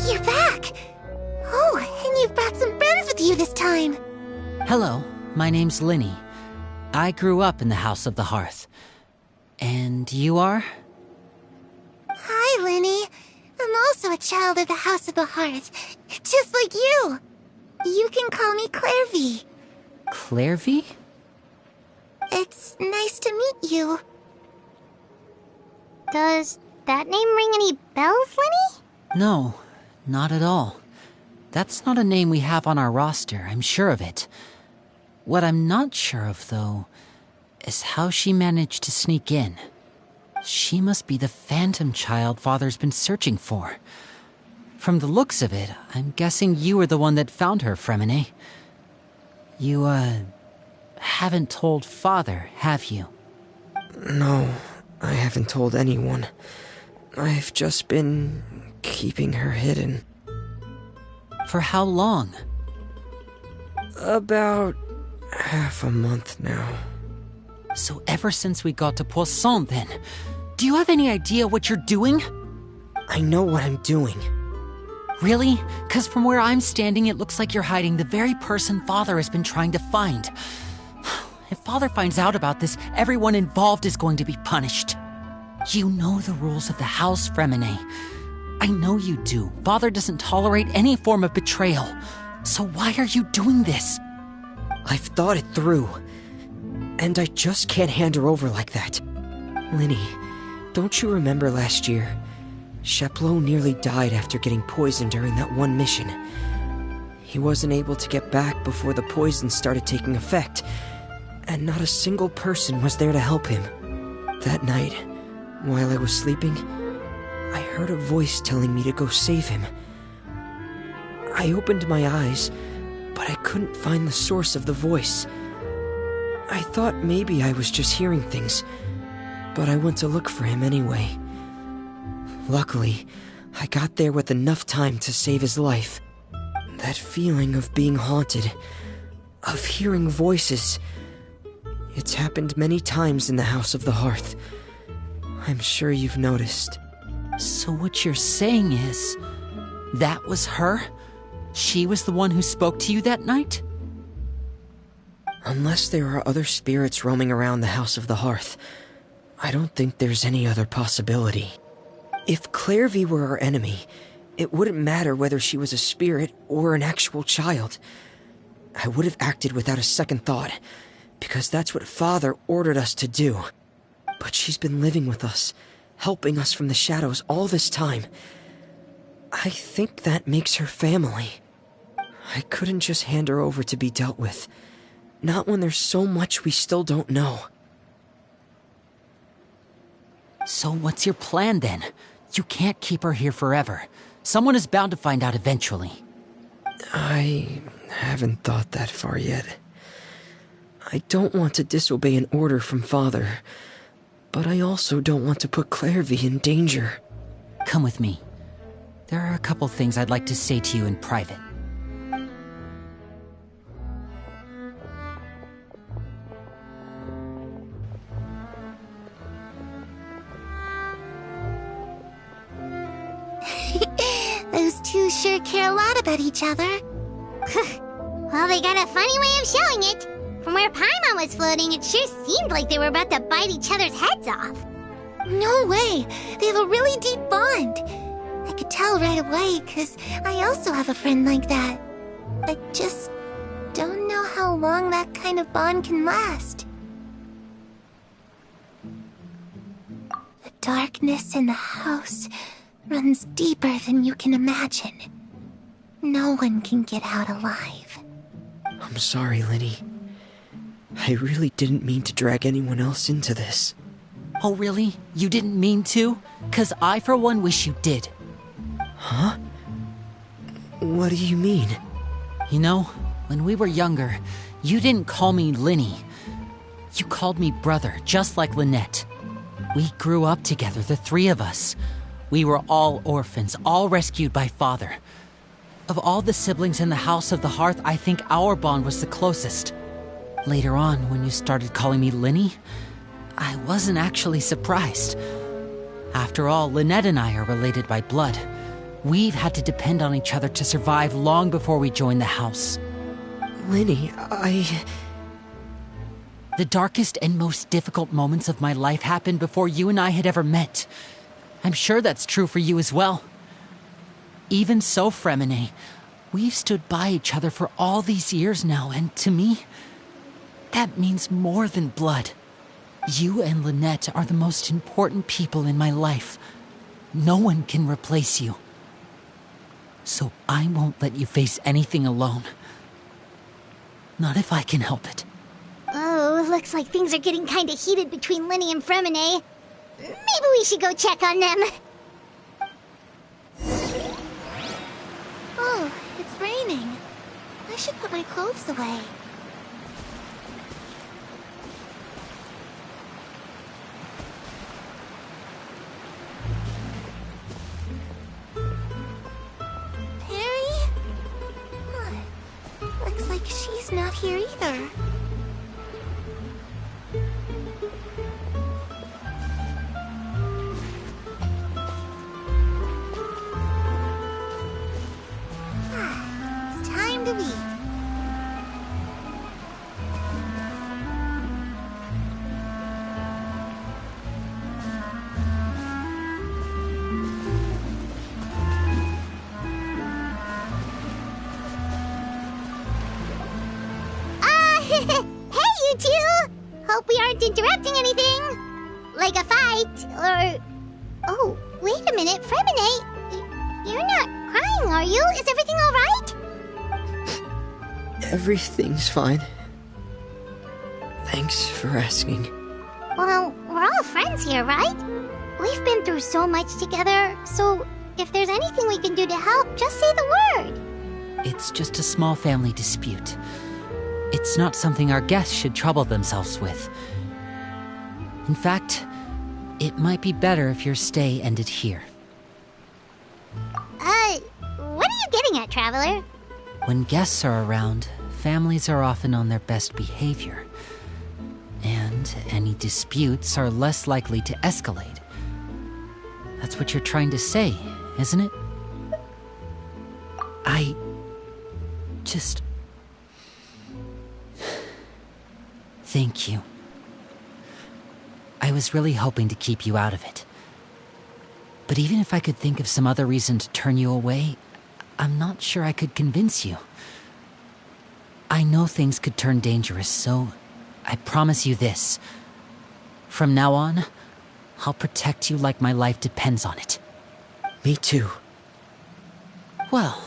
You're back! Oh, and you've brought some friends with you this time. Hello, my name's Linny. I grew up in the House of the Hearth. And you are? Hi, Linny. I'm also a child of the House of the Hearth, just like you. You can call me Clairvy. Clairvy? It's nice to meet you. Does that name ring any bells, Linny? No, not at all. That's not a name we have on our roster, I'm sure of it. What I'm not sure of, though, is how she managed to sneak in. She must be the phantom child Father's been searching for. From the looks of it, I'm guessing you were the one that found her, Fremine. You, haven't told Father, have you? No, I haven't told anyone. I've just been keeping her hidden. For how long? About half a month now. So ever since we got to Poisson, then, do you have any idea what you're doing? I know what I'm doing. Really? 'Cause from where I'm standing, it looks like you're hiding the very person Father has been trying to find. If Father finds out about this, everyone involved is going to be punished. You know the rules of the house, Fremine. I know you do. Father doesn't tolerate any form of betrayal. So why are you doing this? I've thought it through. And I just can't hand her over like that. Linny, don't you remember last year? Sheplo nearly died after getting poisoned during that one mission. He wasn't able to get back before the poison started taking effect, and not a single person was there to help him. That night, while I was sleeping, I heard a voice telling me to go save him. I opened my eyes, but I couldn't find the source of the voice. I thought maybe I was just hearing things, but I went to look for him anyway. Luckily, I got there with enough time to save his life. That feeling of being haunted, of hearing voices, it's happened many times in the House of the Hearth. I'm sure you've noticed. So what you're saying is, that was her? She was the one who spoke to you that night? Unless there are other spirits roaming around the House of the Hearth, I don't think there's any other possibility. If Clairvy were our enemy, it wouldn't matter whether she was a spirit or an actual child. I would have acted without a second thought, because that's what Father ordered us to do. But she's been living with us, helping us from the shadows all this time. I think that makes her family. I couldn't just hand her over to be dealt with. Not when there's so much we still don't know. So what's your plan then? You can't keep her here forever. Someone is bound to find out eventually. I haven't thought that far yet. I don't want to disobey an order from Father, but I also don't want to put Clairvy in danger. Come with me. There are a couple things I'd like to say to you in private. Those two sure care a lot about each other. Well, they got a funny way of showing it. From where Paimon was floating, it sure seemed like they were about to bite each other's heads off. No way! They have a really deep bond. I could tell right away, because I also have a friend like that. I just don't know how long that kind of bond can last. The darkness in the house runs deeper than you can imagine. No one can get out alive. I'm sorry, Linny. I really didn't mean to drag anyone else into this. Oh, really? You didn't mean to? 'Cause I, for one, wish you did. Huh? What do you mean? You know, when we were younger, you didn't call me Linny. You called me brother, just like Lynette. We grew up together, the three of us. We were all orphans, all rescued by father. Of all the siblings in the House of the Hearth, I think our bond was the closest. Later on, when you started calling me Linny, I wasn't actually surprised. After all, Lynette and I are related by blood. We've had to depend on each other to survive long before we joined the house. Linny, The darkest and most difficult moments of my life happened before you and I had ever met. I'm sure that's true for you as well. Even so, Fremine, we've stood by each other for all these years now, and to me, that means more than blood. You and Lynette are the most important people in my life. No one can replace you. So I won't let you face anything alone. Not if I can help it. Oh, looks like things are getting kinda heated between Linny and Fremine. Maybe we should go check on them. Oh, it's raining. I should put my clothes away. Perry? Huh. Looks like she's not here either. It's time to eat. Hey, you two! Hope we aren't interrupting anything. Like a fight, or... Oh, wait a minute, Fremine. You're not crying, are you? Is everything alright? Everything's fine. Thanks for asking. Well, we're all friends here, right? We've been through so much together, so if there's anything we can do to help, just say the word. It's just a small family dispute. It's not something our guests should trouble themselves with. In fact, it might be better if your stay ended here. What are you getting at, Traveler? When guests are around, families are often on their best behavior. And any disputes are less likely to escalate. That's what you're trying to say, isn't it? I just... Thank you. I was really hoping to keep you out of it. But even if I could think of some other reason to turn you away, I'm not sure I could convince you. I know things could turn dangerous, so I promise you this. From now on, I'll protect you like my life depends on it. Me too. Well,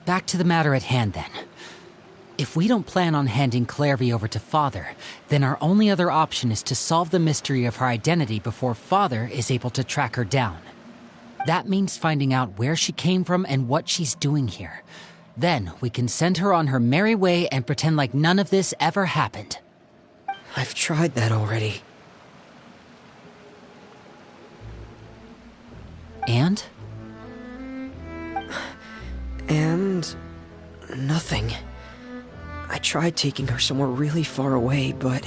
back to the matter at hand then. If we don't plan on handing Clairvy over to Father, then our only other option is to solve the mystery of her identity before Father is able to track her down. That means finding out where she came from and what she's doing here. Then we can send her on her merry way and pretend like none of this ever happened. I've tried that already. And? And... nothing. I tried taking her somewhere really far away, but...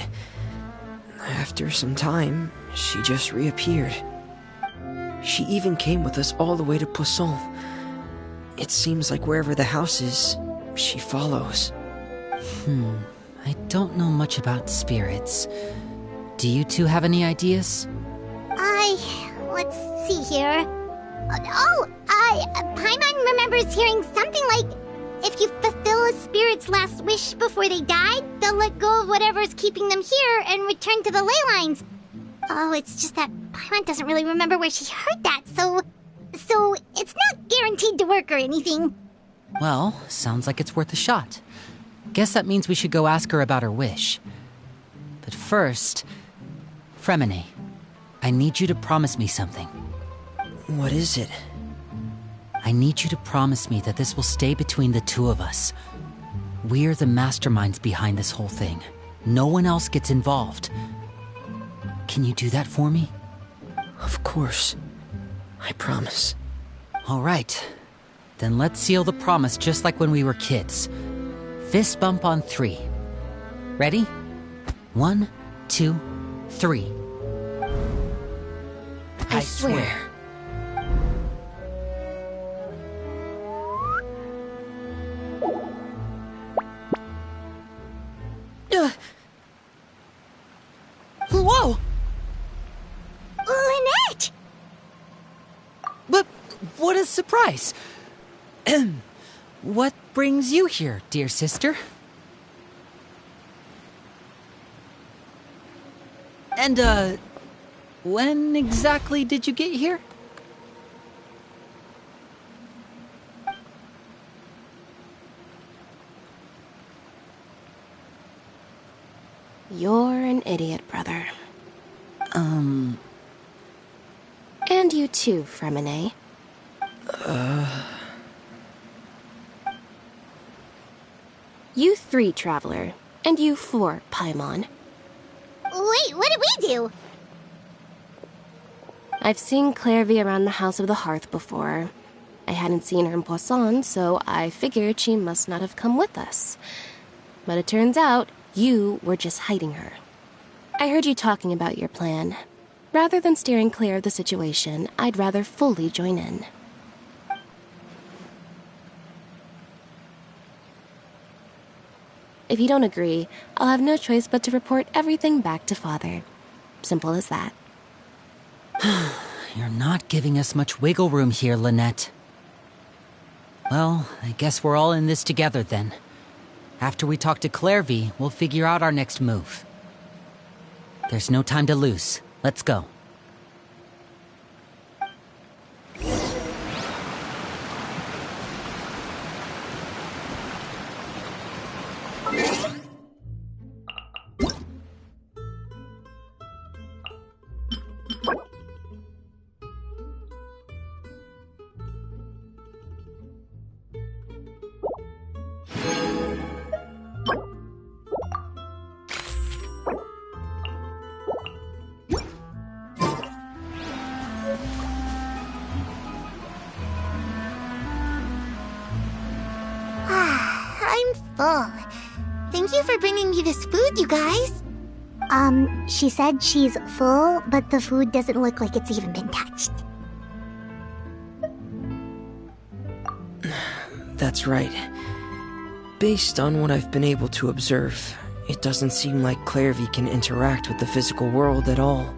after some time, she just reappeared. She even came with us all the way to Poisson. It seems like wherever the house is, she follows. I don't know much about spirits. Do you two have any ideas? Let's see here. Paimon remembers hearing something like, if you fulfill a spirit's last wish before they died, they'll let go of whatever's keeping them here and return to the ley lines. Oh, it's just that Paimon doesn't really remember where she heard that, so it's not guaranteed to work or anything. Well, sounds like it's worth a shot. Guess that means we should go ask her about her wish. But first, Fremine, I need you to promise me something. What is it? I need you to promise me that this will stay between the two of us. We're the masterminds behind this whole thing. No one else gets involved. Can you do that for me? Of course. I promise. All right. Then let's seal the promise just like when we were kids. Fist bump on 3. Ready? 1, 2, 3. I swear. Whoa! Lynette! But what a surprise! What brings you here, dear sister? And, when exactly did you get here? You're an idiot, brother. And you too, Fremine. You 3, Traveler. And you 4, Paimon. Wait, what did we do? I've seen Clairvy around the House of the Hearth before. I hadn't seen her in Poisson, so I figured she must not have come with us. But it turns out you were just hiding her. I heard you talking about your plan. Rather than steering clear of the situation, I'd rather fully join in. If you don't agree, I'll have no choice but to report everything back to Father. Simple as that. You're not giving us much wiggle room here, Lynette. Well, I guess we're all in this together then. After we talk to Clairvy, we'll figure out our next move. There's no time to lose. Let's go. full. Thank you for bringing me this food, you guys. She said she's full, but the food doesn't look like it's even been touched. That's right. Based on what I've been able to observe, it doesn't seem like Clairvy can interact with the physical world at all.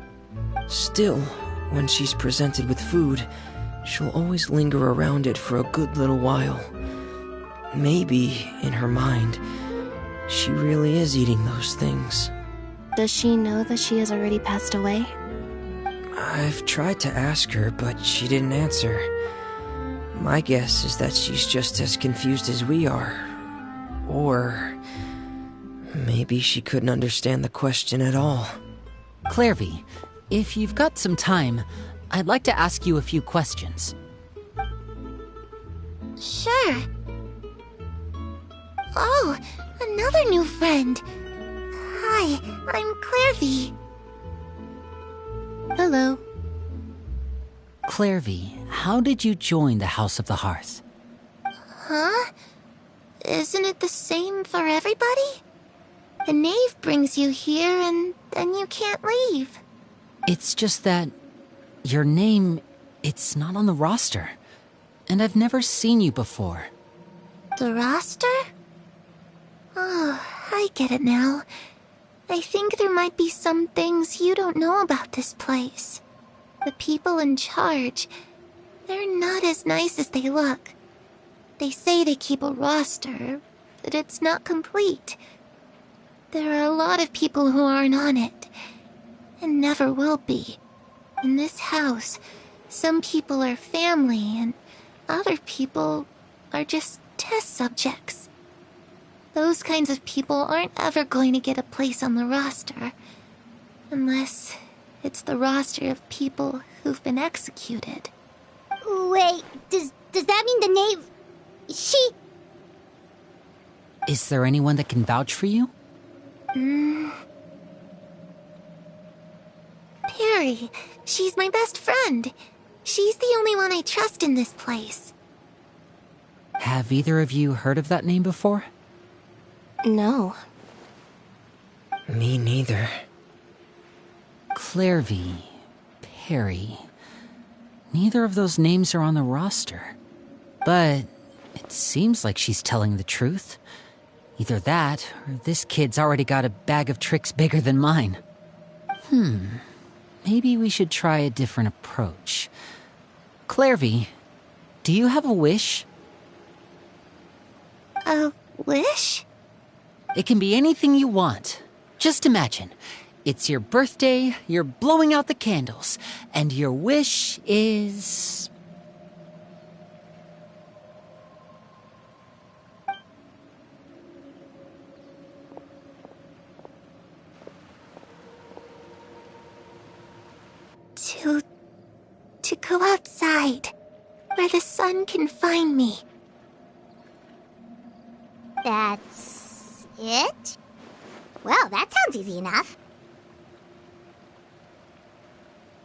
Still, when she's presented with food, she'll always linger around it for a good little while. Maybe, in her mind, she really is eating those things. Does she know that she has already passed away? I've tried to ask her, but she didn't answer. My guess is that she's just as confused as we are. Or maybe she couldn't understand the question at all. Clairvy, if you've got some time, I'd like to ask you a few questions. Sure. Oh, another new friend. Hi, I'm Clairvy. Hello. Clairvy, how did you join the House of the Hearth? Huh? Isn't it the same for everybody? The Knave brings you here and then you can't leave. It's just that your name, it's not on the roster. And I've never seen you before. The roster? Oh, I get it now. I think there might be some things you don't know about this place. The people in charge, they're not as nice as they look. They say they keep a roster, but it's not complete. There are a lot of people who aren't on it, and never will be. In this house, some people are family, and other people are just test subjects. Those kinds of people aren't ever going to get a place on the roster, unless it's the roster of people who've been executed. Wait, does that mean the Knave... She... Is there anyone that can vouch for you? Perry. She's my best friend. She's the only one I trust in this place. Have either of you heard of that name before? No. Me neither. Clairvy, Perry. Neither of those names are on the roster. But it seems like she's telling the truth. Either that, or this kid's already got a bag of tricks bigger than mine. Maybe we should try a different approach. Clairvy, do you have a wish? A wish? It can be anything you want. Just imagine. It's your birthday, you're blowing out the candles, and your wish is... To go outside, where the sun can find me. That's... it? Well, that sounds easy enough.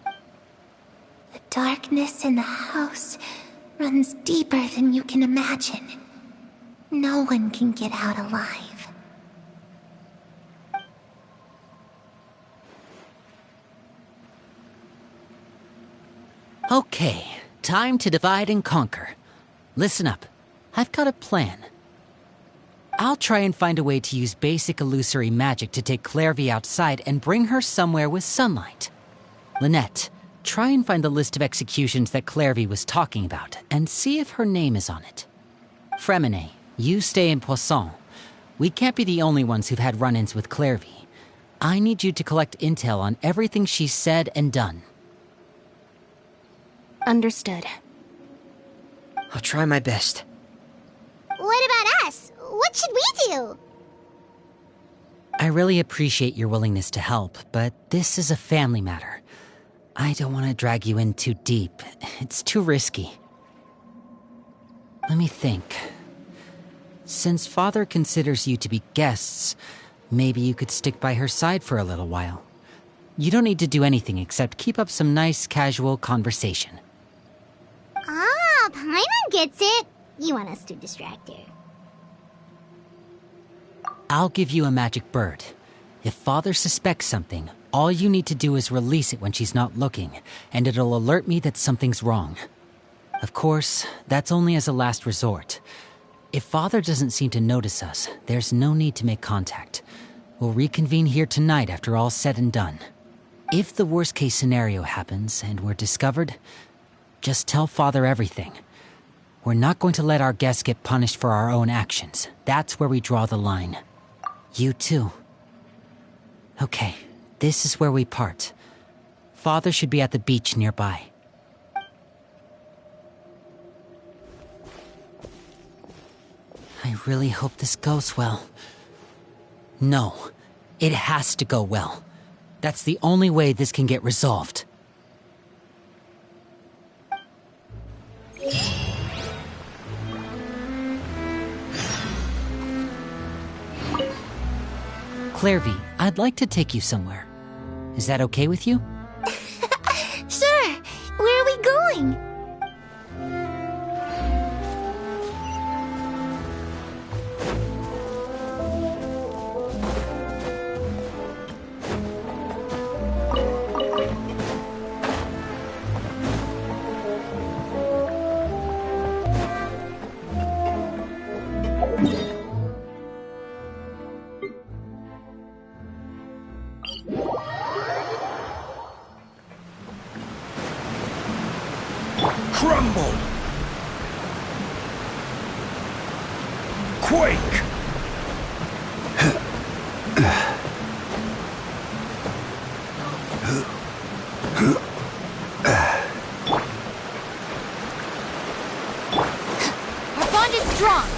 The darkness in the house runs deeper than you can imagine. No one can get out alive. Okay, time to divide and conquer. Listen up, I've got a plan. I'll try and find a way to use basic illusory magic to take Clairvy outside and bring her somewhere with sunlight. Lynette, try and find the list of executions that Clairvy was talking about and see if her name is on it. Fremine, you stay in Poisson. We can't be the only ones who've had run-ins with Clairvy. I need you to collect intel on everything she's said and done. Understood. I'll try my best. What about us? What should we do? I really appreciate your willingness to help, but this is a family matter. I don't want to drag you in too deep. It's too risky. Let me think. Since Father considers you to be guests, maybe you could stick by her side for a little while. You don't need to do anything except keep up some nice, casual conversation. Ah, Paimon gets it. You want us to distract her. I'll give you a magic bird. If Father suspects something, all you need to do is release it when she's not looking, and it'll alert me that something's wrong. Of course, that's only as a last resort. If Father doesn't seem to notice us, there's no need to make contact. We'll reconvene here tonight after all's said and done. If the worst-case scenario happens and we're discovered, just tell Father everything. We're not going to let our guests get punished for our own actions. That's where we draw the line. You too. Okay, this is where we part. Father should be at the beach nearby. I really hope this goes well. No, it has to go well. That's the only way this can get resolved. Clairvy, I'd like to take you somewhere. Is that okay with you? Sure. Where are we going? Crumble! Quake! Our bond is strong.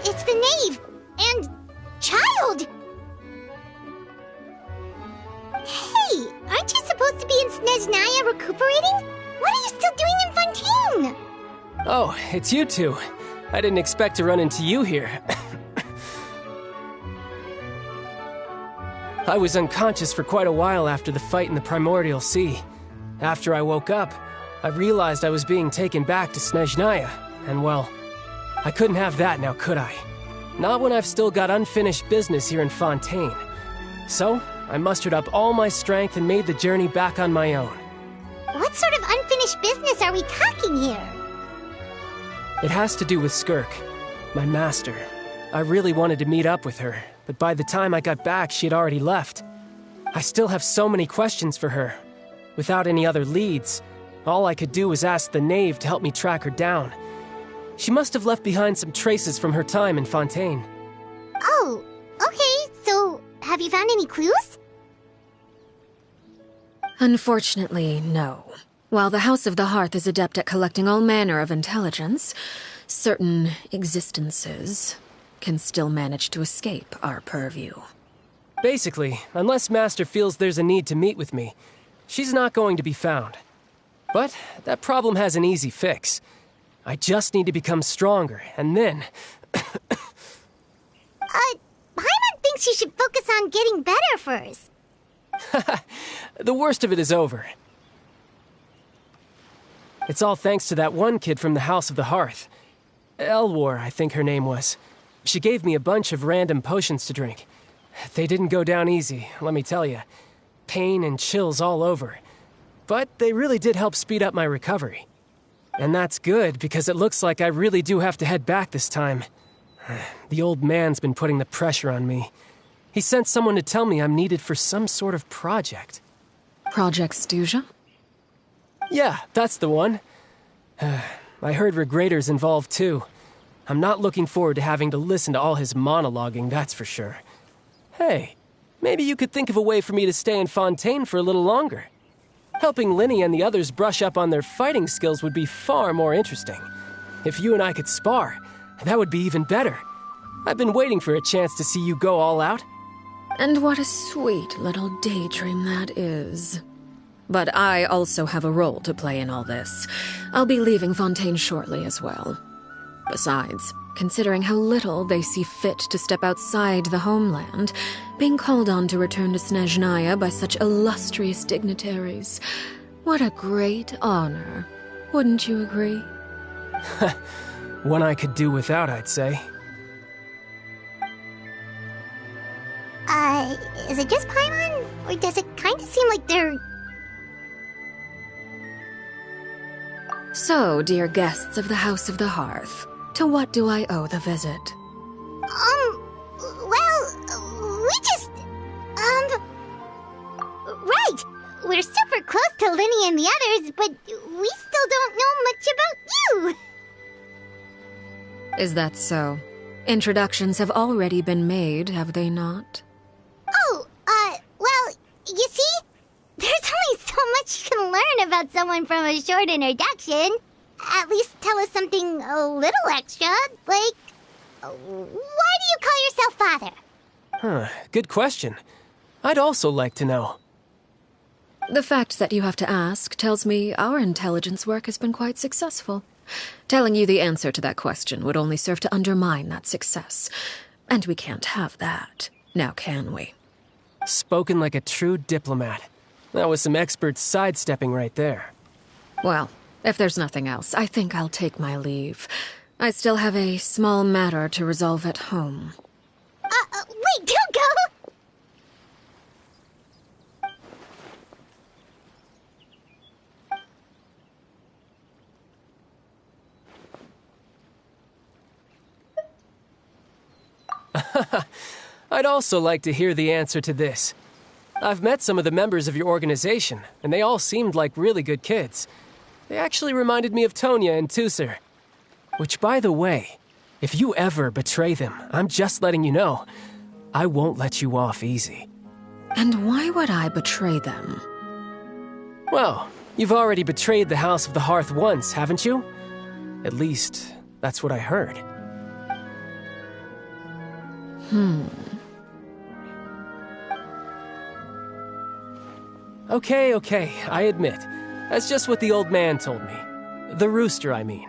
It's the Knave! And... Child! Hey, aren't you supposed to be in Snezhnaya recuperating? What are you still doing in Fontaine? Oh, it's you two. I didn't expect to run into you here. I was unconscious for quite a while after the fight in the Primordial Sea. After I woke up, I realized I was being taken back to Snezhnaya, and well, I couldn't have that now, could I? Not when I've still got unfinished business here in Fontaine. So, I mustered up all my strength and made the journey back on my own. What sort of unfinished business are we talking here? It has to do with Skirk, my master. I really wanted to meet up with her, but by the time I got back, she had already left. I still have so many questions for her. Without any other leads, all I could do was ask the Knave to help me track her down. She must have left behind some traces from her time in Fontaine. Oh, okay, so have you found any clues? Unfortunately, no. While the House of the Hearth is adept at collecting all manner of intelligence, certain existences can still manage to escape our purview. Basically, unless Master feels there's a need to meet with me, she's not going to be found. But that problem has an easy fix. I just need to become stronger, and then... Paimon thinks you should focus on getting better first. The worst of it is over. It's all thanks to that one kid from the House of the Hearth. Elwar, I think her name was. She gave me a bunch of random potions to drink. They didn't go down easy, let me tell you. Pain and chills all over. But they really did help speed up my recovery. And that's good, because it looks like I really do have to head back this time. The old man's been putting the pressure on me. He sent someone to tell me I'm needed for some sort of project. Project Stuja? Yeah, that's the one. I heard Regrader's involved too. I'm not looking forward to having to listen to all his monologuing, that's for sure. Hey, maybe you could think of a way for me to stay in Fontaine for a little longer. Helping Linny and the others brush up on their fighting skills would be far more interesting. If you and I could spar, that would be even better. I've been waiting for a chance to see you go all out. And what a sweet little daydream that is. But I also have a role to play in all this. I'll be leaving Fontaine shortly as well. Besides, considering how little they see fit to step outside the homeland, being called on to return to Snezhnaya by such illustrious dignitaries, what a great honor. Wouldn't you agree? One I could do without, I'd say. Is it just Paimon? Or does it kind of seem like they're... So, dear guests of the House of the Hearth, to what do I owe the visit? Well, we just... Right! We're super close to Linny and the others, but we still don't know much about you! Is that so? Introductions have already been made, have they not? Oh, well, you see? There's only so much you can learn about someone from a short introduction. At least tell us something a little extra, like... Why do you call yourself father? Huh, good question. I'd also like to know. The fact that you have to ask tells me our intelligence work has been quite successful. Telling you the answer to that question would only serve to undermine that success. And we can't have that, now can we? Spoken like a true diplomat. That was some expert sidestepping right there. Well, if there's nothing else, I think I'll take my leave. I still have a small matter to resolve at home. Wait, don't go! I'd also like to hear the answer to this. I've met some of the members of your organization, and they all seemed like really good kids. They actually reminded me of Tonya and Tusser. Which, by the way, if you ever betray them, I'm just letting you know, I won't let you off easy. And why would I betray them? Well, you've already betrayed the House of the Hearth once, haven't you? At least, that's what I heard. Okay, I admit. That's just what the old man told me. The rooster, I mean.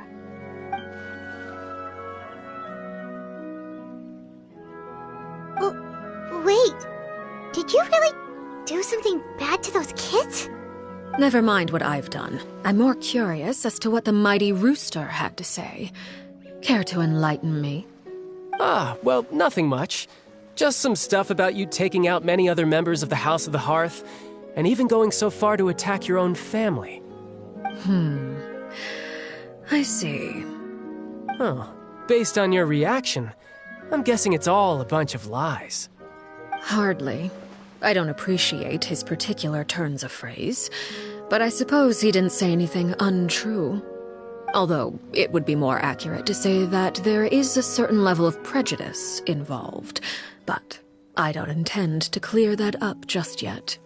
Wait, did you really do something bad to those kids? Never mind what I've done. I'm more curious as to what the mighty rooster had to say. Care to enlighten me? Well, nothing much. Just some stuff about you taking out many other members of the House of the Hearth, and even going so far to attack your own family. I see. Oh, based on your reaction, I'm guessing it's all a bunch of lies. Hardly. I don't appreciate his particular turns of phrase, but I suppose he didn't say anything untrue. Although, it would be more accurate to say that there is a certain level of prejudice involved, but I don't intend to clear that up just yet.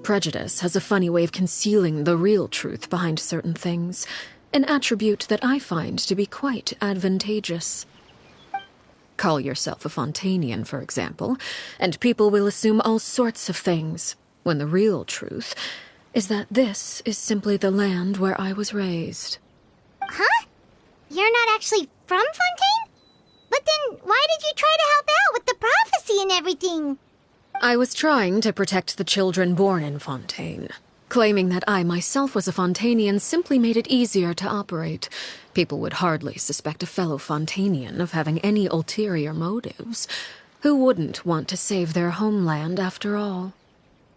Prejudice has a funny way of concealing the real truth behind certain things, an attribute that I find to be quite advantageous. Call yourself a Fontanian, for example, and people will assume all sorts of things, when the real truth is that this is simply the land where I was raised. Huh? You're not actually from Fontaine? But then why did you try to help out with the prophecy and everything? I was trying to protect the children born in Fontaine. Claiming that I myself was a Fontanian simply made it easier to operate. People would hardly suspect a fellow Fontanian of having any ulterior motives. Who wouldn't want to save their homeland after all?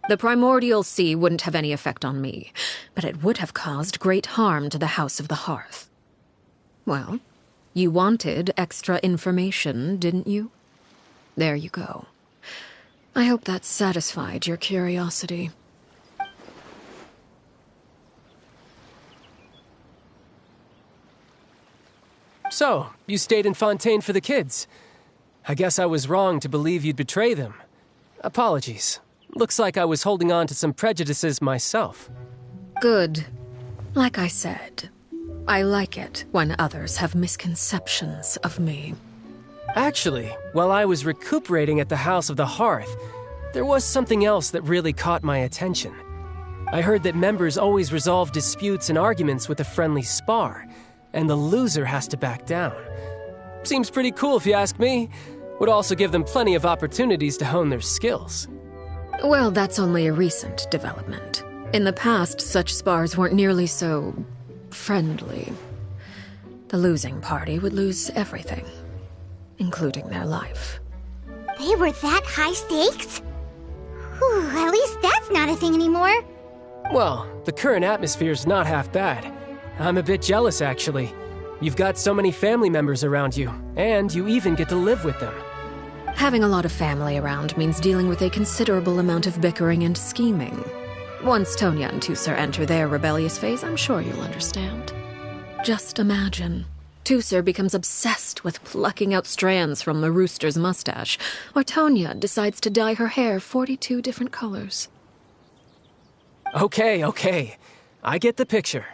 The primordial sea wouldn't have any effect on me, but it would have caused great harm to the House of the Hearth. Well, you wanted extra information, didn't you? There you go. I hope that satisfied your curiosity. So, you stayed in Fontaine for the kids. I guess I was wrong to believe you'd betray them. Apologies. Looks like I was holding on to some prejudices myself. Good. Like I said, I like it when others have misconceptions of me. Actually, while I was recuperating at the House of the Hearth, there was something else that really caught my attention. I heard that members always resolve disputes and arguments with a friendly spar, and the loser has to back down. Seems pretty cool if you ask me. Would also give them plenty of opportunities to hone their skills. Well, that's only a recent development. In the past, such spars weren't nearly so friendly. The losing party would lose everything, including their life. They were that high stakes? Whew, at least that's not a thing anymore. Well, the current atmosphere's not half bad. I'm a bit jealous, actually. You've got so many family members around you, and you even get to live with them. Having a lot of family around means dealing with a considerable amount of bickering and scheming. Once Tonya and Tusser enter their rebellious phase, I'm sure you'll understand. Just imagine. Tusser becomes obsessed with plucking out strands from the rooster's mustache, or Tonya decides to dye her hair 42 different colors. Okay. I get the picture.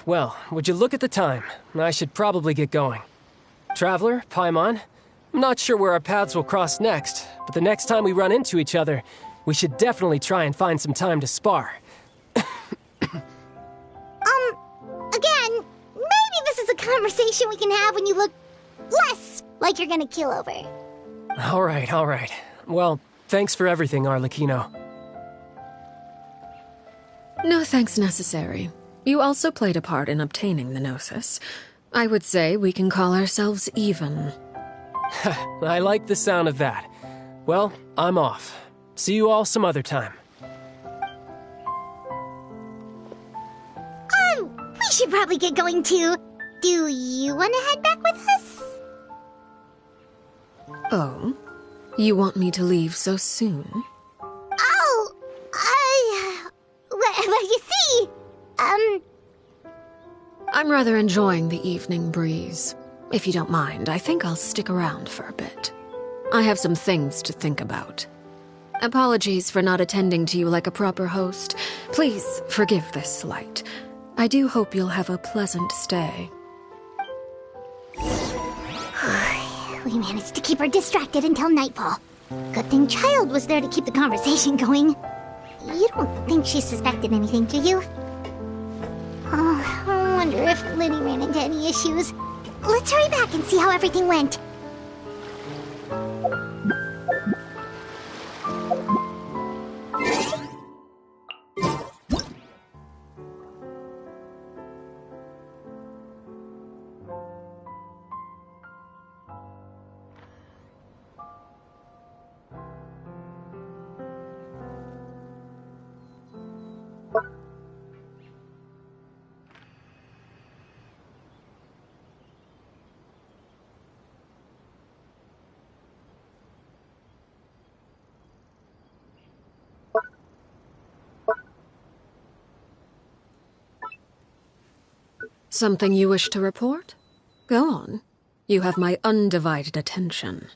Well, would you look at the time? I should probably get going. Traveler, Paimon, I'm not sure where our paths will cross next, but the next time we run into each other, we should definitely try and find some time to spar. Again, maybe this is a conversation we can have when you look less like you're gonna kill over. All right. Well, thanks for everything, Arlecchino. No thanks necessary. You also played a part in obtaining the Gnosis. I would say we can call ourselves even. I like the sound of that. Well, I'm off. See you all some other time. should probably get going too. Do you want to head back with us? Oh? You want me to leave so soon? Oh, well, you see, I'm rather enjoying the evening breeze. If you don't mind, I think I'll stick around for a bit. I have some things to think about. Apologies for not attending to you like a proper host. Please forgive this slight. I do hope you'll have a pleasant stay. We managed to keep her distracted until nightfall. Good thing Child was there to keep the conversation going. You don't think she suspected anything, do you? Oh, I wonder if Liddy ran into any issues. Let's hurry back and see how everything went. Something you wish to report? Go on. You have my undivided attention.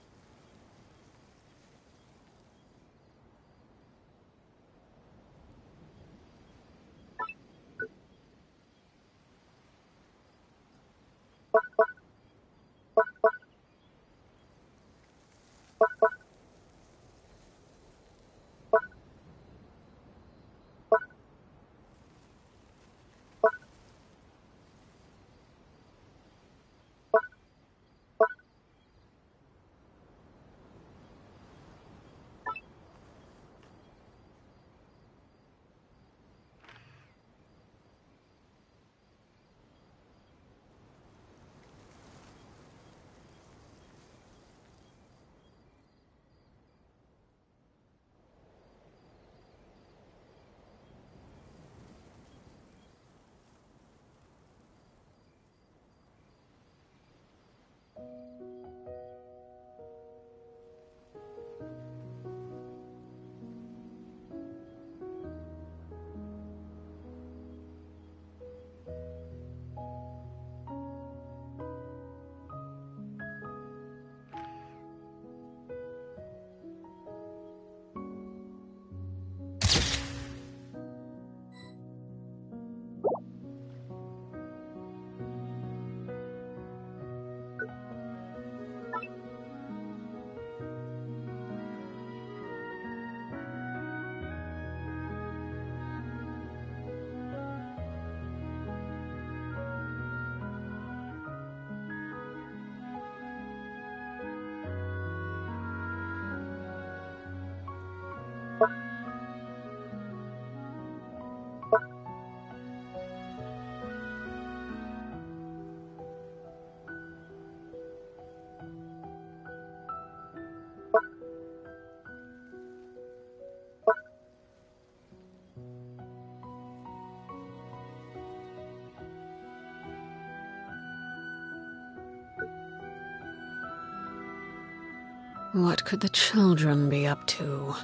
What could the children be up to?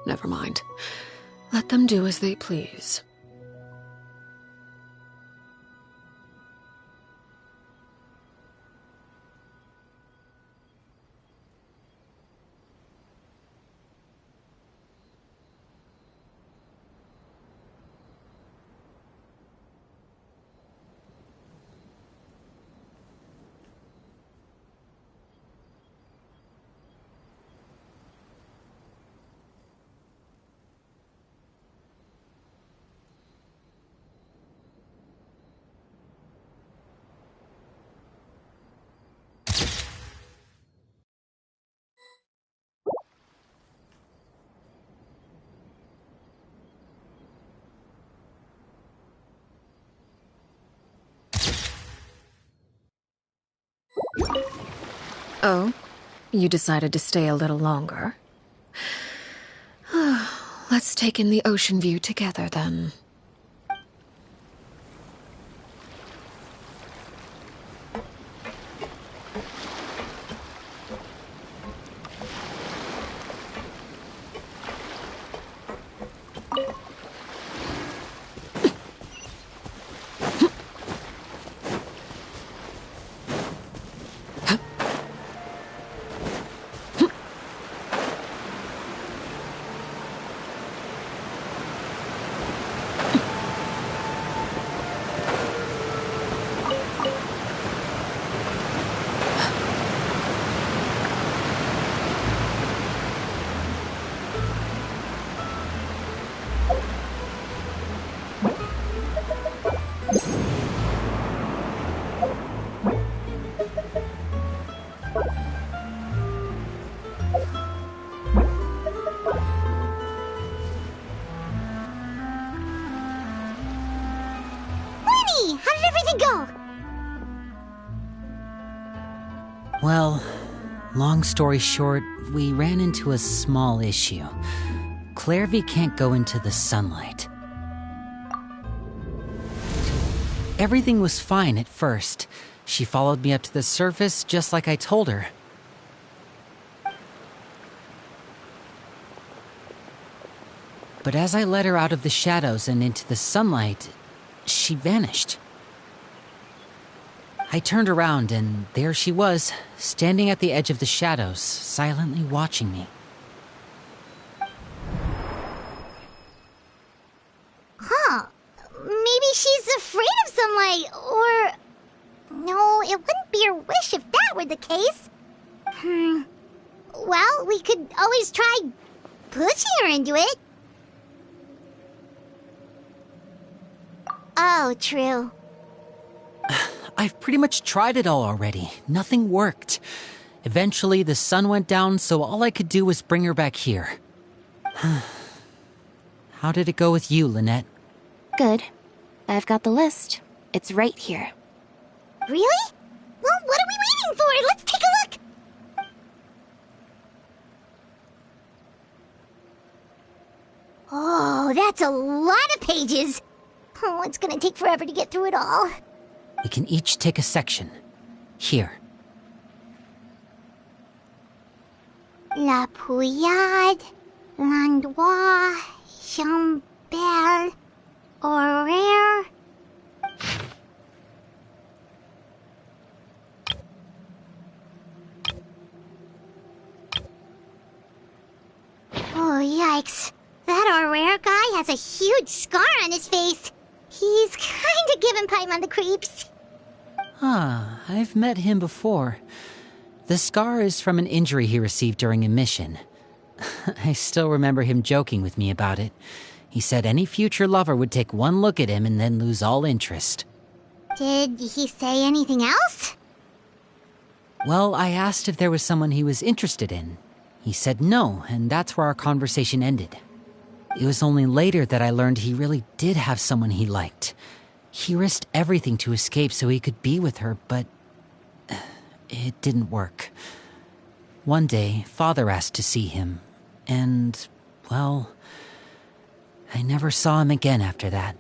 Never mind. Let them do as they please. Oh? You decided to stay a little longer? Let's take in the ocean view together, then. Well, long story short, we ran into a small issue. Clairvy can't go into the sunlight. Everything was fine at first. She followed me up to the surface just like I told her. But as I led her out of the shadows and into the sunlight, she vanished. I turned around and there she was, standing at the edge of the shadows, silently watching me. Huh. Maybe she's afraid of sunlight, or... No, it wouldn't be her wish if that were the case. Well, we could always try pushing her into it. Oh, true. I've pretty much tried it all already. Nothing worked. Eventually, the sun went down, so all I could do was bring her back here. How did it go with you, Lynette? Good. I've got the list. It's right here. Really? Well, what are we waiting for? Let's take a look! Oh, that's a lot of pages. Oh, it's gonna take forever to get through it all. We can each take a section. Here. La Pouillade, L'Endroit, Chambel, Horaire. Oh, yikes. That Horaire guy has a huge scar on his face. He's kinda giving Paimon the creeps. I've met him before. The scar is from an injury he received during a mission. I still remember him joking with me about it. He said any future lover would take one look at him and then lose all interest. Did he say anything else? Well, I asked if there was someone he was interested in. He said no, and that's where our conversation ended. It was only later that I learned he really did have someone he liked. He risked everything to escape so he could be with her, but it didn't work. One day, Father asked to see him, and, well, I never saw him again after that.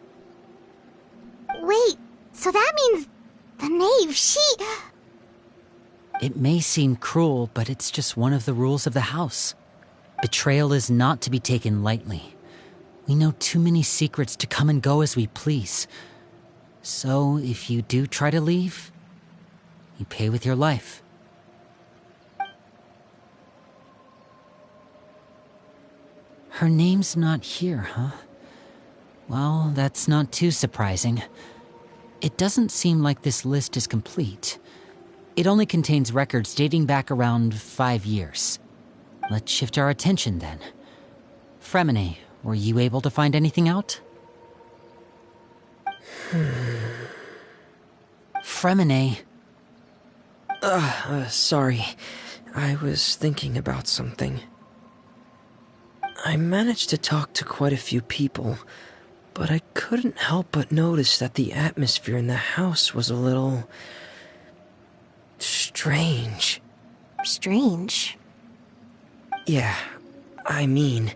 Wait, so that means the Knave, she... It may seem cruel, but it's just one of the rules of the house. Betrayal is not to be taken lightly. We know too many secrets to come and go as we please. So, if you do try to leave, you pay with your life. Her name's not here, huh? Well, that's not too surprising. It doesn't seem like this list is complete. It only contains records dating back around 5 years. Let's shift our attention then. Fremine, were you able to find anything out? Fremine. Sorry. I was thinking about something. I managed to talk to quite a few people, but I couldn't help but notice that the atmosphere in the house was a little... strange. Strange? Yeah, I mean,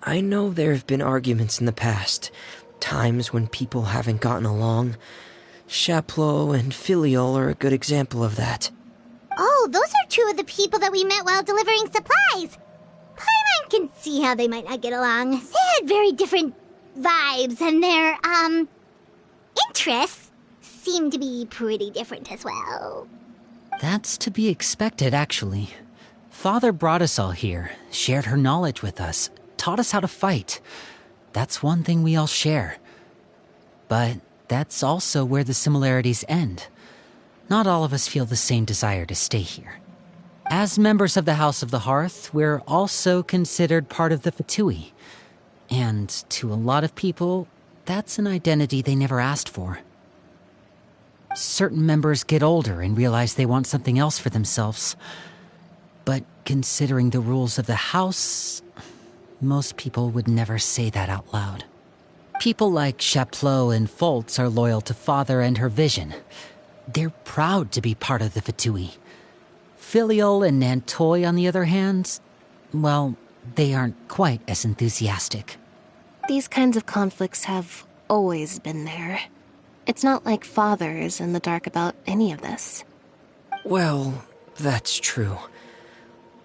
I know there have been arguments in the past, times when people haven't gotten along. Chaplot and Filiol are a good example of that. Oh, those are two of the people that we met while delivering supplies. Paimon can see how they might not get along. They had very different vibes, and their, interests seem to be pretty different as well. That's to be expected, actually. Father brought us all here, shared her knowledge with us, taught us how to fight. That's one thing we all share. But that's also where the similarities end. Not all of us feel the same desire to stay here. As members of the House of the Hearth, we're also considered part of the Fatui. And to a lot of people, that's an identity they never asked for. Certain members get older and realize they want something else for themselves. But considering the rules of the house, most people would never say that out loud. People like Chaplot and Foltz are loyal to Father and her vision. They're proud to be part of the Fatui. Filial and Nantoy, on the other hand, well, they aren't quite as enthusiastic. These kinds of conflicts have always been there. It's not like Father is in the dark about any of this. Well, that's true.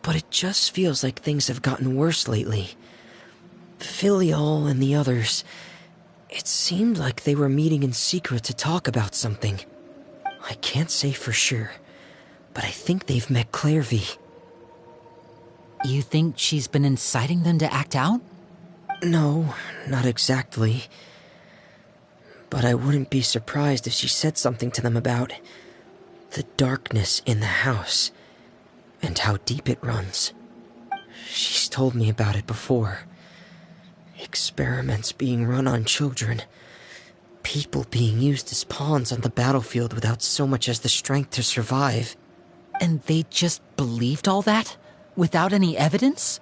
But it just feels like things have gotten worse lately. Filial and the others, it seemed like they were meeting in secret to talk about something. I can't say for sure, but I think they've met Clairvy. You think she's been inciting them to act out? No, not exactly. But I wouldn't be surprised if she said something to them about the darkness in the house and how deep it runs. She's told me about it before. Experiments being run on children. People being used as pawns on the battlefield without so much as the strength to survive. And they just believed all that? Without any evidence?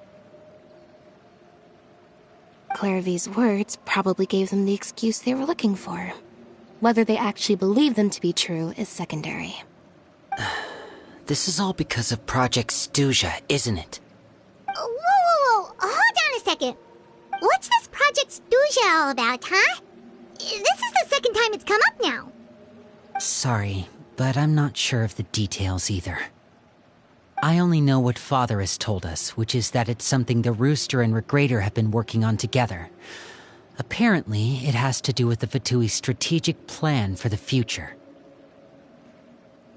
Clairvy's words probably gave them the excuse they were looking for. Whether they actually believe them to be true is secondary. This is all because of Project Stuja, isn't it? Whoa. Hold on a second. What's this Project Stuja all about, huh? This is the second time it's come up now. Sorry, but I'm not sure of the details either. I only know what Father has told us, which is that it's something the Rooster and Regrator have been working on together. Apparently, it has to do with the Fatui's strategic plan for the future.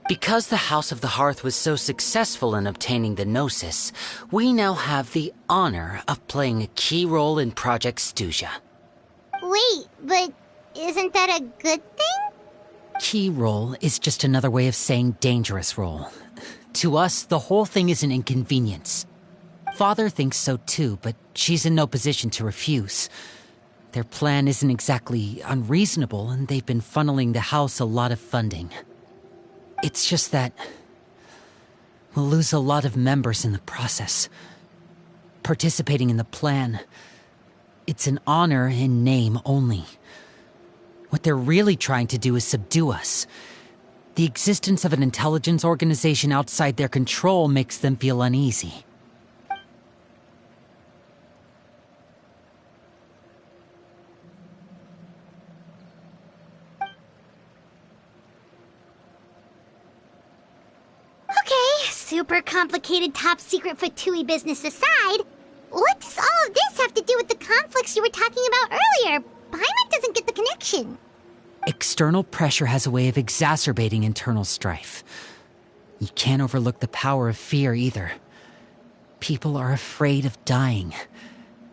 Because the House of the Hearth was so successful in obtaining the Gnosis, we now have the honor of playing a key role in Project Stuja. Wait, but isn't that a good thing? Key role is just another way of saying dangerous role. To us, the whole thing is an inconvenience. Father thinks so too, but she's in no position to refuse. Their plan isn't exactly unreasonable, and they've been funneling the house a lot of funding. It's just that we'll lose a lot of members in the process. Participating in the plan, it's an honor in name only. What they're really trying to do is subdue us. The existence of an intelligence organization outside their control makes them feel uneasy. Okay, super complicated top secret Fatui business aside, what does all of this have to do with the conflicts you were talking about earlier? Paimon doesn't get the connection. External pressure has a way of exacerbating internal strife. You can't overlook the power of fear either. People are afraid of dying,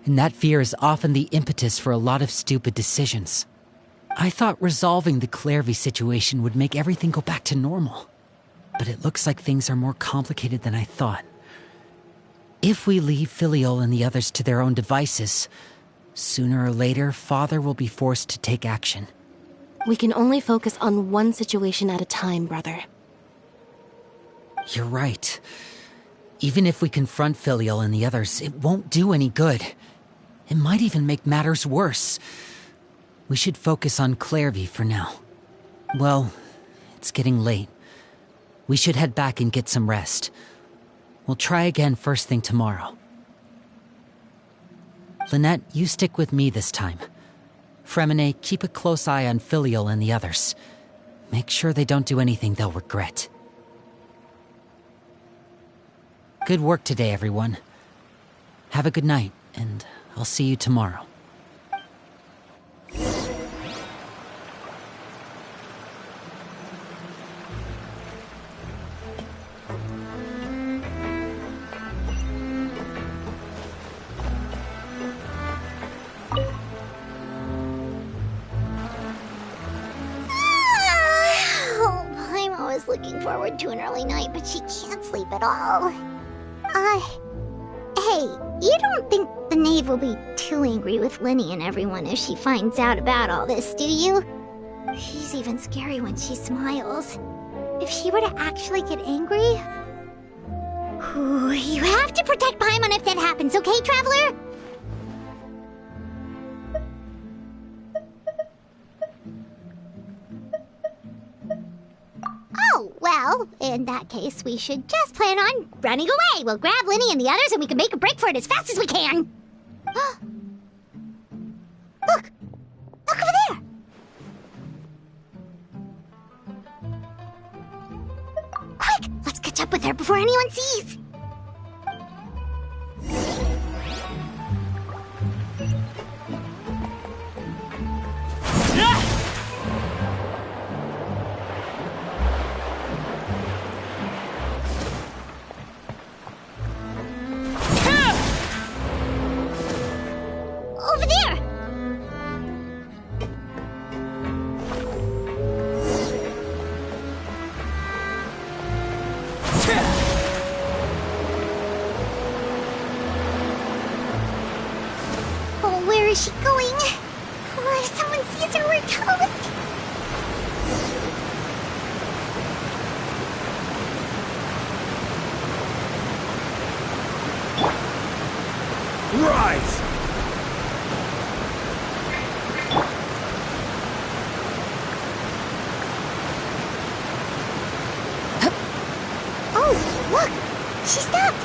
and that fear is often the impetus for a lot of stupid decisions. I thought resolving the Clairvy situation would make everything go back to normal, but it looks like things are more complicated than I thought. If we leave Filial and the others to their own devices, sooner or later, Father will be forced to take action. We can only focus on one situation at a time, brother. You're right. Even if we confront Filial and the others, it won't do any good. It might even make matters worse. We should focus on Clairvy for now. Well, it's getting late. We should head back and get some rest. We'll try again first thing tomorrow. Lynette, you stick with me this time. Fremine, keep a close eye on Filial and the others. Make sure they don't do anything they'll regret. Good work today, everyone. Have a good night, and I'll see you tomorrow. Looking forward to an early night, but she can't sleep at all. Hey, you don't think the Knave will be too angry with Lenny and everyone if she finds out about all this, do you? She's even scary when she smiles. If she were to actually get angry... you have to protect Paimon if that happens, okay, Traveler? Oh, well, In that case, we should just plan on running away. We'll grab Linny and the others and we can make a break for it as fast as we can. Look! Look over there! Quick! Let's catch up with her before anyone sees! Over there! Oh, where is she going? Oh, if someone sees her, we're toast! Rise! Oh, look! She stopped!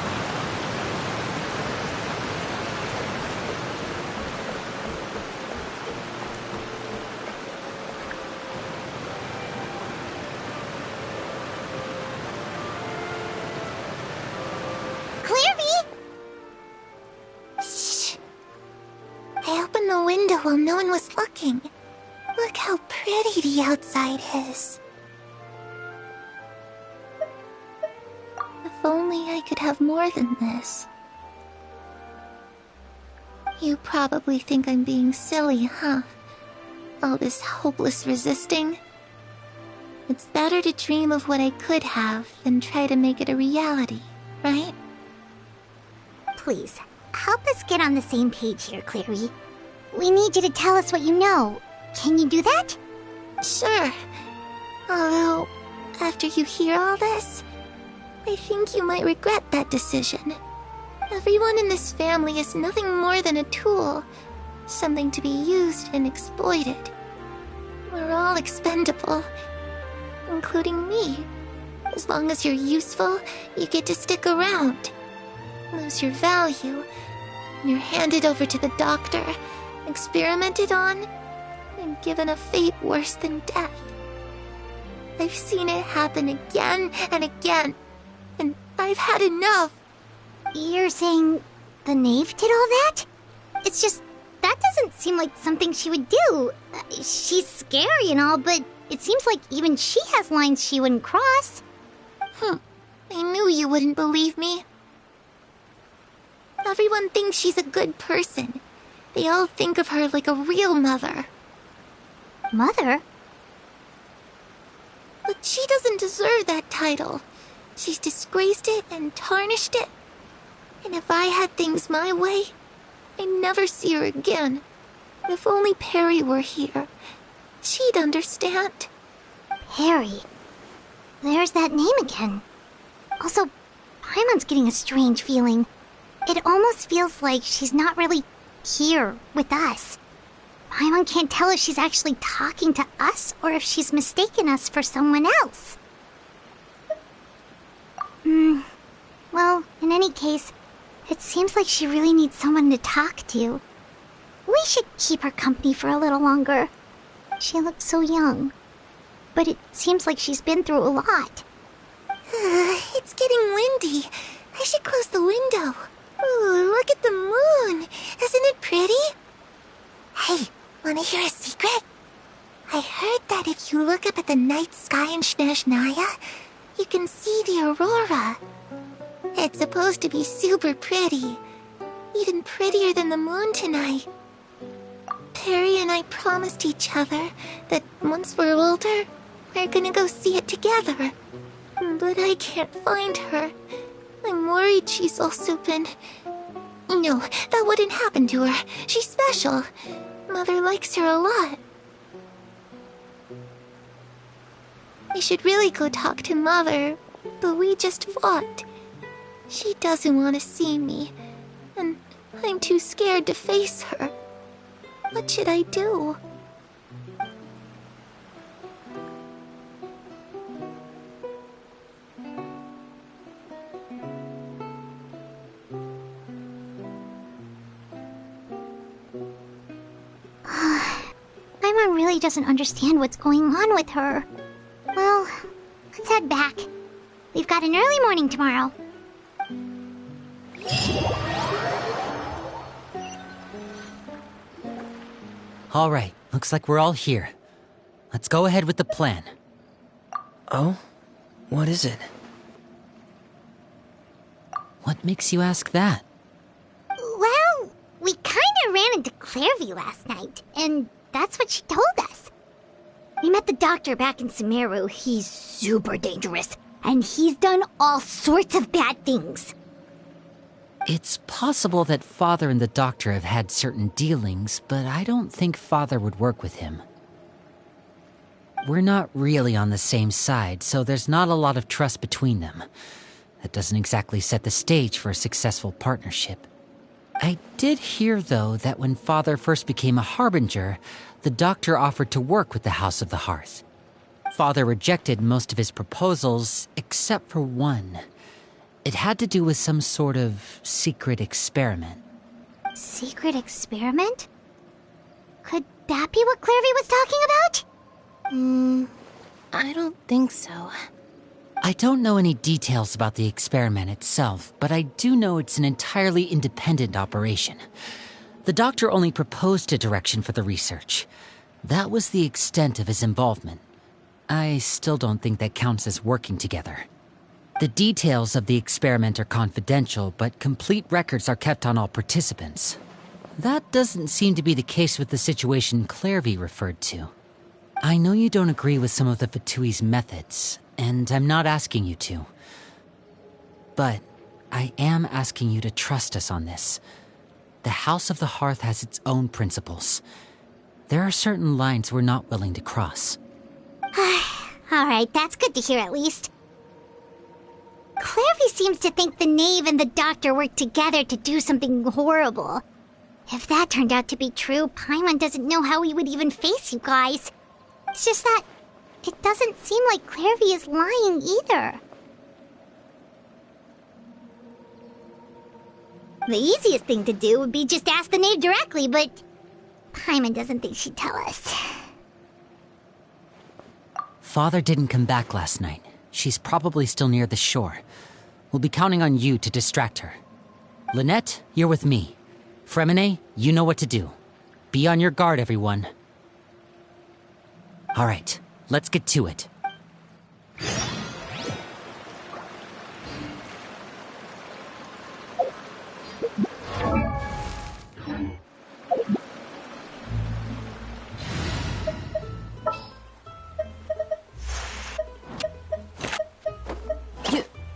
Clearvy! Shh. I opened the window while no one was looking. Look how pretty the outside is. If only I could have more than this. You probably think I'm being silly, huh? All this hopeless resisting. It's better to dream of what I could have than try to make it a reality, right? Please, help us get on the same page here, Clearvy. We need you to tell us what you know. Can you do that? Sure. Although, after you hear all this, I think you might regret that decision. Everyone in this family is nothing more than a tool, something to be used and exploited. We're all expendable, including me. As long as you're useful, you get to stick around. Lose your value, and you're handed over to the doctor, experimented on, and given a fate worse than death. I've seen it happen again and again, and I've had enough. You're saying the Knave did all that? It's just, that doesn't seem like something she would do. She's scary and all, but it seems like even she has lines she wouldn't cross. I knew you wouldn't believe me. Everyone thinks she's a good person. They all think of her like a real mother. Mother? But she doesn't deserve that title. She's disgraced it and tarnished it. And if I had things my way, I'd never see her again. If only Perry were here, she'd understand. Perry. There's that name again. Also, Paimon's getting a strange feeling. It almost feels like she's not really here with us. Paimon can't tell if she's actually talking to us or if she's mistaken us for someone else. Well, in any case, it seems like she really needs someone to talk to. We should keep her company for a little longer. She looks so young. But it seems like she's been through a lot. It's getting windy. I should close the window. Ooh, look at the moon. Isn't it pretty? Hey, wanna hear a secret? I heard that if you look up at the night sky in Snezhnaya, you can see the aurora. It's supposed to be super pretty. Even prettier than the moon tonight. Perry and I promised each other that once we're older, we're gonna go see it together. But I can't find her. I'm worried she's also been... No, that wouldn't happen to her. She's special. Mother likes her a lot. I should really go talk to Mother, but we just fought. She doesn't want to see me, and I'm too scared to face her. What should I do? really doesn't understand what's going on with her. Well, let's head back. We've got an early morning tomorrow. All right, looks like we're all here. Let's go ahead with the plan. Oh? What is it? What makes you ask that? Well, we kinda ran into Clairvy last night, and that's what she told us. We met the doctor back in Sumeru. He's super dangerous, and he's done all sorts of bad things. It's possible that Father and the Doctor have had certain dealings, but I don't think Father would work with him. We're not really on the same side, so there's not a lot of trust between them. That doesn't exactly set the stage for a successful partnership. I did hear, though, that when Father first became a Harbinger, the Doctor offered to work with the House of the Hearth. Father rejected most of his proposals, except for one. It had to do with some sort of secret experiment. Secret experiment? Could that be what Clairvy was talking about? I don't think so. I don't know any details about the experiment itself, but I do know it's an entirely independent operation. The Doctor only proposed a direction for the research. That was the extent of his involvement. I still don't think that counts as working together. The details of the experiment are confidential, but complete records are kept on all participants. That doesn't seem to be the case with the situation Clairvy referred to. I know you don't agree with some of the Fatui's methods, and I'm not asking you to. But I am asking you to trust us on this. The House of the Hearth has its own principles. There are certain lines we're not willing to cross. Alright, that's good to hear at least. Clairvy seems to think the Knave and the Doctor worked together to do something horrible. If that turned out to be true, Paimon doesn't know how we would even face you guys. It's just that it doesn't seem like Clairvy is lying either. The easiest thing to do would be just ask the Knave directly, but Paimon doesn't think she'd tell us. Father didn't come back last night. She's probably still near the shore. We'll be counting on you to distract her. Lynette, you're with me. Fremine, you know what to do. Be on your guard, everyone. All right, let's get to it.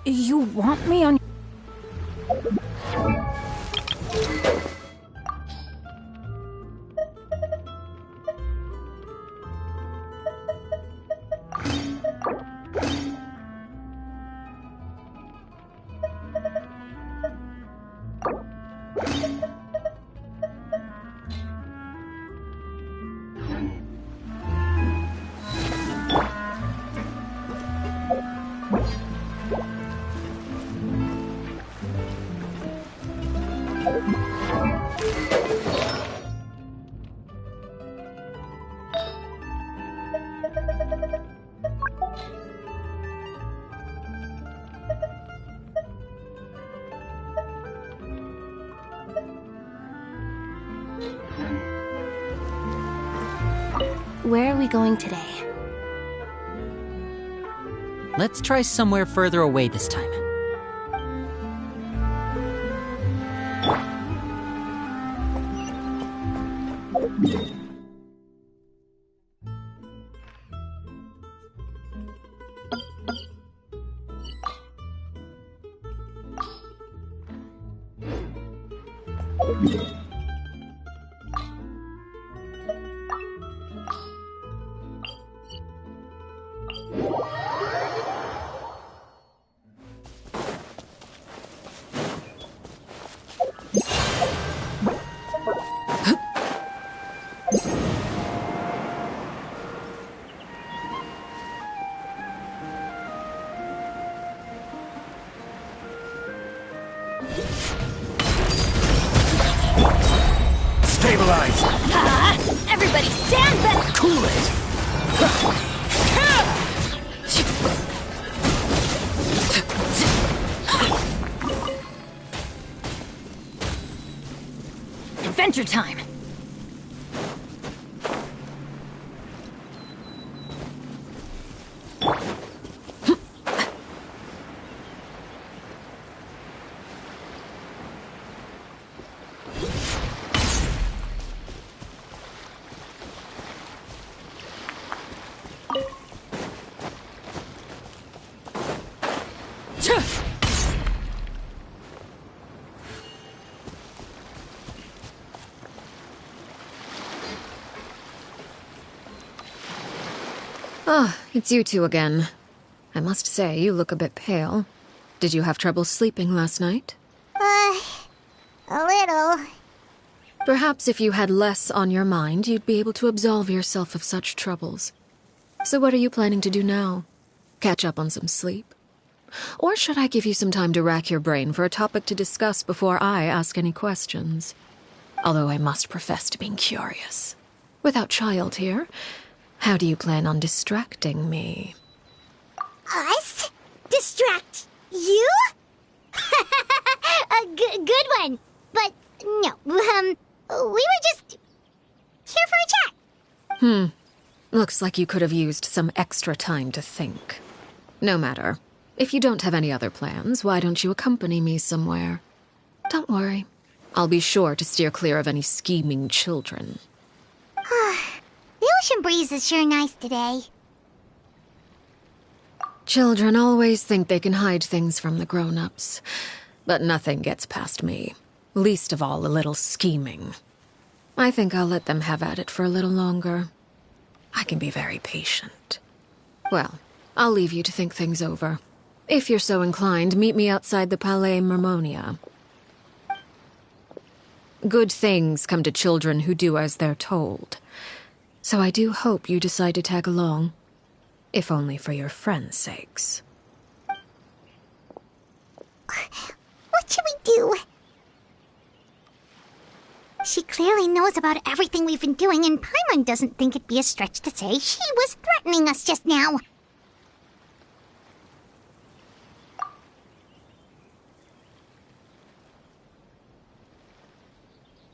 You want me on... Where are we going today? Let's try somewhere further away this time. stabilize! Everybody stand back! Cool it! Adventure time! Ah, it's you two again. I must say, you look a bit pale. Did you have trouble sleeping last night? A little. Perhaps if you had less on your mind, you'd be able to absolve yourself of such troubles. So what are you planning to do now? Catch up on some sleep? Or should I give you some time to rack your brain for a topic to discuss before I ask any questions? Although I must profess to being curious. Without Child here, how do you plan on distracting me? Us? Distract you? A good one. But no, we were just here for a chat. Looks like you could have used some extra time to think. No matter. If you don't have any other plans, why don't you accompany me somewhere? Don't worry. I'll be sure to steer clear of any scheming children. The ocean breeze is sure nice today. Children always think they can hide things from the grown-ups. But nothing gets past me. Least of all a little scheming. I think I'll let them have at it for a little longer. I can be very patient. Well, I'll leave you to think things over. If you're so inclined, meet me outside the Palais Mermonia. Good things come to children who do as they're told. So I do hope you decide to tag along. If only for your friends' sakes. What should we do? She clearly knows about everything we've been doing, and Paimon doesn't think it'd be a stretch to say she was threatening us just now.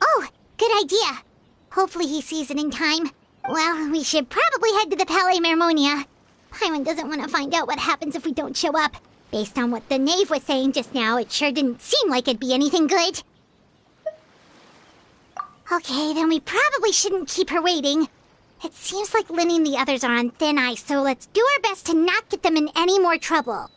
Oh, good idea. Hopefully he sees it in time. Well, we should probably head to the Palais Mermonia. Paimon doesn't want to find out what happens if we don't show up. Based on what the Knave was saying just now, it sure didn't seem like it'd be anything good. Okay, then we probably shouldn't keep her waiting. It seems like Linny and the others are on thin ice, so let's do our best to not get them in any more trouble.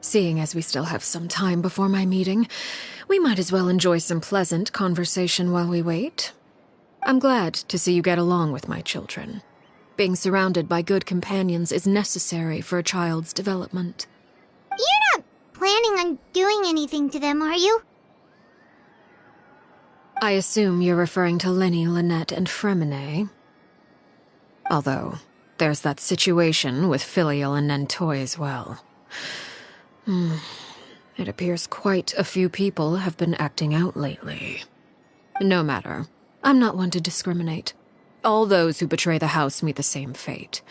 Seeing as we still have some time before my meeting, we might as well enjoy some pleasant conversation while we wait. I'm glad to see you get along with my children. Being surrounded by good companions is necessary for a child's development. You're not planning on doing anything to them, are you? I assume you're referring to Linny, Lynette, and Fremine. Although, there's that situation with Filial and Nentoy as well. It appears quite a few people have been acting out lately. No matter. I'm not one to discriminate. All those who betray the house meet the same fate.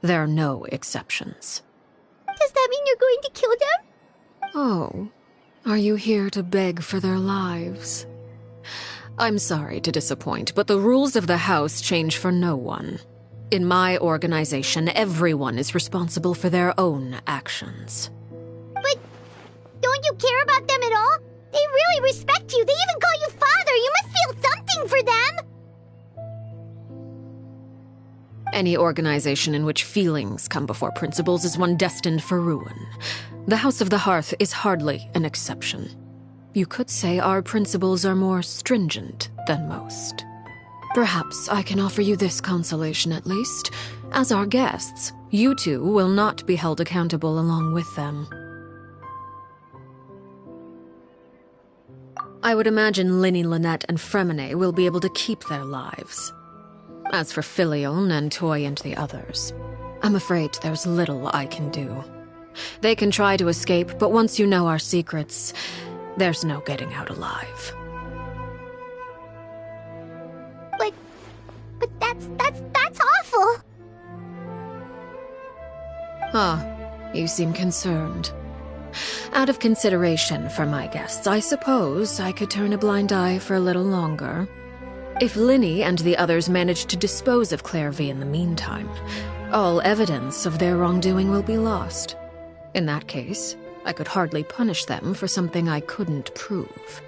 There are no exceptions. Does that mean you're going to kill them? Oh, are you here to beg for their lives? I'm sorry to disappoint, but the rules of the house change for no one. In my organization, everyone is responsible for their own actions. But don't you care about them at all? They really respect you. They even call you father. You must feel something for them. Any organization in which feelings come before principles is one destined for ruin. The House of the Hearth is hardly an exception. You could say our principles are more stringent than most. Perhaps I can offer you this consolation at least. As our guests, you two will not be held accountable along with them. I would imagine Linny, Lynette, and Fremine will be able to keep their lives. As for Filion and Toy and the others, I'm afraid there's little I can do. They can try to escape, but once you know our secrets, there's no getting out alive. But that's awful. You seem concerned. Out of consideration for my guests, I suppose I could turn a blind eye for a little longer. If Linny and the others manage to dispose of Claire V in the meantime, all evidence of their wrongdoing will be lost. In that case, I could hardly punish them for something I couldn't prove.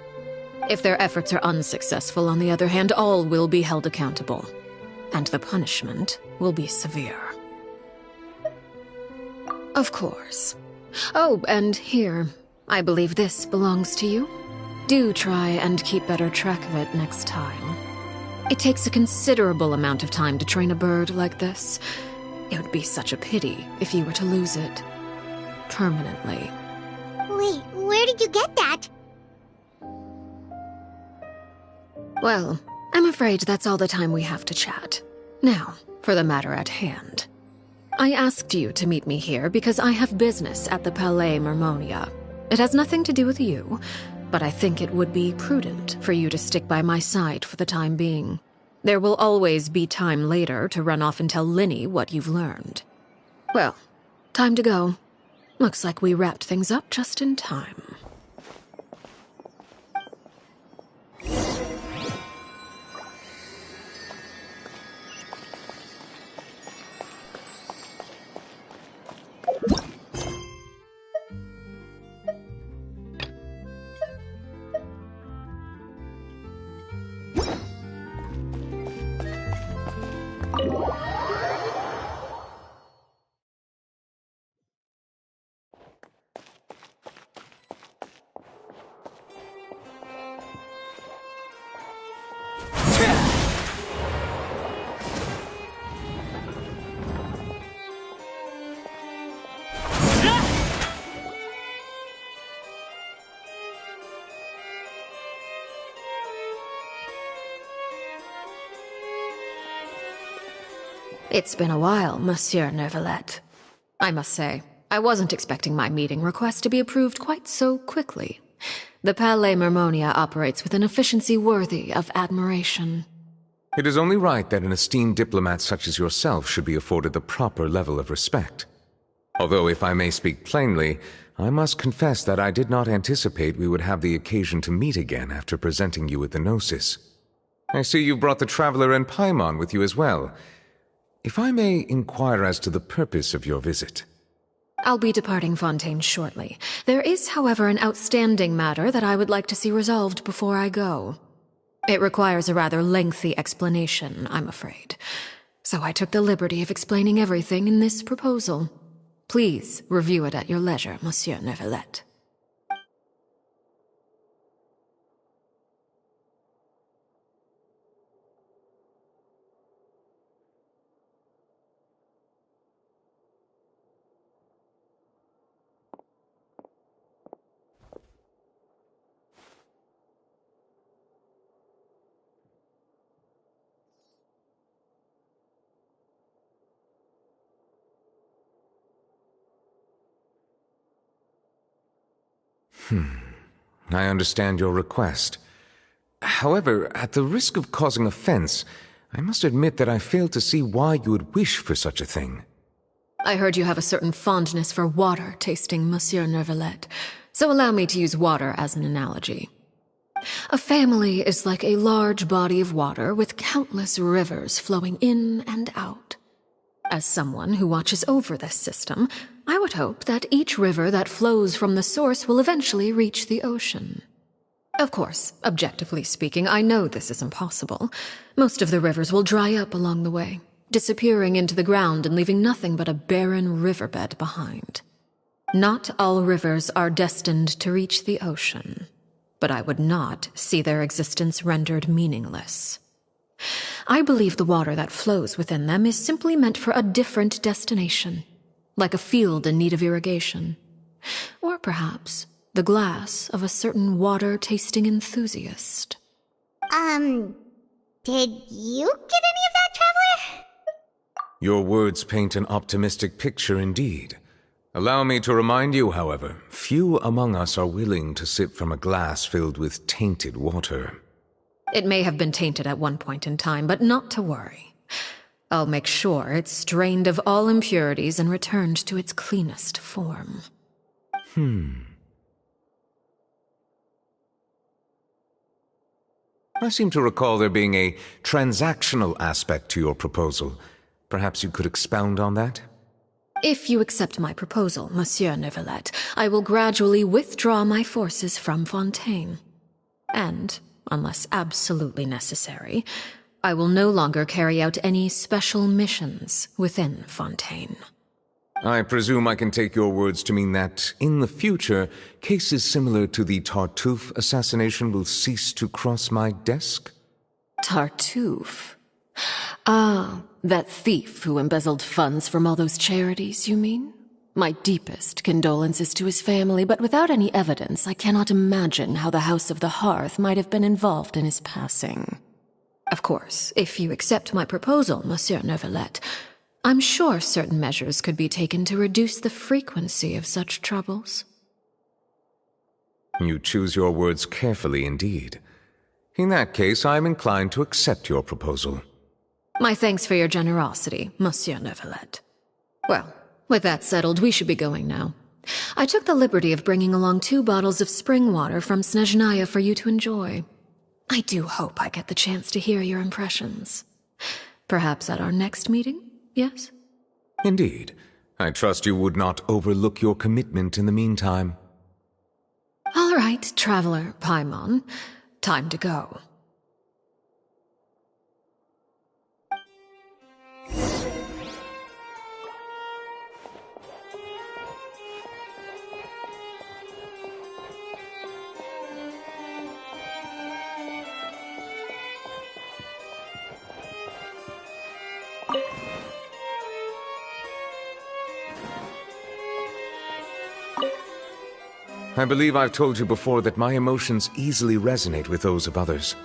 If their efforts are unsuccessful, on the other hand, all will be held accountable. And the punishment will be severe. Of course. Oh, and here, I believe this belongs to you. Do try and keep better track of it next time. It takes a considerable amount of time to train a bird like this. It would be such a pity if you were to lose it. Permanently. Wait, where did you get that? Well, I'm afraid that's all the time we have to chat. Now, for the matter at hand. I asked you to meet me here because I have business at the Palais Mermonia. It has nothing to do with you, but I think it would be prudent for you to stick by my side for the time being. There will always be time later to run off and tell Linny what you've learned. Well, time to go. Looks like we wrapped things up just in time. It's been a while, Monsieur Neuvillette. I must say, I wasn't expecting my meeting request to be approved quite so quickly. The Palais Mermonia operates with an efficiency worthy of admiration. It is only right that an esteemed diplomat such as yourself should be afforded the proper level of respect. Although, if I may speak plainly, I must confess that I did not anticipate we would have the occasion to meet again after presenting you with the Gnosis. I see you've brought the Traveler and Paimon with you as well. If I may inquire as to the purpose of your visit. I'll be departing Fontaine shortly. There is, however, an outstanding matter that I would like to see resolved before I go. It requires a rather lengthy explanation, I'm afraid. So I took the liberty of explaining everything in this proposal. Please review it at your leisure, Monsieur Neuvillette. I understand your request. However, at the risk of causing offense, I must admit that I fail to see why you would wish for such a thing. I heard you have a certain fondness for water tasting, Monsieur Neuvillette, so allow me to use water as an analogy. A family is like a large body of water with countless rivers flowing in and out. As someone who watches over this system, I would hope that each river that flows from the source will eventually reach the ocean. Of course, objectively speaking, I know this is impossible. Most of the rivers will dry up along the way, disappearing into the ground and leaving nothing but a barren riverbed behind. Not all rivers are destined to reach the ocean, but I would not see their existence rendered meaningless. I believe the water that flows within them is simply meant for a different destination, like a field in need of irrigation. Or perhaps the glass of a certain water-tasting enthusiast. Did you get any of that, Traveler? Your words paint an optimistic picture indeed. Allow me to remind you, however, few among us are willing to sip from a glass filled with tainted water. It may have been tainted at one point in time, but not to worry. I'll make sure it's strained of all impurities and returned to its cleanest form. I seem to recall there being a transactional aspect to your proposal. Perhaps you could expound on that? If you accept my proposal, Monsieur Neuvillette, I will gradually withdraw my forces from Fontaine. And, unless absolutely necessary, I will no longer carry out any special missions within Fontaine. I presume I can take your words to mean that, in the future, cases similar to the Tartuffe assassination will cease to cross my desk? Tartuffe? Ah, that thief who embezzled funds from all those charities, you mean? My deepest condolences to his family, but without any evidence, I cannot imagine how the House of the Hearth might have been involved in his passing. Of course, if you accept my proposal, Monsieur Neuvillette, I'm sure certain measures could be taken to reduce the frequency of such troubles. You choose your words carefully indeed. In that case, I am inclined to accept your proposal. My thanks for your generosity, Monsieur Neuvillette. Well, with that settled, we should be going now. I took the liberty of bringing along 2 bottles of spring water from Snezhnaya for you to enjoy. I do hope I get the chance to hear your impressions. Perhaps at our next meeting, yes? Indeed. I trust you would not overlook your commitment in the meantime. All right, Traveler Paimon. Time to go. I believe I've told you before that my emotions easily resonate with those of others.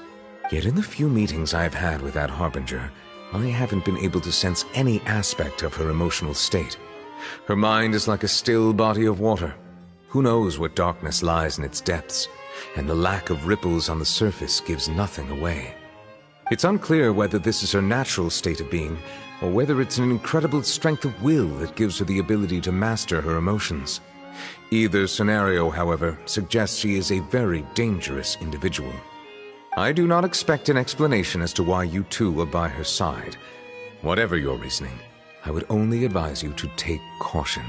Yet in the few meetings I've had with that Harbinger, I haven't been able to sense any aspect of her emotional state. Her mind is like a still body of water. Who knows what darkness lies in its depths, and the lack of ripples on the surface gives nothing away. It's unclear whether this is her natural state of being, or whether it's an incredible strength of will that gives her the ability to master her emotions. Either scenario, however, suggests she is a very dangerous individual. I do not expect an explanation as to why you two are by her side. Whatever your reasoning, I would only advise you to take caution.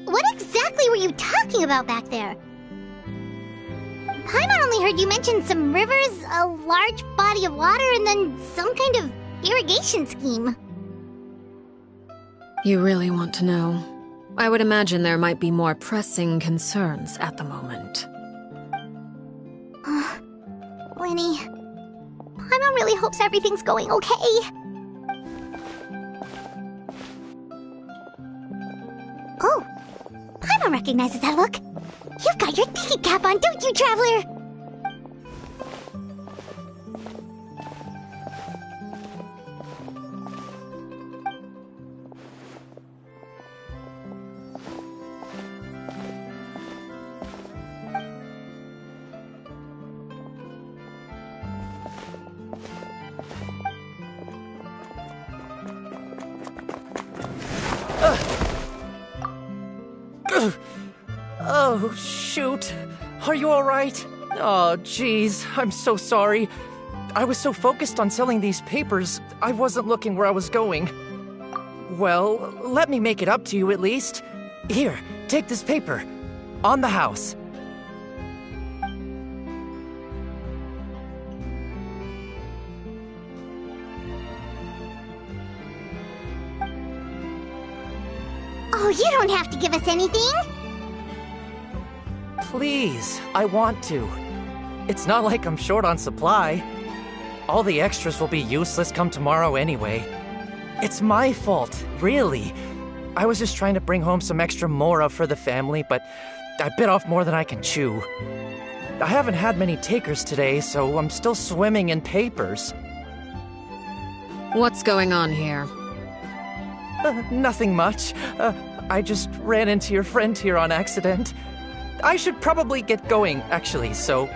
What exactly were you talking about back there? Paimon only heard you mention some rivers, a large body of water, and then some kind of irrigation scheme. You really want to know? I would imagine there might be more pressing concerns at the moment. Lenny, Paimon really hopes everything's going okay. Oh, Paimon recognizes that look. You've got your thinking cap on, don't you, Traveler? Oh, shoot. Are you alright? Oh, jeez. I'm so sorry. I was so focused on selling these papers, I wasn't looking where I was going. Well, let me make it up to you at least. Here, take this paper. On the house. you don't have to give us anything. Please, I want to. It's not like I'm short on supply. All the extras will be useless come tomorrow anyway. It's my fault, really. I was just trying to bring home some extra mora for the family, but I bit off more than I can chew. I haven't had many takers today, so I'm still swimming in papers. What's going on here? Nothing much. I just ran into your friend here on accident. I should probably get going, actually, so...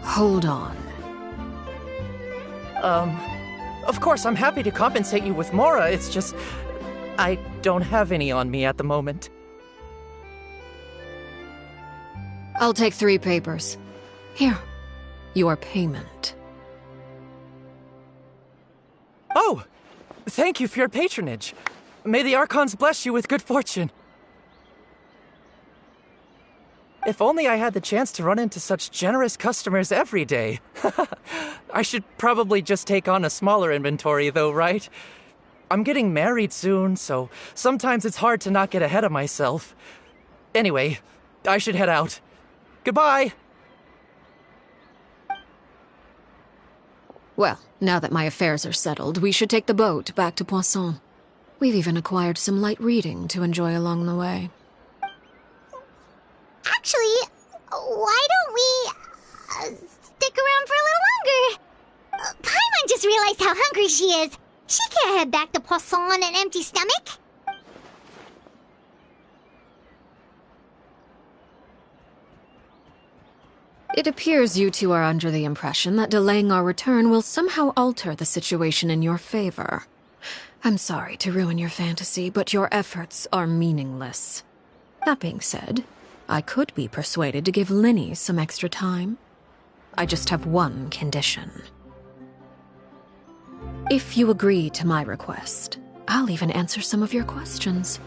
Hold on. Of course, I'm happy to compensate you with mora, it's just... I don't have any on me at the moment. I'll take 3 papers. Here, your payment. Oh! Thank you for your patronage. May the Archons bless you with good fortune. If only I had the chance to run into such generous customers every day. I should probably just take on a smaller inventory though, right? I'm getting married soon, so sometimes it's hard to not get ahead of myself. Anyway, I should head out. Goodbye! Well, now that my affairs are settled, we should take the boat back to Poisson. We've even acquired some light reading to enjoy along the way. Actually, why don't we stick around for a little longer? Paimon just realized how hungry she is. She can't head back to Poisson on an empty stomach. It appears you two are under the impression that delaying our return will somehow alter the situation in your favor. I'm sorry to ruin your fantasy, but your efforts are meaningless. That being said, I could be persuaded to give Linny some extra time. I just have one condition. If you agree to my request, I'll even answer some of your questions.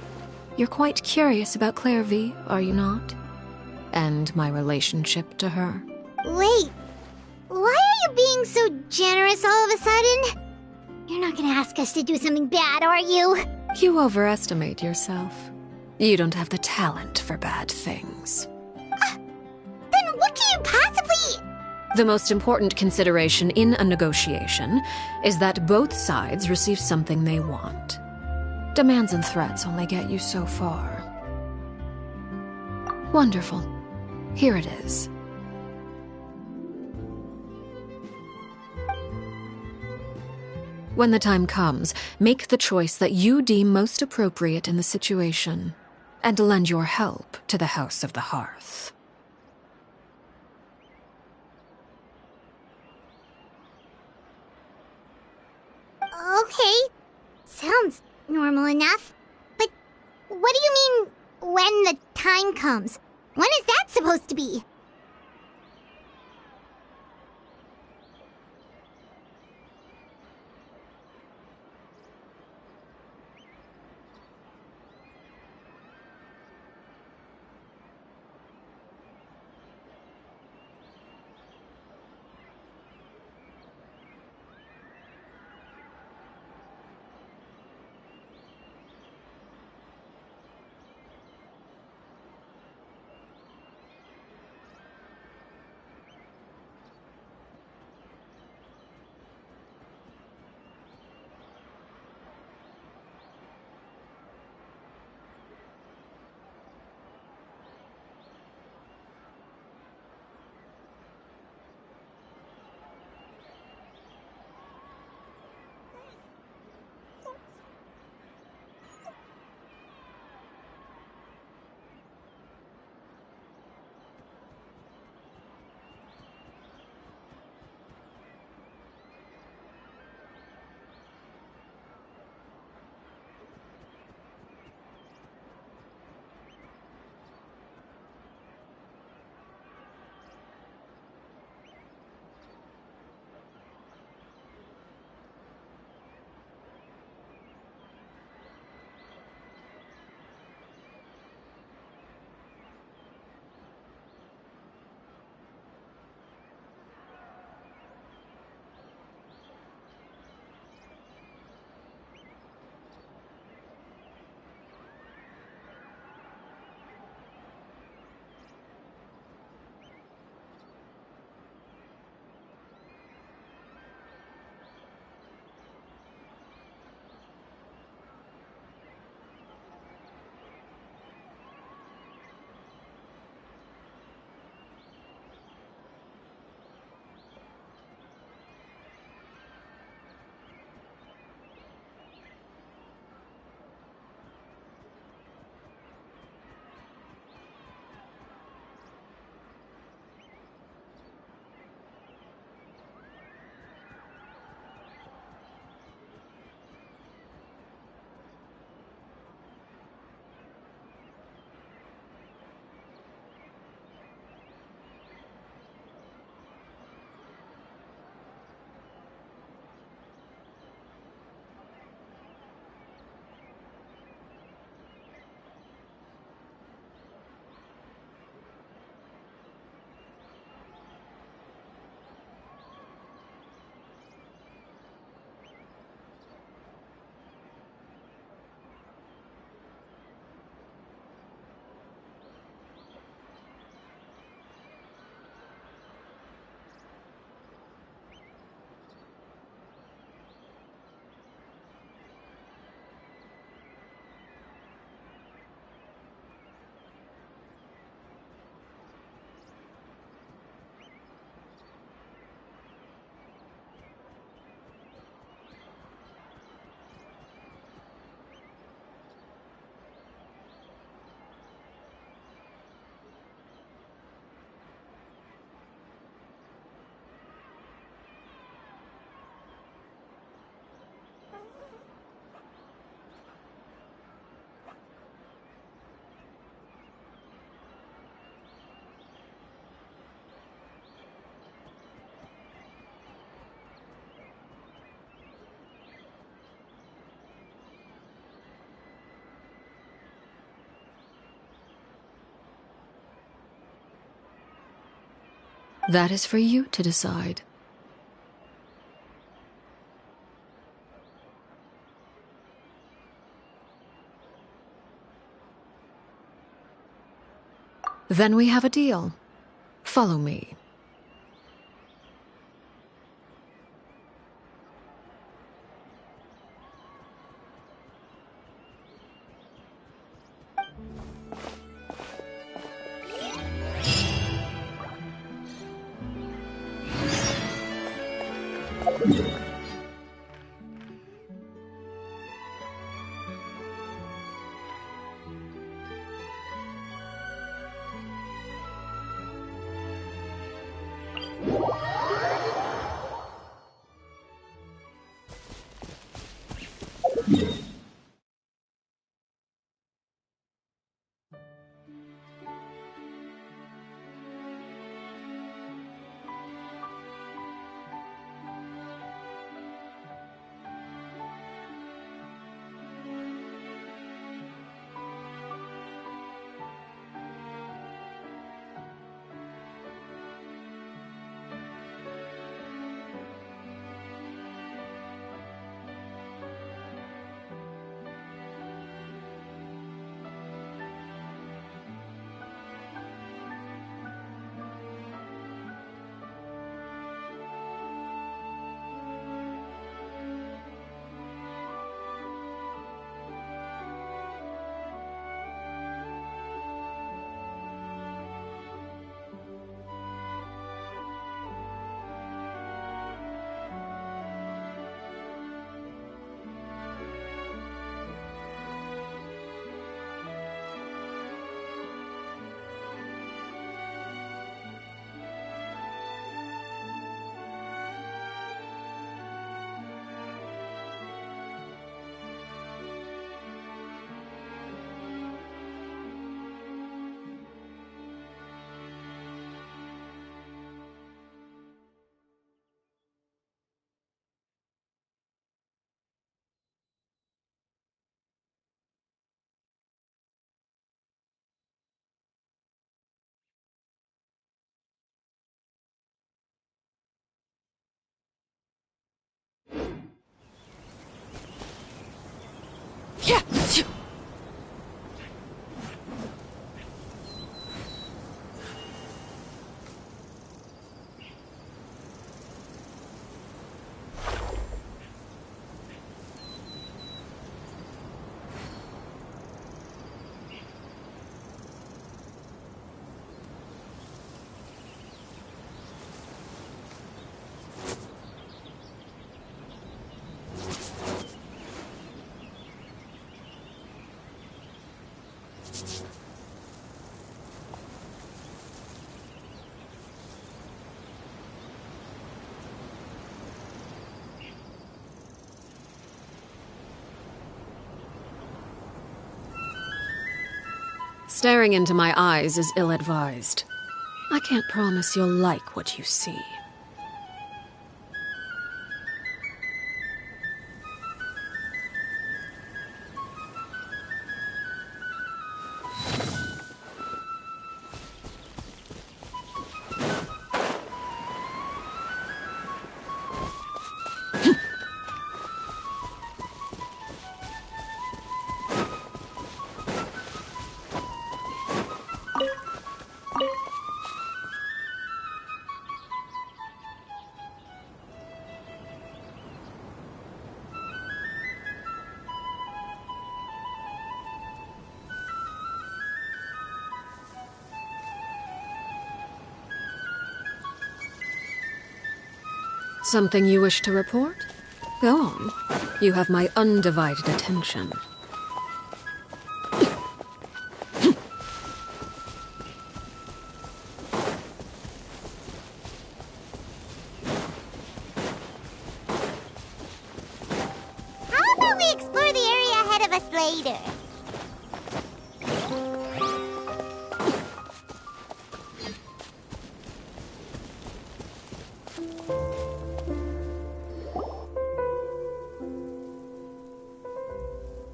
You're quite curious about Claire V, are you not? And my relationship to her. Wait, why are you being so generous all of a sudden? You're not gonna ask us to do something bad, are you? You overestimate yourself. You don't have the talent for bad things. Then what can you possibly... The most important consideration in a negotiation is that both sides receive something they want. Demands and threats only get you so far. Wonderful. Here it is. When the time comes, make the choice that you deem most appropriate in the situation, and lend your help to the House of the Hearth. Okay, sounds normal enough. But what do you mean, when the time comes? When is that supposed to be? That is for you to decide. Then we have a deal. Follow me. Staring into my eyes is ill-advised. I can't promise you'll like what you see. Something you wish to report? Go on. You have my undivided attention. How about we explore the area ahead of us later?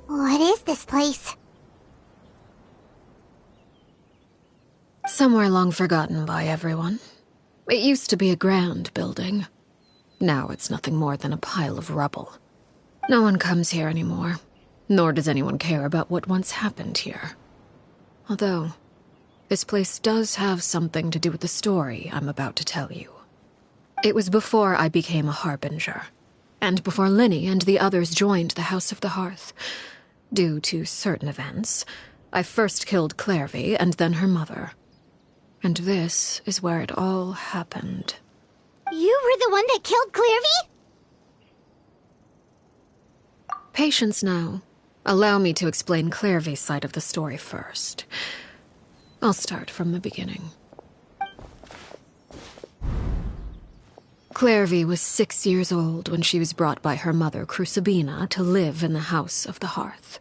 What is this place? Somewhere long forgotten by everyone. It used to be a grand building. Now it's nothing more than a pile of rubble. No one comes here anymore, nor does anyone care about what once happened here. Although, this place does have something to do with the story I'm about to tell you. It was before I became a Harbinger, and before Linny and the others joined the House of the Hearth. Due to certain events, I first killed Clairvy and then her mother. And this is where it all happened. You were the one that killed Clairvy? Patience now. Allow me to explain Clairvy's side of the story first. I'll start from the beginning. Clairvy was 6 years old when she was brought by her mother, Crucibina, to live in the House of the Hearth.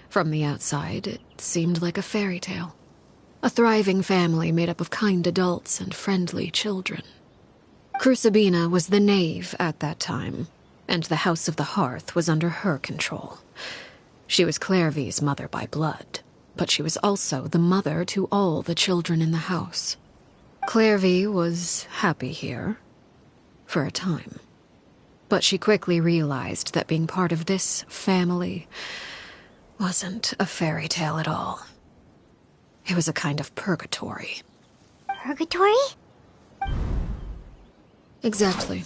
From the outside, it seemed like a fairy tale. A thriving family made up of kind adults and friendly children. Crucibina was the Knave at that time, and the House of the Hearth was under her control. She was Clairvy's mother by blood, but she was also the mother to all the children in the house. Clairvy was happy here, for a time. But she quickly realized that being part of this family wasn't a fairy tale at all. It was a kind of purgatory. Purgatory? Exactly.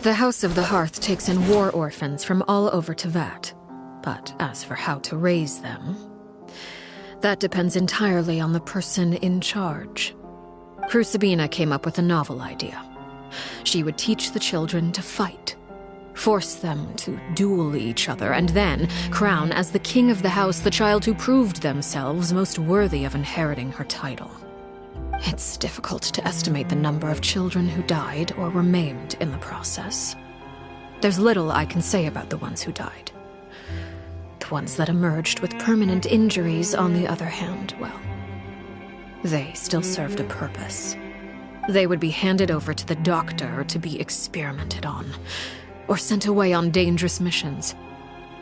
The House of the Hearth takes in war orphans from all over Tevat. But as for how to raise them, that depends entirely on the person in charge. Crucibina came up with a novel idea. She would teach the children to fight, force them to duel each other, and then crown as the king of the house the child who proved themselves most worthy of inheriting her title. It's difficult to estimate the number of children who died or were maimed in the process. There's little I can say about the ones who died. The ones that emerged with permanent injuries, on the other hand, well, they still served a purpose. They would be handed over to the doctor to be experimented on, or sent away on dangerous missions.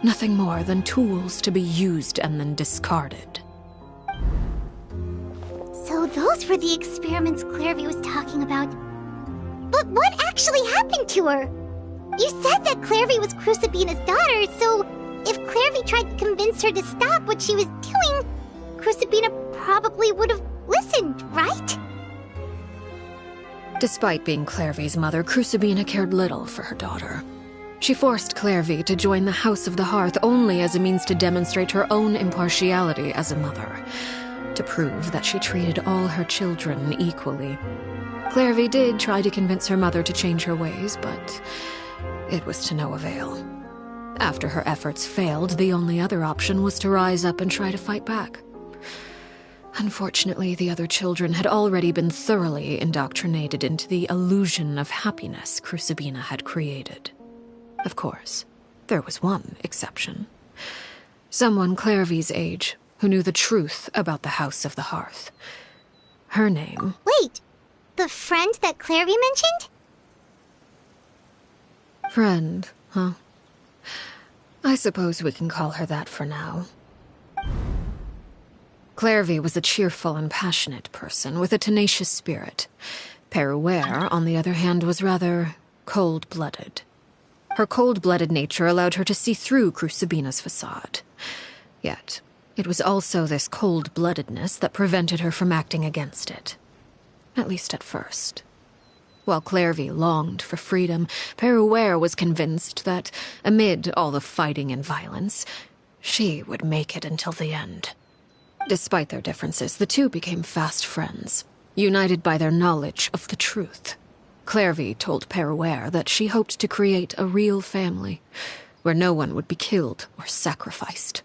Nothing more than tools to be used and then discarded. So those were the experiments Clairvy was talking about. But what actually happened to her? You said that Clairvy was Crucibina's daughter, so if Clairvy tried to convince her to stop what she was doing, Crucibina probably would have listened, right? Despite being Clairvy's mother, Crucibina cared little for her daughter. She forced Clairvy to join the House of the Hearth only as a means to demonstrate her own impartiality as a mother, to prove that she treated all her children equally. Clairvy did try to convince her mother to change her ways, but it was to no avail. After her efforts failed, the only other option was to rise up and try to fight back. Unfortunately, the other children had already been thoroughly indoctrinated into the illusion of happiness Crucibina had created. Of course, there was one exception. Someone Clairvy's age, who knew the truth about the House of the Hearth. Her name... Wait, the friend that Clairvy mentioned? Friend, huh? I suppose we can call her that for now. Clairvy was a cheerful and passionate person with a tenacious spirit. Perouere, on the other hand, was rather cold-blooded. Her cold-blooded nature allowed her to see through Crucibina's facade. Yet, it was also this cold-bloodedness that prevented her from acting against it. At least at first. While Clairvy longed for freedom, Perouere was convinced that, amid all the fighting and violence, she would make it until the end. Despite their differences, the two became fast friends, united by their knowledge of the truth. Clairvy told Perouere that she hoped to create a real family, where no one would be killed or sacrificed.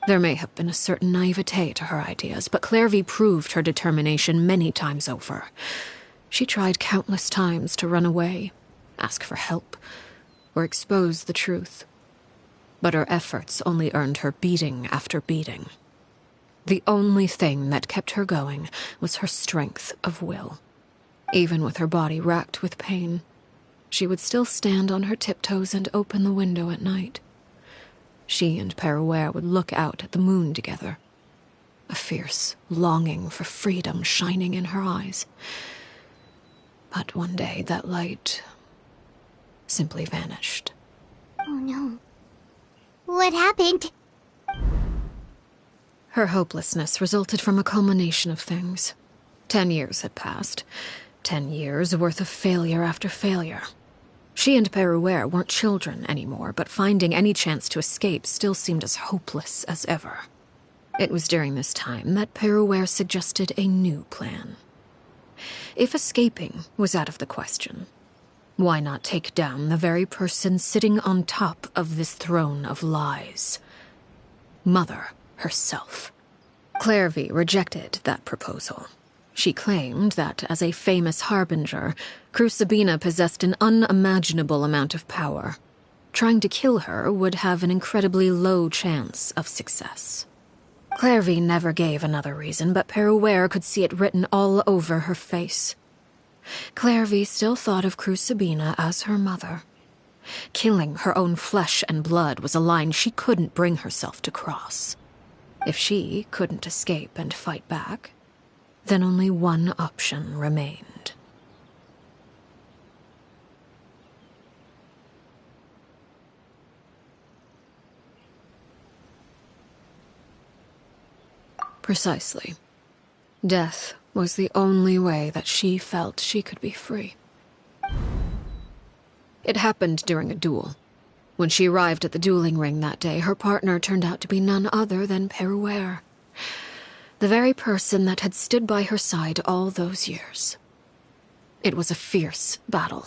There may have been a certain naivete to her ideas, but Clairvy proved her determination many times over. She tried countless times to run away, ask for help, or expose the truth. But her efforts only earned her beating after beating. The only thing that kept her going was her strength of will. Even with her body racked with pain, she would still stand on her tiptoes and open the window at night. She and Perouere would look out at the moon together, a fierce longing for freedom shining in her eyes. But one day, that light simply vanished. Oh no. What happened? Her hopelessness resulted from a culmination of things. 10 years had passed. 10 years worth of failure after failure. She and Peruere weren't children anymore, but finding any chance to escape still seemed as hopeless as ever. It was during this time that Peruere suggested a new plan. If escaping was out of the question, why not take down the very person sitting on top of this throne of lies? Mother herself. Clairvy rejected that proposal. She claimed that, as a famous harbinger, Crucibina possessed an unimaginable amount of power. Trying to kill her would have an incredibly low chance of success. Clairvy never gave another reason, but Peruere could see it written all over her face. Clairvy still thought of Crucibina as her mother. Killing her own flesh and blood was a line she couldn't bring herself to cross. If she couldn't escape and fight back, then only one option remained. Precisely. Death was the only way that she felt she could be free. It happened during a duel. When she arrived at the dueling ring that day, her partner turned out to be none other than Peruere. The very person that had stood by her side all those years. It was a fierce battle.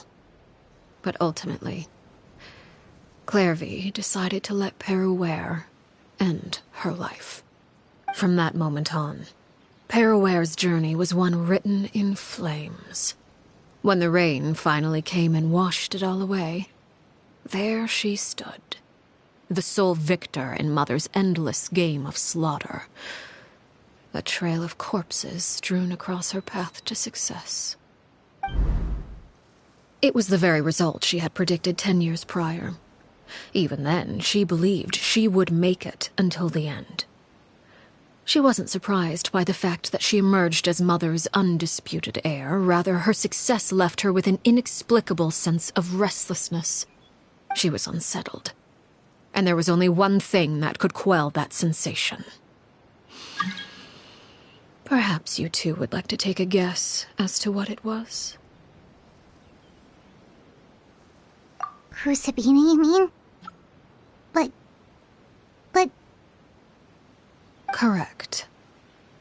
But ultimately, Clairvy decided to let Peruere end her life. From that moment on, Peruere's journey was one written in flames. When the rain finally came and washed it all away, there she stood, the sole victor in Mother's endless game of slaughter. A trail of corpses strewn across her path to success. It was the very result she had predicted 10 years prior. Even then, she believed she would make it until the end. She wasn't surprised by the fact that she emerged as Mother's undisputed heir. Rather, her success left her with an inexplicable sense of restlessness. She was unsettled. And there was only one thing that could quell that sensation. Perhaps you two would like to take a guess as to what it was? Crucibina, you mean? But... Correct.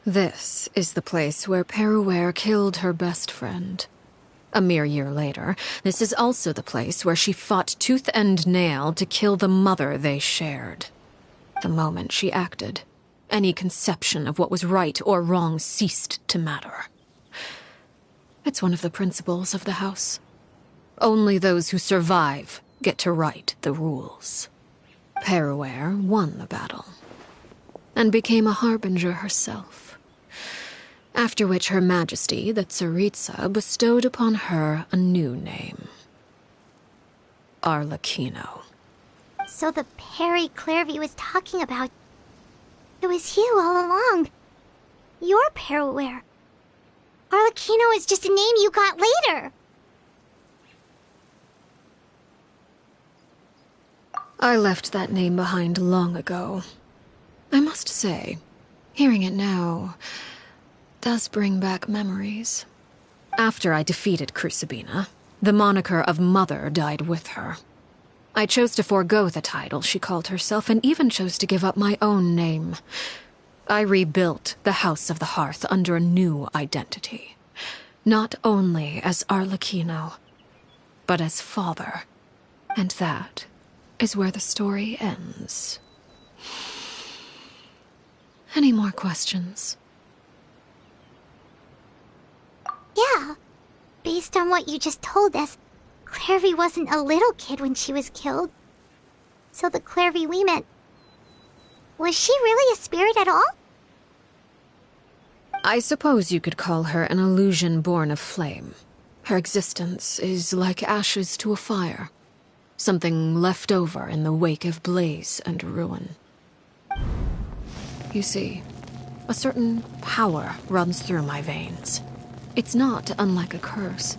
This is the place where Peruere killed her best friend. A mere year later, this is also the place where she fought tooth and nail to kill the mother they shared. The moment she acted, any conception of what was right or wrong ceased to matter. It's one of the principles of the house. Only those who survive get to write the rules. Peruere won the battle, and became a harbinger herself. After which Her Majesty, the Tsaritsa, bestowed upon her a new name. Arlecchino. So the Perry Clairvy was talking about... It was you all along. You're Peruere. Arlecchino is just a name you got later. I left that name behind long ago. I must say, hearing it now does bring back memories. After I defeated Crucibina, the moniker of Mother died with her. I chose to forego the title she called herself, and even chose to give up my own name. I rebuilt the House of the Hearth under a new identity. Not only as Arlecchino, but as father. And that is where the story ends. Any more questions? Yeah. Based on what you just told us, Clairvy wasn't a little kid when she was killed. So the Clairvy we met... Was she really a spirit at all? I suppose you could call her an illusion born of flame. Her existence is like ashes to a fire. Something left over in the wake of blaze and ruin. You see, a certain power runs through my veins. It's not unlike a curse.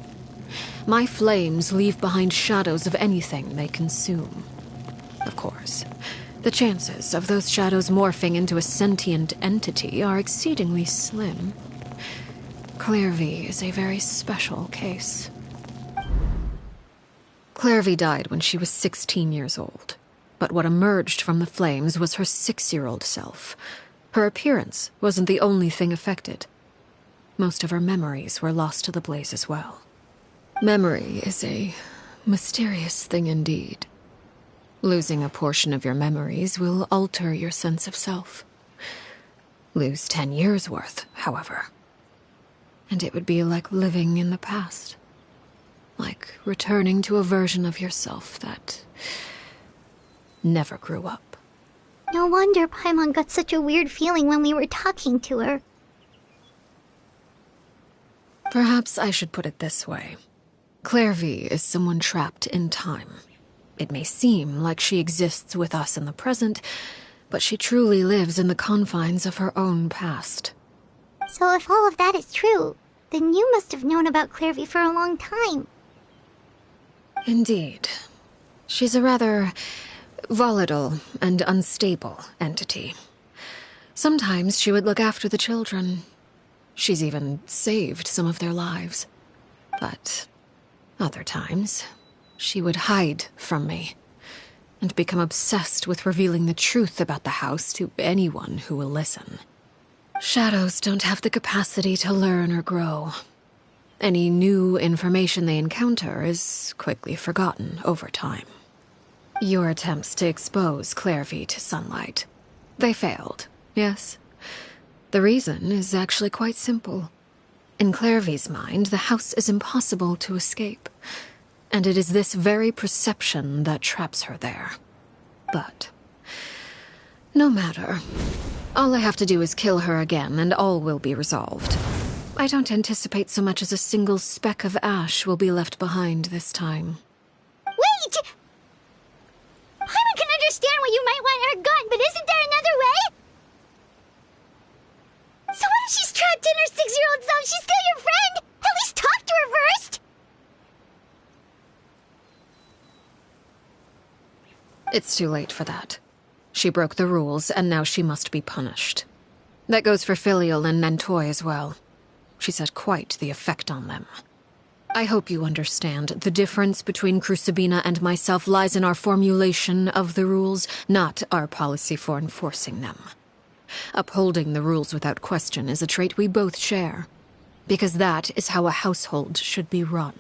My flames leave behind shadows of anything they consume. Of course, the chances of those shadows morphing into a sentient entity are exceedingly slim. Clairvy is a very special case. Clairvy died when she was 16 years old, but what emerged from the flames was her 6-year-old self. Her appearance wasn't the only thing affected. Most of her memories were lost to the blaze as well. Memory is a mysterious thing indeed. Losing a portion of your memories will alter your sense of self. Lose 10 years' worth, however, and it would be like living in the past. Like returning to a version of yourself that never grew up. No wonder Paimon got such a weird feeling when we were talking to her. Perhaps I should put it this way. Clairvy is someone trapped in time. It may seem like she exists with us in the present, but she truly lives in the confines of her own past. So if all of that is true, then you must have known about Clairvy for a long time. Indeed. She's a rather volatile and unstable entity. Sometimes she would look after the children. She's even saved some of their lives. But other times, she would hide from me and become obsessed with revealing the truth about the house to anyone who will listen. Shadows don't have the capacity to learn or grow. Any new information they encounter is quickly forgotten over time. Your attempts to expose Clairvy to sunlight. They failed, yes. The reason is actually quite simple. In Clairvy's mind, the house is impossible to escape, and it is this very perception that traps her there. But no matter. All I have to do is kill her again, and all will be resolved. I don't anticipate so much as a single speck of ash will be left behind this time. Wait! Paimon can understand why you might want her gone, but isn't there another way? So what if she's trapped in her 6-year-old self? She's still your friend! At least talk to her first! It's too late for that. She broke the rules, and now she must be punished. That goes for Filial and Nantoy as well. She's had quite the effect on them. I hope you understand the difference between Crucibina and myself lies in our formulation of the rules, not our policy for enforcing them. Upholding the rules without question is a trait we both share, because that is how a household should be run.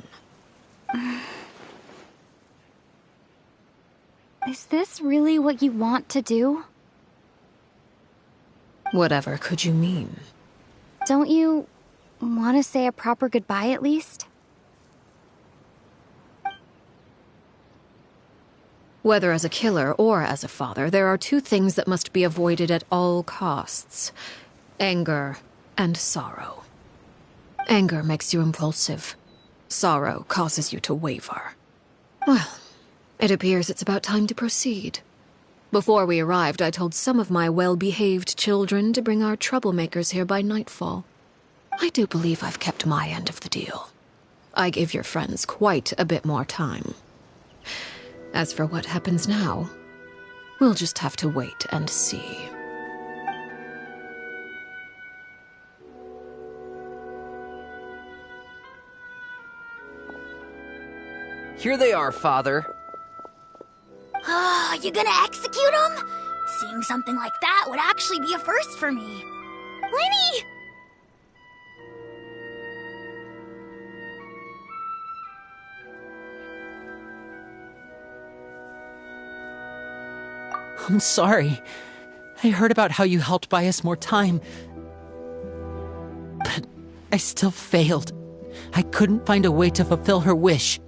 Is this really what you want to do? Whatever could you mean? Don't you want to say a proper goodbye at least? Whether as a killer or as a father, there are two things that must be avoided at all costs: anger and sorrow. Anger makes you impulsive. Sorrow causes you to waver. Well, it appears it's about time to proceed. Before we arrived, I told some of my well-behaved children to bring our troublemakers here by nightfall. I do believe I've kept my end of the deal. I give your friends quite a bit more time. As for what happens now, we'll just have to wait and see. Here they are, Father. You gonna execute him? Seeing something like that would actually be a first for me. Lenny! I'm sorry. I heard about how you helped buy us more time. But I still failed. I couldn't find a way to fulfill her wish.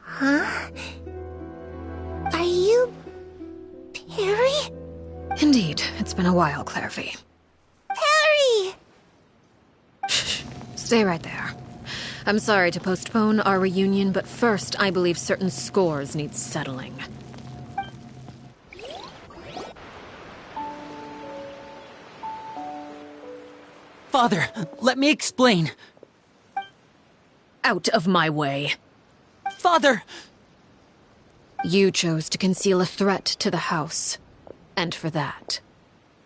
Huh? Are you... Perry? Indeed, it's been a while, Clairvy. Perry! Shh, stay right there. I'm sorry to postpone our reunion, but first I believe certain scores need settling. Father, let me explain. Out of my way. Father! You chose to conceal a threat to the house. And for that,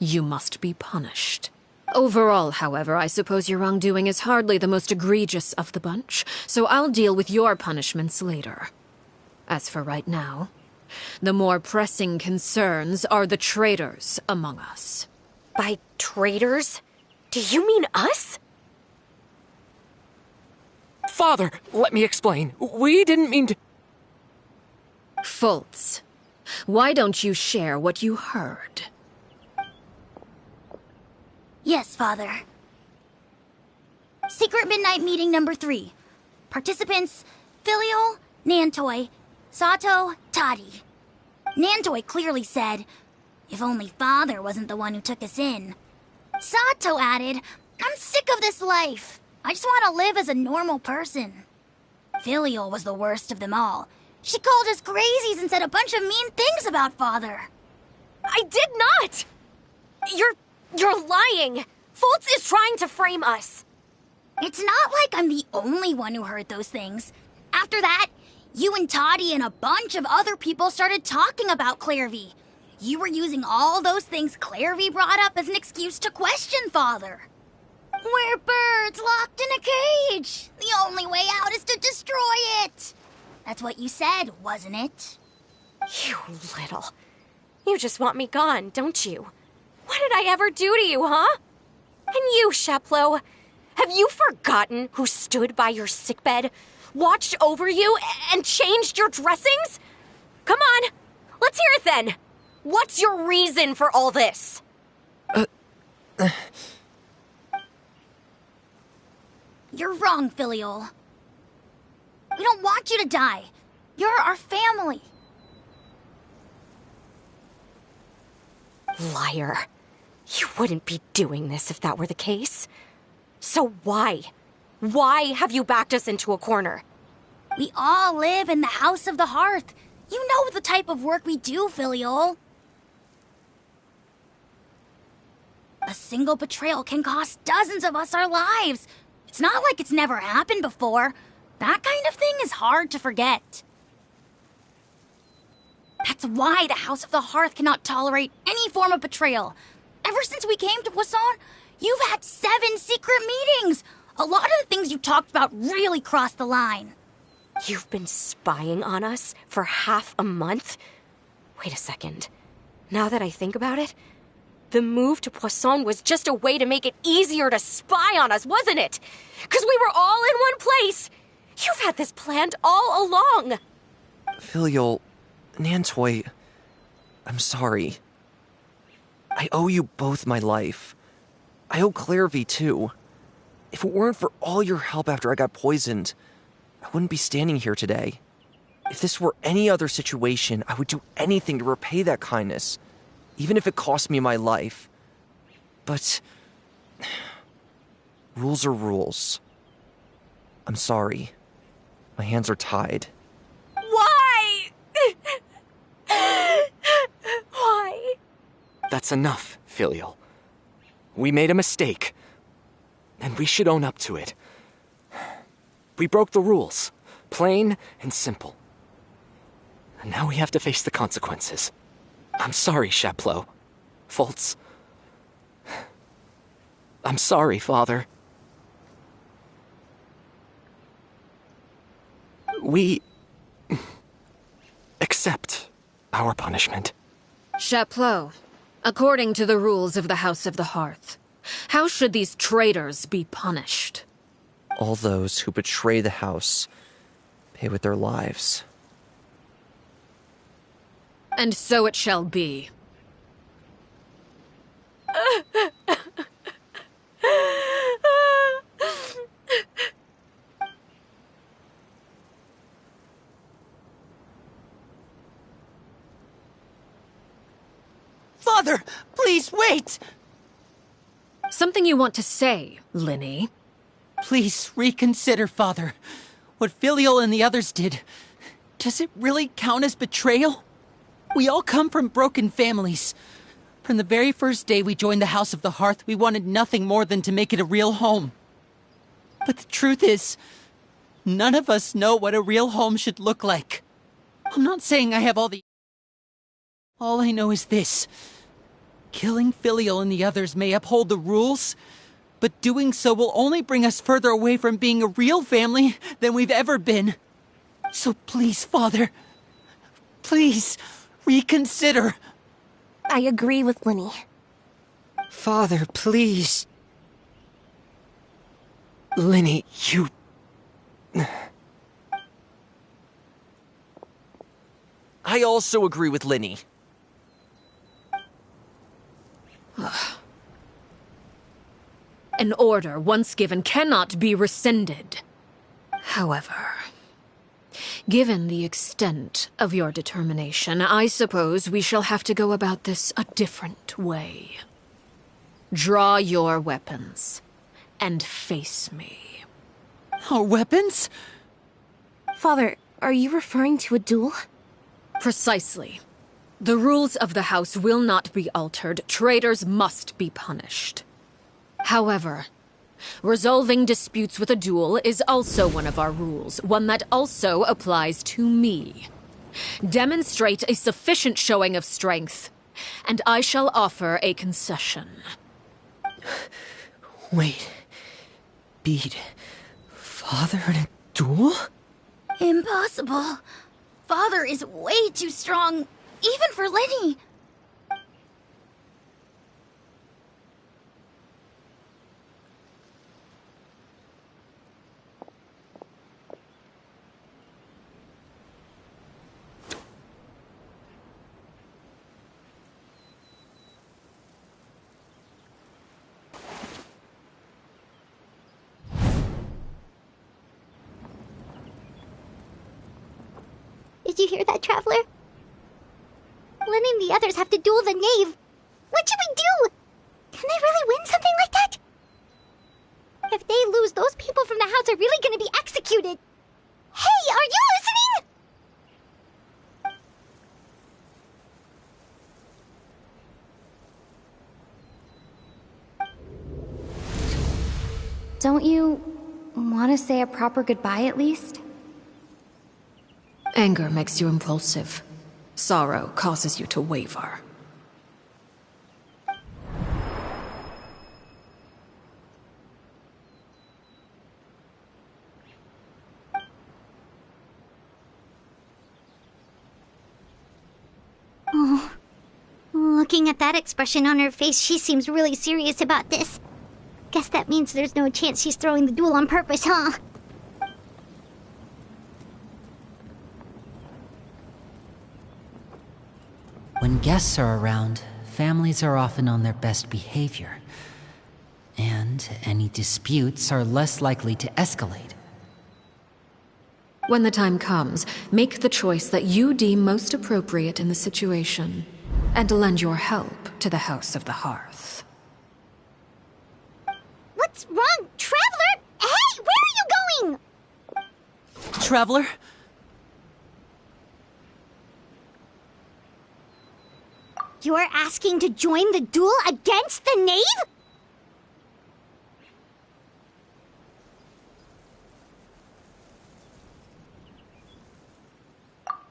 you must be punished. Overall, however, I suppose your wrongdoing is hardly the most egregious of the bunch, so I'll deal with your punishments later. As for right now, the more pressing concerns are the traitors among us. By traitors? Do you mean us? Father, let me explain. We didn't mean to... Fultz, why don't you share what you heard? Yes, Father. Secret Midnight Meeting number 3. Participants, Filial, Nantoi, Sato, Toddy. Nantoi clearly said, if only Father wasn't the one who took us in. Sato added, I'm sick of this life. I just want to live as a normal person. Filial was the worst of them all. She called us crazies and said a bunch of mean things about Father. I did not! You're lying! Fultz is trying to frame us. It's not like I'm the only one who heard those things. After that, you and Toddy and a bunch of other people started talking about Clairvy. You were using all those things Clairvy brought up as an excuse to question Father. We're birds locked in a cage. The only way out is to destroy it. That's what you said, wasn't it? You little... You just want me gone, don't you? What did I ever do to you, huh? And you, Sheplo, have you forgotten who stood by your sickbed, watched over you, and changed your dressings? Come on, let's hear it then. What's your reason for all this? You're wrong, Filial. We don't want you to die. You're our family. Liar. You wouldn't be doing this if that were the case. So why? Why have you backed us into a corner? We all live in the House of the Hearth. You know the type of work we do, Filial. A single betrayal can cost dozens of us our lives. It's not like it's never happened before. That kind of thing is hard to forget. That's why the House of the Hearth cannot tolerate any form of betrayal. Ever since we came to Poisson, you've had 7 secret meetings. A lot of the things you talked about really crossed the line. You've been spying on us for half a month? Wait a second. Now that I think about it, the move to Poisson was just a way to make it easier to spy on us, wasn't it? Because we were all in one place. You've had this planned all along. Filial, Nantoi, I'm sorry. I owe you both my life. I owe Clairvy too. If it weren't for all your help after I got poisoned, I wouldn't be standing here today. If this were any other situation, I would do anything to repay that kindness, even if it cost me my life. But rules are rules. I'm sorry. My hands are tied. Why? Why? That's enough, Filial. We made a mistake, and we should own up to it. We broke the rules, plain and simple. And now we have to face the consequences. I'm sorry, Sheplo. Fultz. I'm sorry, Father. We accept our punishment. Chapleau, according to the rules of the House of the Hearth, how should these traitors be punished? All those who betray the house pay with their lives. And so it shall be. Father, please wait! Something you want to say, Linny? Please reconsider, Father. What Filial and the others did, does it really count as betrayal? We all come from broken families. From the very first day we joined the House of the Hearth, we wanted nothing more than to make it a real home. But the truth is, None of us know what a real home should look like. I'm not saying I have all the... All I know is this. Killing Filial and the others may uphold the rules, but doing so will only bring us further away from being a real family than we've ever been. So please, Father, please, reconsider. I agree with Linny. Father, please. Linny, you... I also agree with Linny. An order once given cannot be rescinded. However, given the extent of your determination, I suppose we shall have to go about this a different way. Draw your weapons and face me. Our weapons? Father, are you referring to a duel? Precisely. The rules of the house will not be altered. Traitors must be punished. However, resolving disputes with a duel is also one of our rules, one that also applies to me. Demonstrate a sufficient showing of strength, and I shall offer a concession. Wait. Beat Father in a duel? Impossible. Father is way too strong, even for Linny. Did you hear that, Traveler? Linny and the others have to duel the Knave. What should we do? Can they really win something like that? If they lose, those people from the house are really gonna be executed. Hey, are you listening? Don't you want to say a proper goodbye at least? Anger makes you impulsive. Sorrow causes you to waver. Oh, looking at that expression on her face, she seems really serious about this. Guess that means there's no chance she's throwing the duel on purpose, huh? When guests are around, families are often on their best behavior. And any disputes are less likely to escalate. When the time comes, make the choice that you deem most appropriate in the situation, and lend your help to the House of the Hearth. What's wrong, Traveler? Hey, where are you going? Traveler? You're asking to join the duel against the Knave?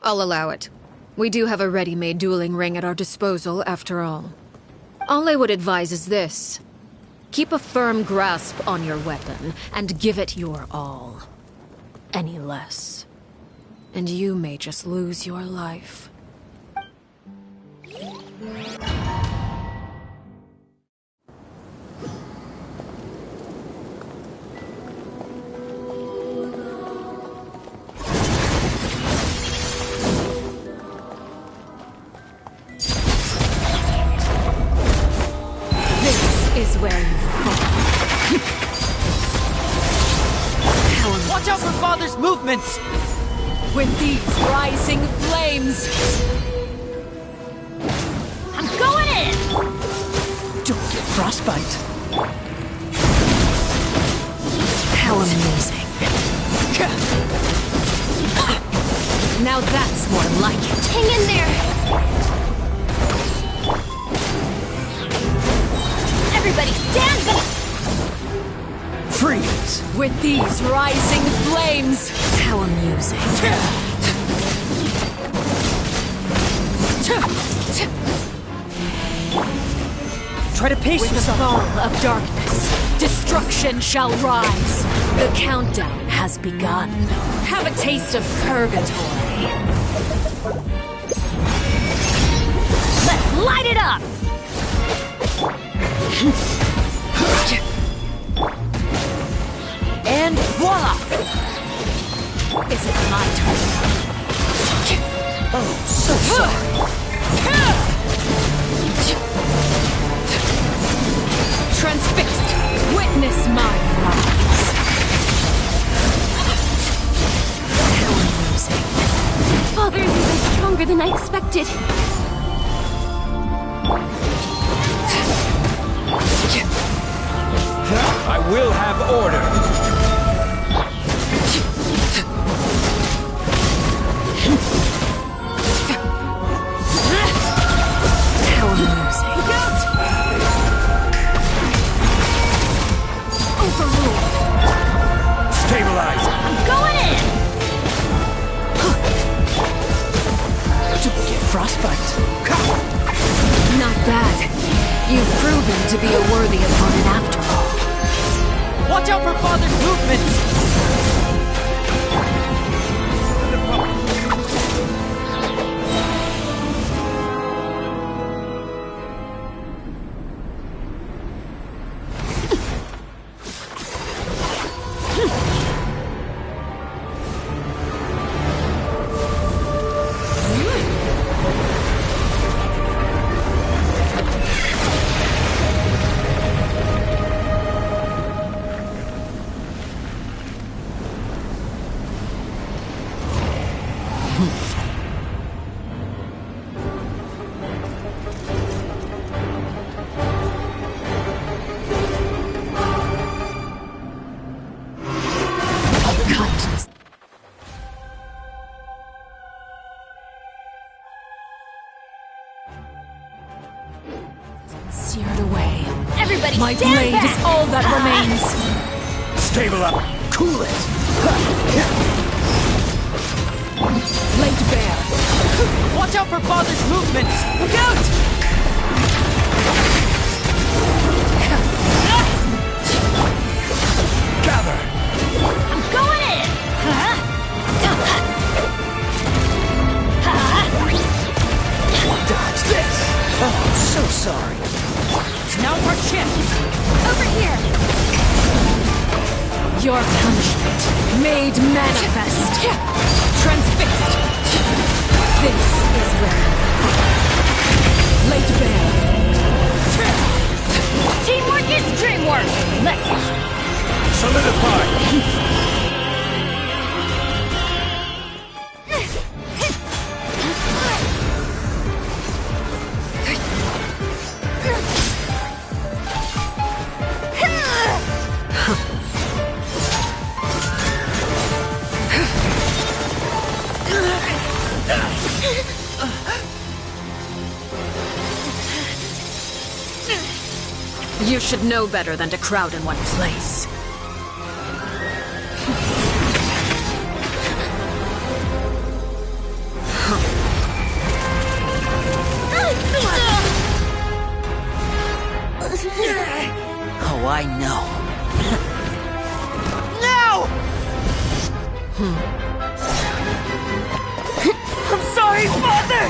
I'll allow it. We do have a ready-made dueling ring at our disposal, after all. All I would advise is this. Keep a firm grasp on your weapon, and give it your all. Any less, and you may just lose your life. Is where you fall. Watch out for Father's movements! With these rising flames! I'm going in! Don't get frostbite. How amazing. Now that's more like it. Hang in there! Everybody stand back! Freeze! With these rising flames! How amusing. Try to pace With yourself. the fall of darkness, destruction shall rise. The countdown has begun. Have a taste of purgatory. Let's light it up! And voila! Is it my turn? Oh, so sorry. Transfixed, witness my rise. How amusing. Father is even stronger than I expected. I will have order. How amusing. Look out! Overruled. Stabilize. I'm going in! Don't get frostbite. Not bad. You've proven to be a worthy opponent after all. Watch out for Father's movements! Seared away. Everybody My stand blade back! is all that remains. Stabilize. Cool it. Laid bare. Watch out for Father's movements! Look out! Gather. I'm going in! Dodge this. Oh, so sorry. It's now our chance! Over here! Your punishment made manifest. Transfixed. This is where laid bare. Teamwork is dreamwork! Let's... Solidify. You should know better than to crowd in one place. Oh, I know. No! I'm sorry, Father!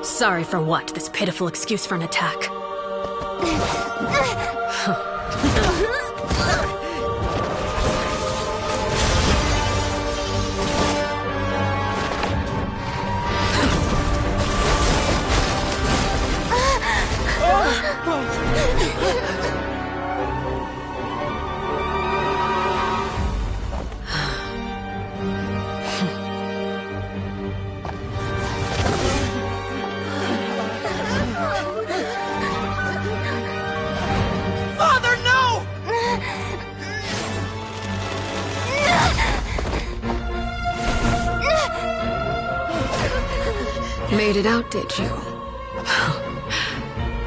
Sorry for what? This pitiful excuse for an attack. Father, no! Made it out, did you?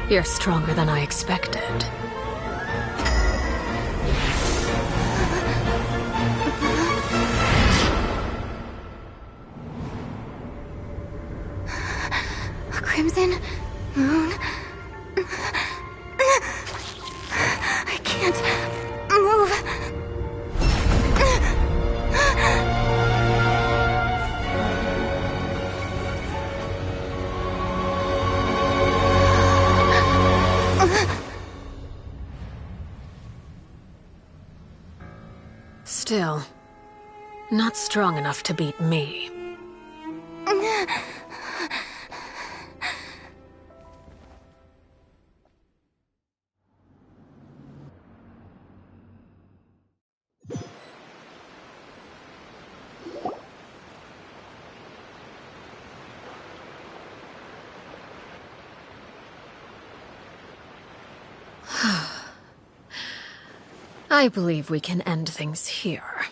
You're stronger than I expected. A crimson moon. I can't move. Still, not strong enough to beat me. I believe we can end things here.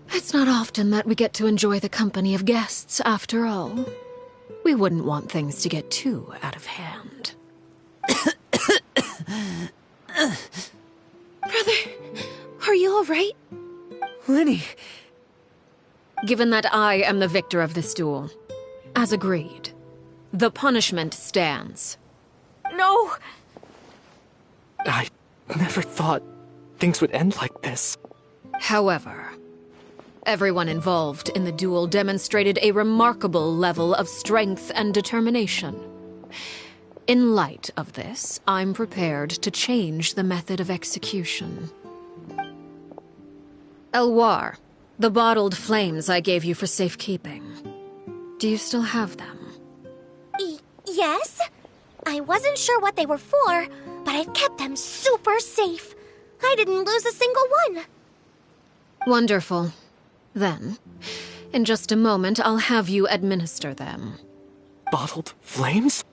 It's not often that we get to enjoy the company of guests, after all. We wouldn't want things to get too out of hand. Brother, are you all right? Lenny. Given that I am the victor of this duel, as agreed, the punishment stands. No! I never thought things would end like this. However, everyone involved in the duel demonstrated a remarkable level of strength and determination. In light of this, I'm prepared to change the method of execution. Elwar, the bottled flames I gave you for safekeeping. Do you still have them? Yes? I wasn't sure what they were for, but I've kept them super safe. I didn't lose a single one. Wonderful. Then, in just a moment, I'll have you administer them. Bottled flames?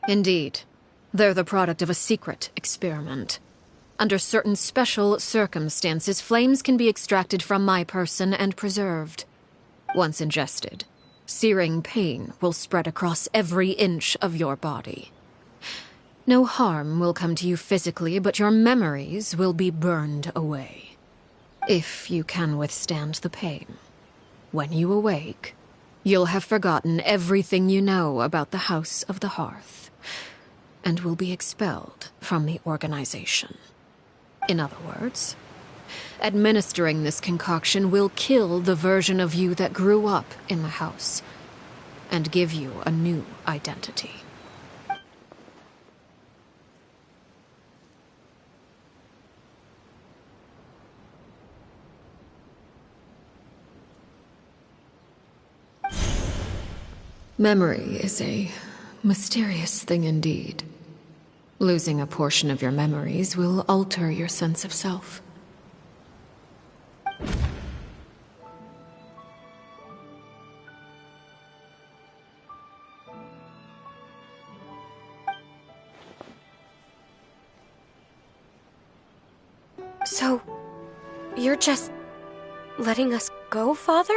Indeed. They're the product of a secret experiment. Under certain special circumstances, flames can be extracted from my person and preserved. Once ingested, searing pain will spread across every inch of your body. No harm will come to you physically, but your memories will be burned away. If you can withstand the pain. When you awake, you'll have forgotten everything you know about the House of the Hearth, and will be expelled from the organization. In other words, administering this concoction will kill the version of you that grew up in the house, and give you a new identity. Memory is a mysterious thing indeed. Losing a portion of your memories will alter your sense of self. So, you're just letting us go, Father?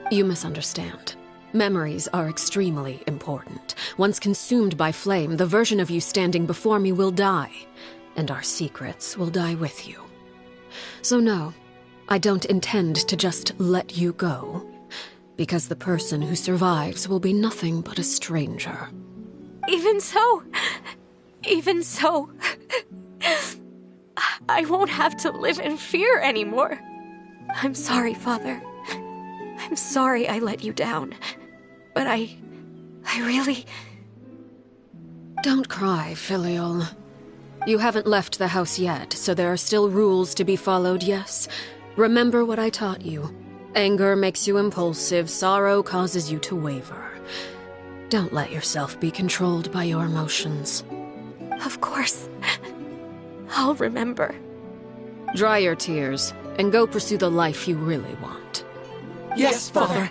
You misunderstand. Memories are extremely important. Once consumed by flame, the version of you standing before me will die, and our secrets will die with you. So no, I don't intend to just let you go, because the person who survives will be nothing but a stranger. Even so, I won't have to live in fear anymore. I'm sorry, Father. I'm sorry I let you down. But I really... Don't cry, Filial. You haven't left the house yet, so there are still rules to be followed, yes? Remember what I taught you. Anger makes you impulsive, sorrow causes you to waver. Don't let yourself be controlled by your emotions. Of course. I'll remember. Dry your tears, and go pursue the life you really want. Yes, Father.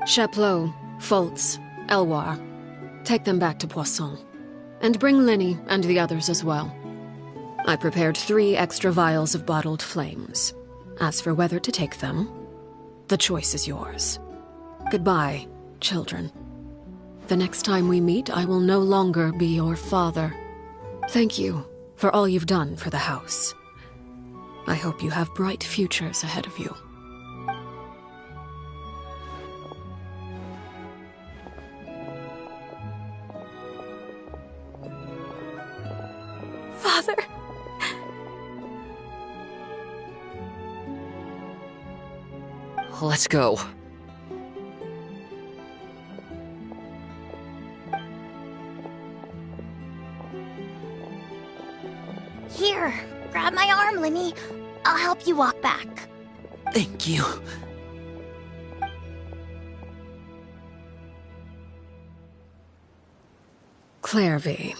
Chaplot, Foltz, Elwar, take them back to Poisson. And bring Linny and the others as well. I prepared 3 extra vials of bottled flames. As for whether to take them, the choice is yours. Goodbye, children. The next time we meet, I will no longer be your father. Thank you for all you've done for the house. I hope you have bright futures ahead of you. Father. Let's go. Here, grab my arm, Linny. I'll help you walk back. Thank you. Clairvy.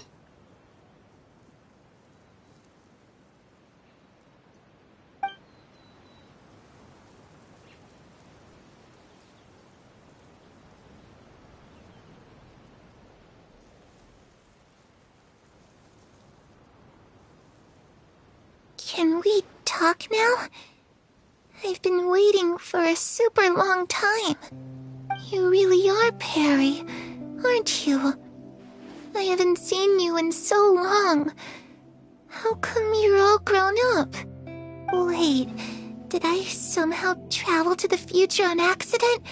Can we talk now? I've been waiting for a super long time. You really are Perry, aren't you? I haven't seen you in so long. How come you're all grown up? Wait, did I somehow travel to the future on accident?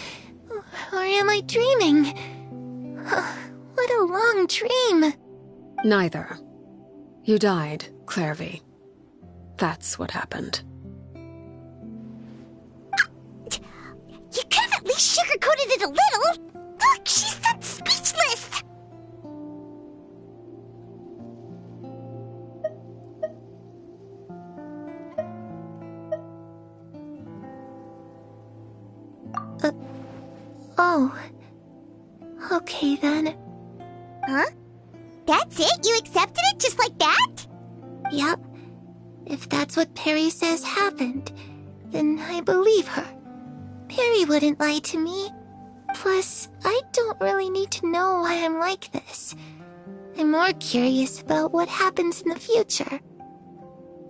Or am I dreaming? What a long dream. Neither. You died, Clairvy. That's what happened. You could have at least sugarcoated it a little. Look, she's so speechless. Oh. Okay then. Huh? That's it? You accepted it just like that? Yep. If that's what Perry says happened, then I believe her. Perry wouldn't lie to me. Plus, I don't really need to know why I'm like this. I'm more curious about what happens in the future.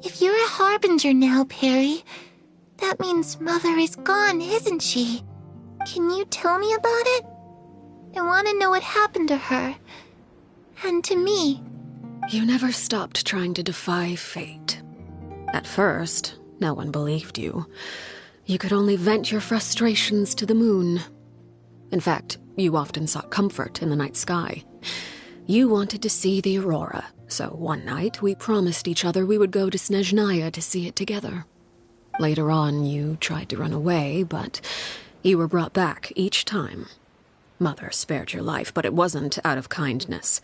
If you're a harbinger now, Perry, that means Mother is gone, isn't she? Can you tell me about it? I want to know what happened to her. And to me. You never stopped trying to defy fate. At first, no one believed you. You could only vent your frustrations to the moon. In fact, you often sought comfort in the night sky. You wanted to see the aurora, so one night we promised each other we would go to Snezhnaya to see it together. Later on, you tried to run away, but you were brought back each time. Mother spared your life, but it wasn't out of kindness.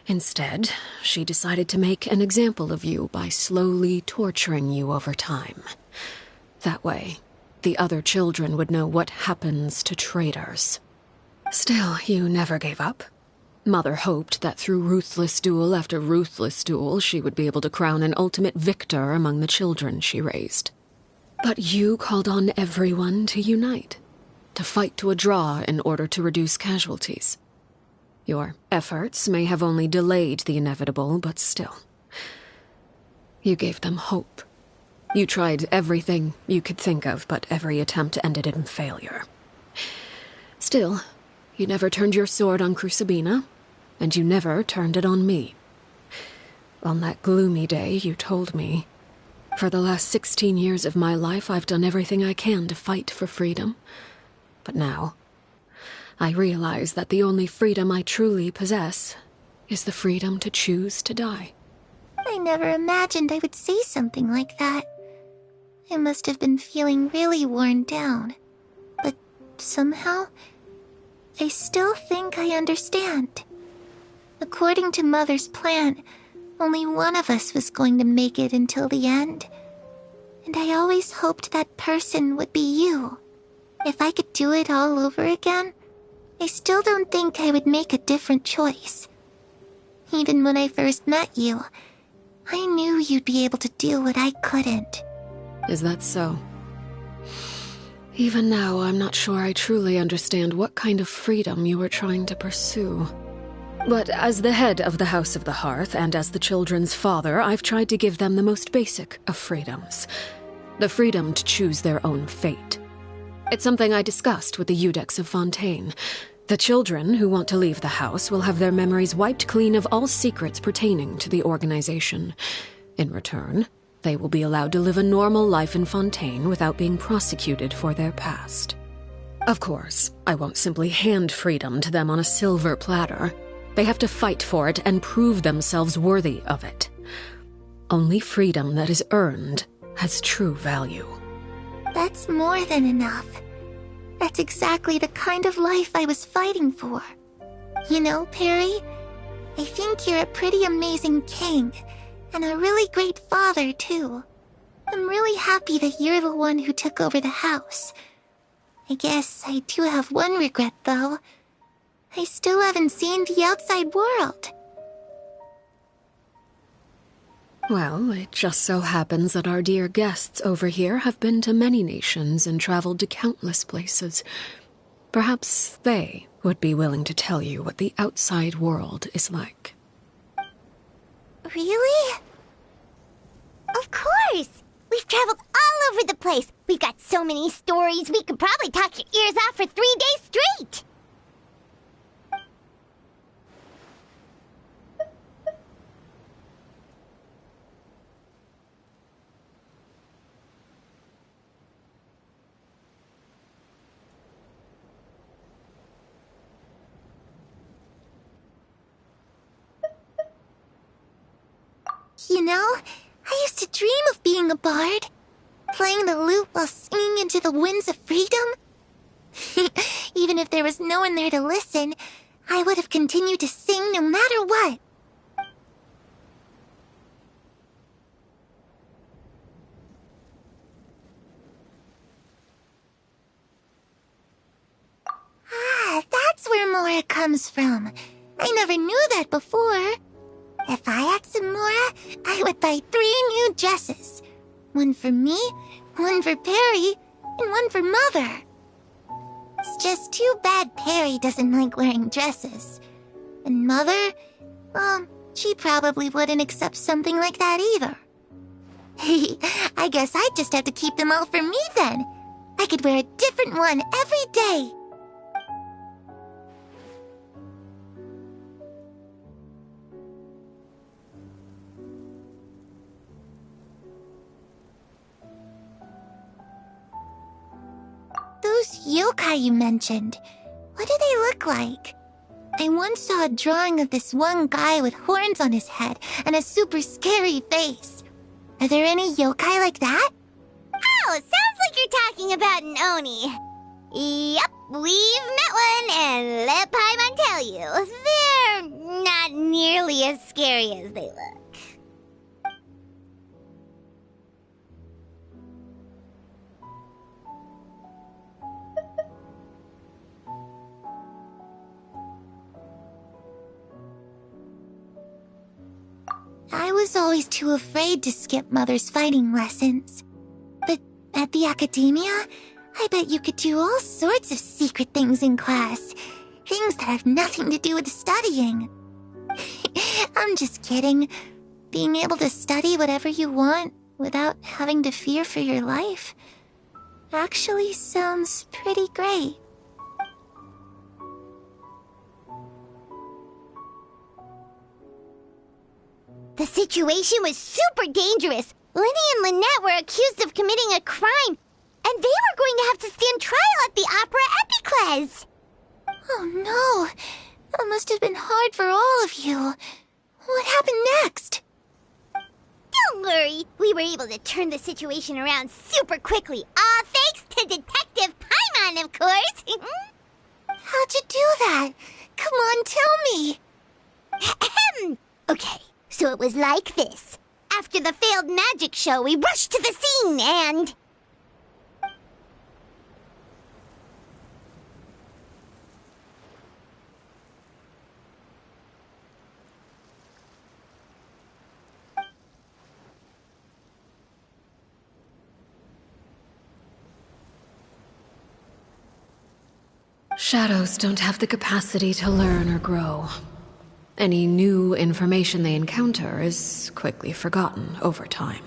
Instead, she decided to make an example of you by slowly torturing you over time. That way, the other children would know what happens to traitors. Still, you never gave up. Mother hoped that through ruthless duel after ruthless duel, she would be able to crown an ultimate victor among the children she raised. But you called on everyone to unite, to fight to a draw in order to reduce casualties. Your efforts may have only delayed the inevitable, but still. You gave them hope. You tried everything you could think of, but every attempt ended in failure. Still, you never turned your sword on Crucibina, and you never turned it on me. On that gloomy day, you told me, "For the last 16 years of my life, I've done everything I can to fight for freedom. But now, I realize that the only freedom I truly possess is the freedom to choose to die." I never imagined I would say something like that. I must have been feeling really worn down. But somehow, I still think I understand. According to Mother's plan, only one of us was going to make it until the end. And I always hoped that person would be you. If I could do it all over again, I still don't think I would make a different choice. Even when I first met you, I knew you'd be able to do what I couldn't. Is that so? Even now, I'm not sure I truly understand what kind of freedom you were trying to pursue. But as the head of the House of the Hearth, and as the children's father, I've tried to give them the most basic of freedoms. The freedom to choose their own fate. It's something I discussed with the Iudex of Fontaine. The children who want to leave the house will have their memories wiped clean of all secrets pertaining to the organization. In return, they will be allowed to live a normal life in Fontaine without being prosecuted for their past. Of course, I won't simply hand freedom to them on a silver platter. They have to fight for it and prove themselves worthy of it. Only freedom that is earned has true value. That's more than enough. That's exactly the kind of life I was fighting for. You know, Perry, I think you're a pretty amazing king, and a really great father, too. I'm really happy that you're the one who took over the house. I guess I do have one regret, though. I still haven't seen the outside world. Well, it just so happens that our dear guests over here have been to many nations and traveled to countless places. Perhaps they would be willing to tell you what the outside world is like. Really? Of course! We've traveled all over the place. We've got so many stories, we could probably talk your ears off for 3 days straight! You know, I used to dream of being a bard. Playing the lute while singing into the winds of freedom. Even if there was no one there to listen, I would have continued to sing no matter what. Ah, that's where Mora comes from. I never knew that before. If I had some Mora, I would buy 3 new dresses. One for me, one for Perry, and one for Mother. It's just too bad Perry doesn't like wearing dresses. And Mother, well, she probably wouldn't accept something like that either. I guess I'd just have to keep them all for me then. I could wear a different one every day. Those yokai you mentioned, what do they look like? I once saw a drawing of this one guy with horns on his head and a super scary face. Are there any yokai like that? Oh, sounds like you're talking about an Oni. Yep, we've met one, and let Paimon tell you, they're not nearly as scary as they look. I was always too afraid to skip Mother's fighting lessons. But at the academia, I bet you could do all sorts of secret things in class. Things that have nothing to do with studying. I'm just kidding. Being able to study whatever you want without having to fear for your life actually sounds pretty great. The situation was super dangerous. Lenny and Lynette were accused of committing a crime, and they were going to have to stand trial at the Opera Epicles. Oh no, that must have been hard for all of you. What happened next? Don't worry, we were able to turn the situation around super quickly, all thanks to Detective Paimon, of course. How'd you do that? Come on, tell me. Okay. So it was like this. After the failed magic show, we rushed to the scene and... Shadows don't have the capacity to learn or grow. Any new information they encounter is quickly forgotten over time.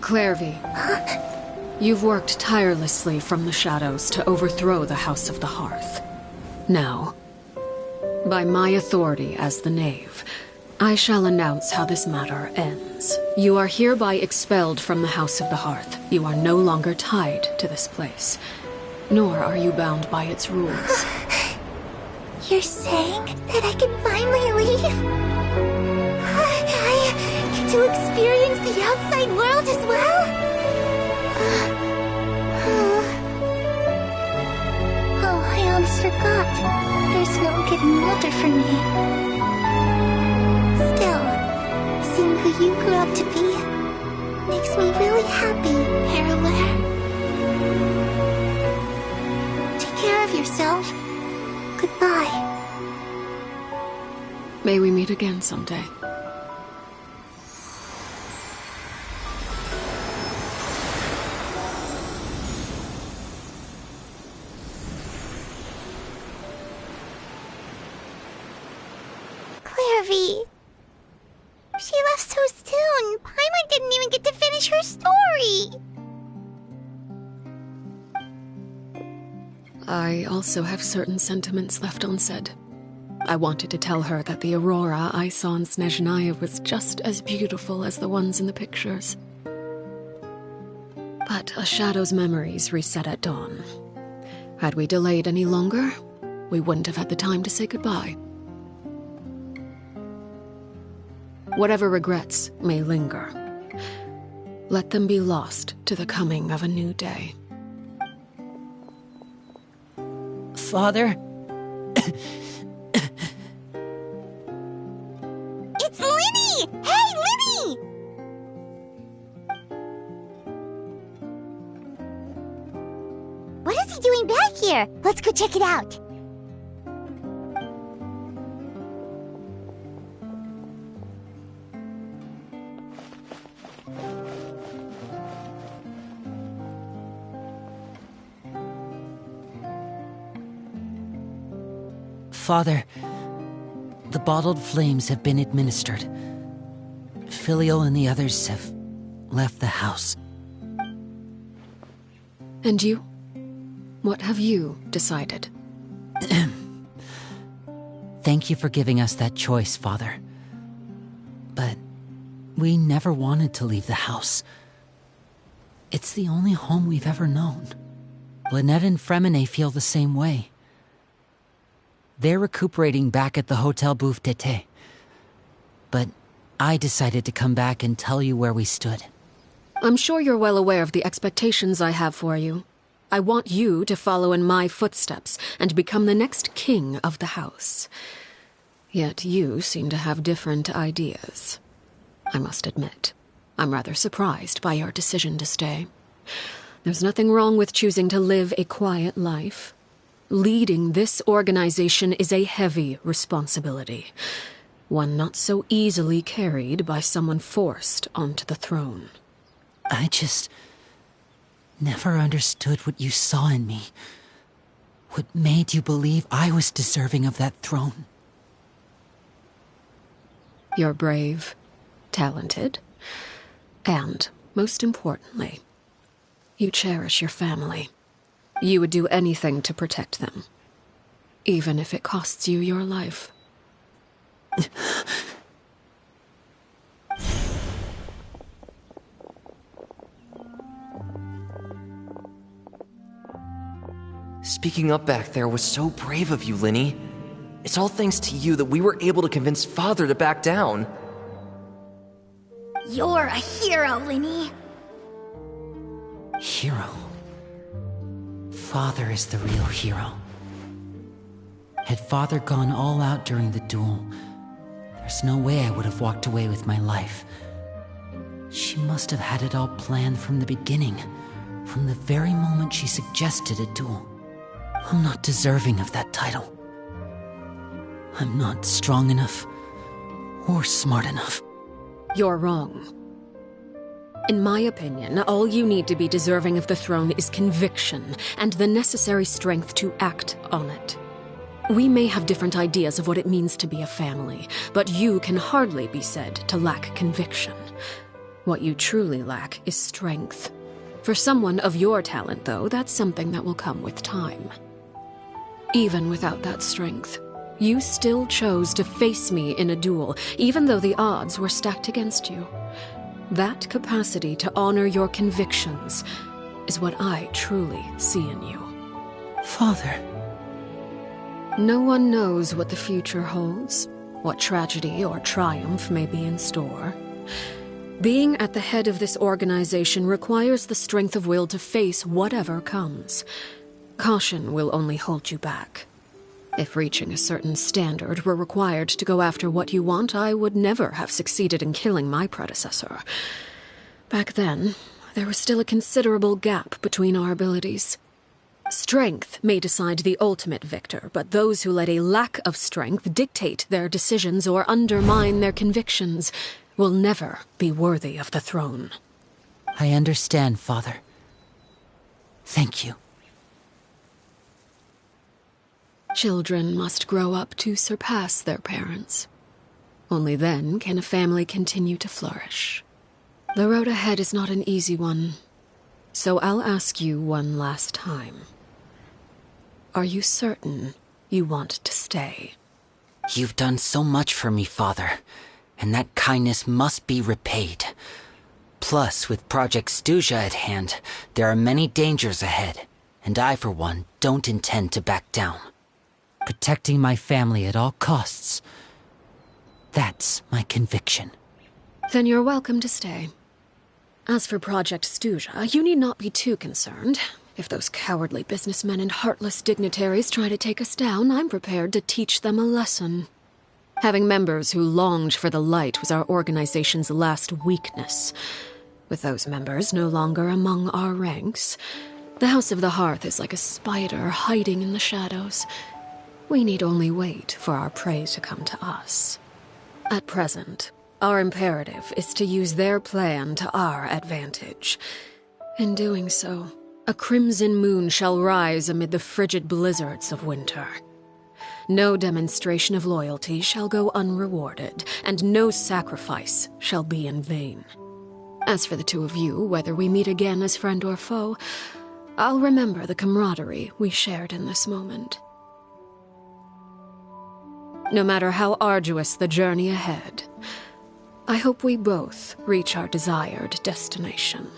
Clairvy, you've worked tirelessly from the shadows to overthrow the House of the Hearth. Now, by my authority as the Knave, I shall announce how this matter ends. You are hereby expelled from the House of the Hearth. You are no longer tied to this place, nor are you bound by its rules. You're saying that I can finally leave? I get to experience the outside world as well? Oh, I almost forgot. There's no getting older for me. Still, seeing who you grew up to be makes me really happy, Parallel. Take care of yourself. Goodbye. May we meet again someday. Clairvy. She left so soon. Paimon didn't even get to finish her story. I also have certain sentiments left unsaid. I wanted to tell her that the aurora I saw in Snezhnaya was just as beautiful as the ones in the pictures. But a shadow's memories reset at dawn. Had we delayed any longer, we wouldn't have had the time to say goodbye. Whatever regrets may linger, let them be lost to the coming of a new day. Father? It's Linny! Hey, Linny! What is he doing back here? Let's go check it out. Father, the bottled flames have been administered. Filial and the others have left the house. And you? What have you decided? Thank you for giving us that choice, Father. But we never wanted to leave the house. It's the only home we've ever known. Lynette and Fremine feel the same way. They're recuperating back at the Hotel Bouffe d'été. But I decided to come back and tell you where we stood. I'm sure you're well aware of the expectations I have for you. I want you to follow in my footsteps and become the next king of the house. Yet you seem to have different ideas. I must admit, I'm rather surprised by your decision to stay. There's nothing wrong with choosing to live a quiet life. Leading this organization is a heavy responsibility, one not so easily carried by someone forced onto the throne. I just never understood what you saw in me. What made you believe I was deserving of that throne? You're brave, talented, and, most importantly, you cherish your family. You would do anything to protect them, even if it costs you your life. Speaking up back there was so brave of you, Linny. It's all thanks to you that we were able to convince Father to back down. You're a hero, Linny. Hero? Father is the real hero. Had Father gone all out during the duel, there's no way I would have walked away with my life. She must have had it all planned from the beginning, from the very moment she suggested a duel. I'm not deserving of that title. I'm not strong enough or smart enough. You're wrong. In my opinion, all you need to be deserving of the throne is conviction and the necessary strength to act on it. We may have different ideas of what it means to be a family, but you can hardly be said to lack conviction. What you truly lack is strength. For someone of your talent, though, that's something that will come with time. Even without that strength, you still chose to face me in a duel, even though the odds were stacked against you. That capacity to honor your convictions is what I truly see in you. Father. No one knows what the future holds, what tragedy or triumph may be in store. Being at the head of this organization requires the strength of will to face whatever comes. Caution will only hold you back. If reaching a certain standard were required to go after what you want, I would never have succeeded in killing my predecessor. Back then, there was still a considerable gap between our abilities. Strength may decide the ultimate victor, but those who let a lack of strength dictate their decisions or undermine their convictions will never be worthy of the throne. I understand, Father. Thank you. Children must grow up to surpass their parents. Only then can a family continue to flourish. The road ahead is not an easy one, so I'll ask you one last time. Are you certain you want to stay? You've done so much for me, Father, and that kindness must be repaid. Plus, with Project Stuja at hand, there are many dangers ahead, and I, for one, don't intend to back down. Protecting my family at all costs. That's my conviction. Then you're welcome to stay. As for Project Stuja, you need not be too concerned. If those cowardly businessmen and heartless dignitaries try to take us down, I'm prepared to teach them a lesson. Having members who longed for the light was our organization's last weakness. With those members no longer among our ranks, the House of the Hearth is like a spider hiding in the shadows. We need only wait for our prey to come to us. At present, our imperative is to use their plan to our advantage. In doing so, a crimson moon shall rise amid the frigid blizzards of winter. No demonstration of loyalty shall go unrewarded, and no sacrifice shall be in vain. As for the two of you, whether we meet again as friend or foe, I'll remember the camaraderie we shared in this moment. No matter how arduous the journey ahead, I hope we both reach our desired destination.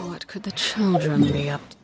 What could the children be up to?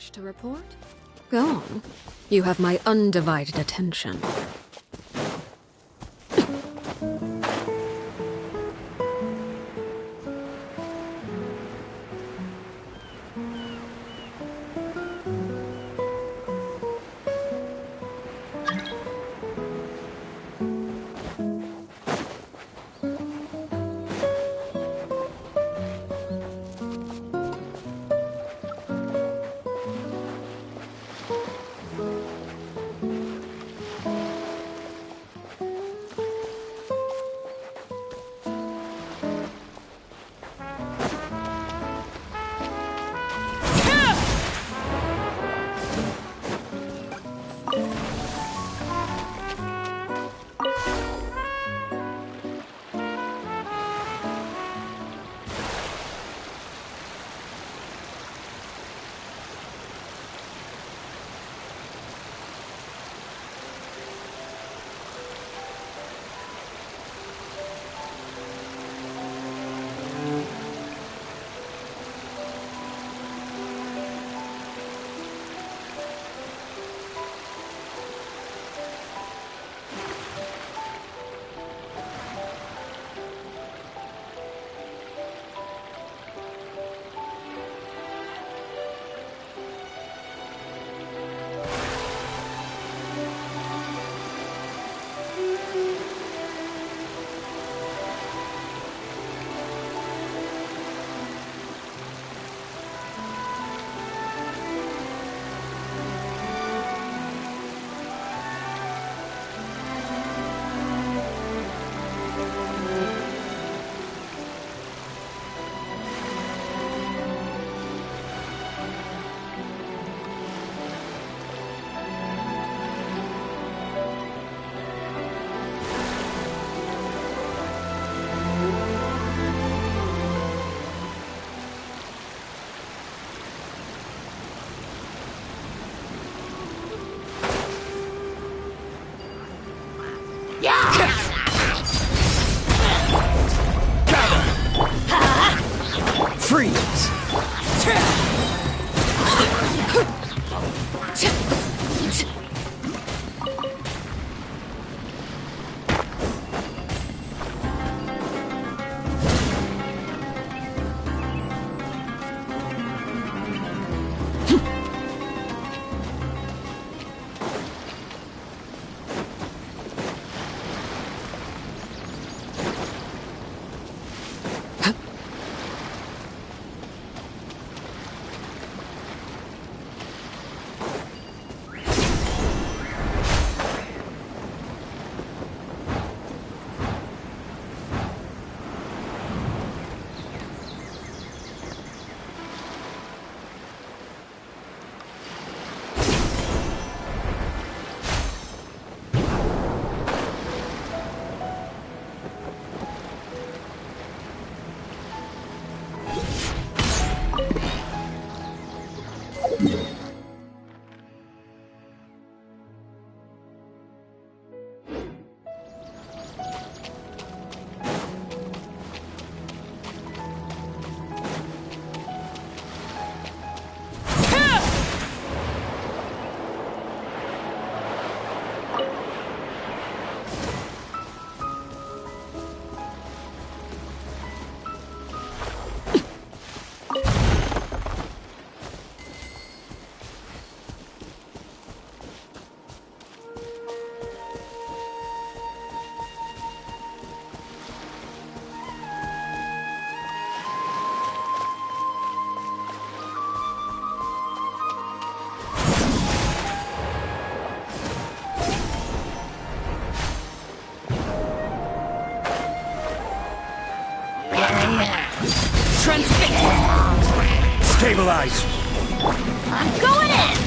wish to report? Go on. You have my undivided attention. Freeze! Stabilize! I'm going in!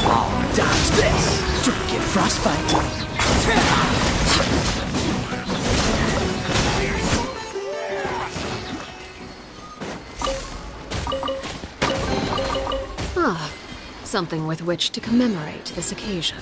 Oh, dodge this! Don't get frostbite! Ah, something with which to commemorate this occasion.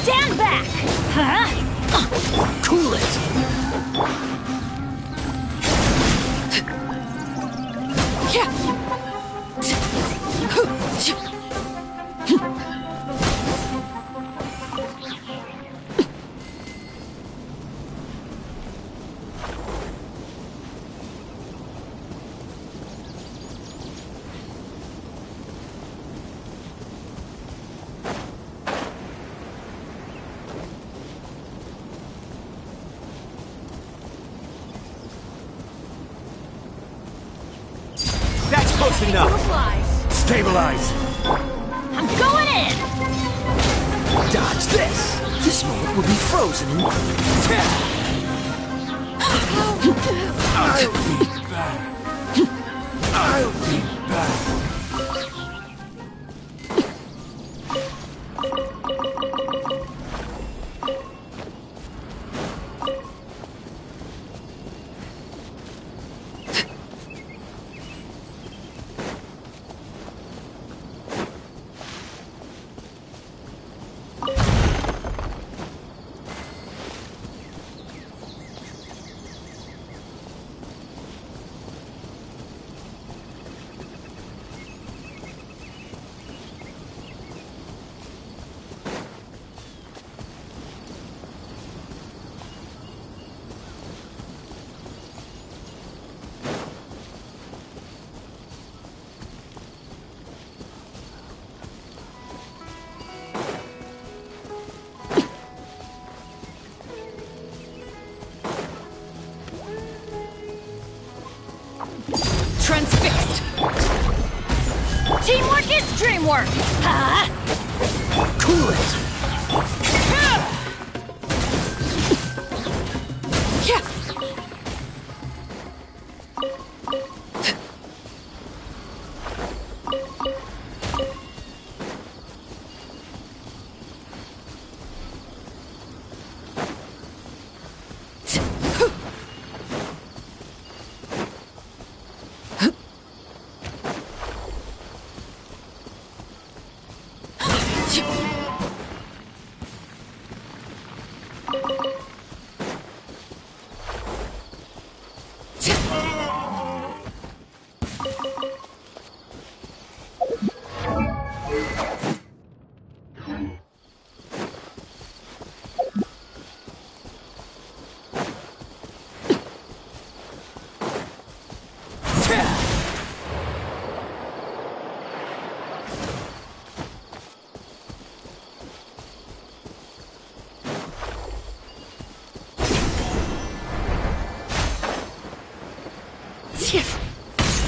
Stand back! Huh? Cool it! That's close enough! Stabilize! I'm going in! Dodge this! This moment will be frozen in... I'll be back! I'll be back! Transfixed! Teamwork is dreamwork! Huh? Cool it!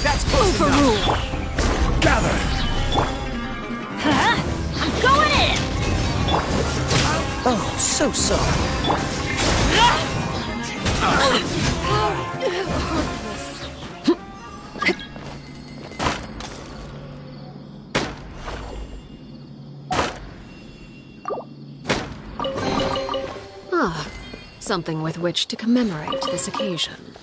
That's close Overruled! enough! Gather! Huh? I'm going in! Oh, so sorry. Ah, something with which to commemorate this occasion.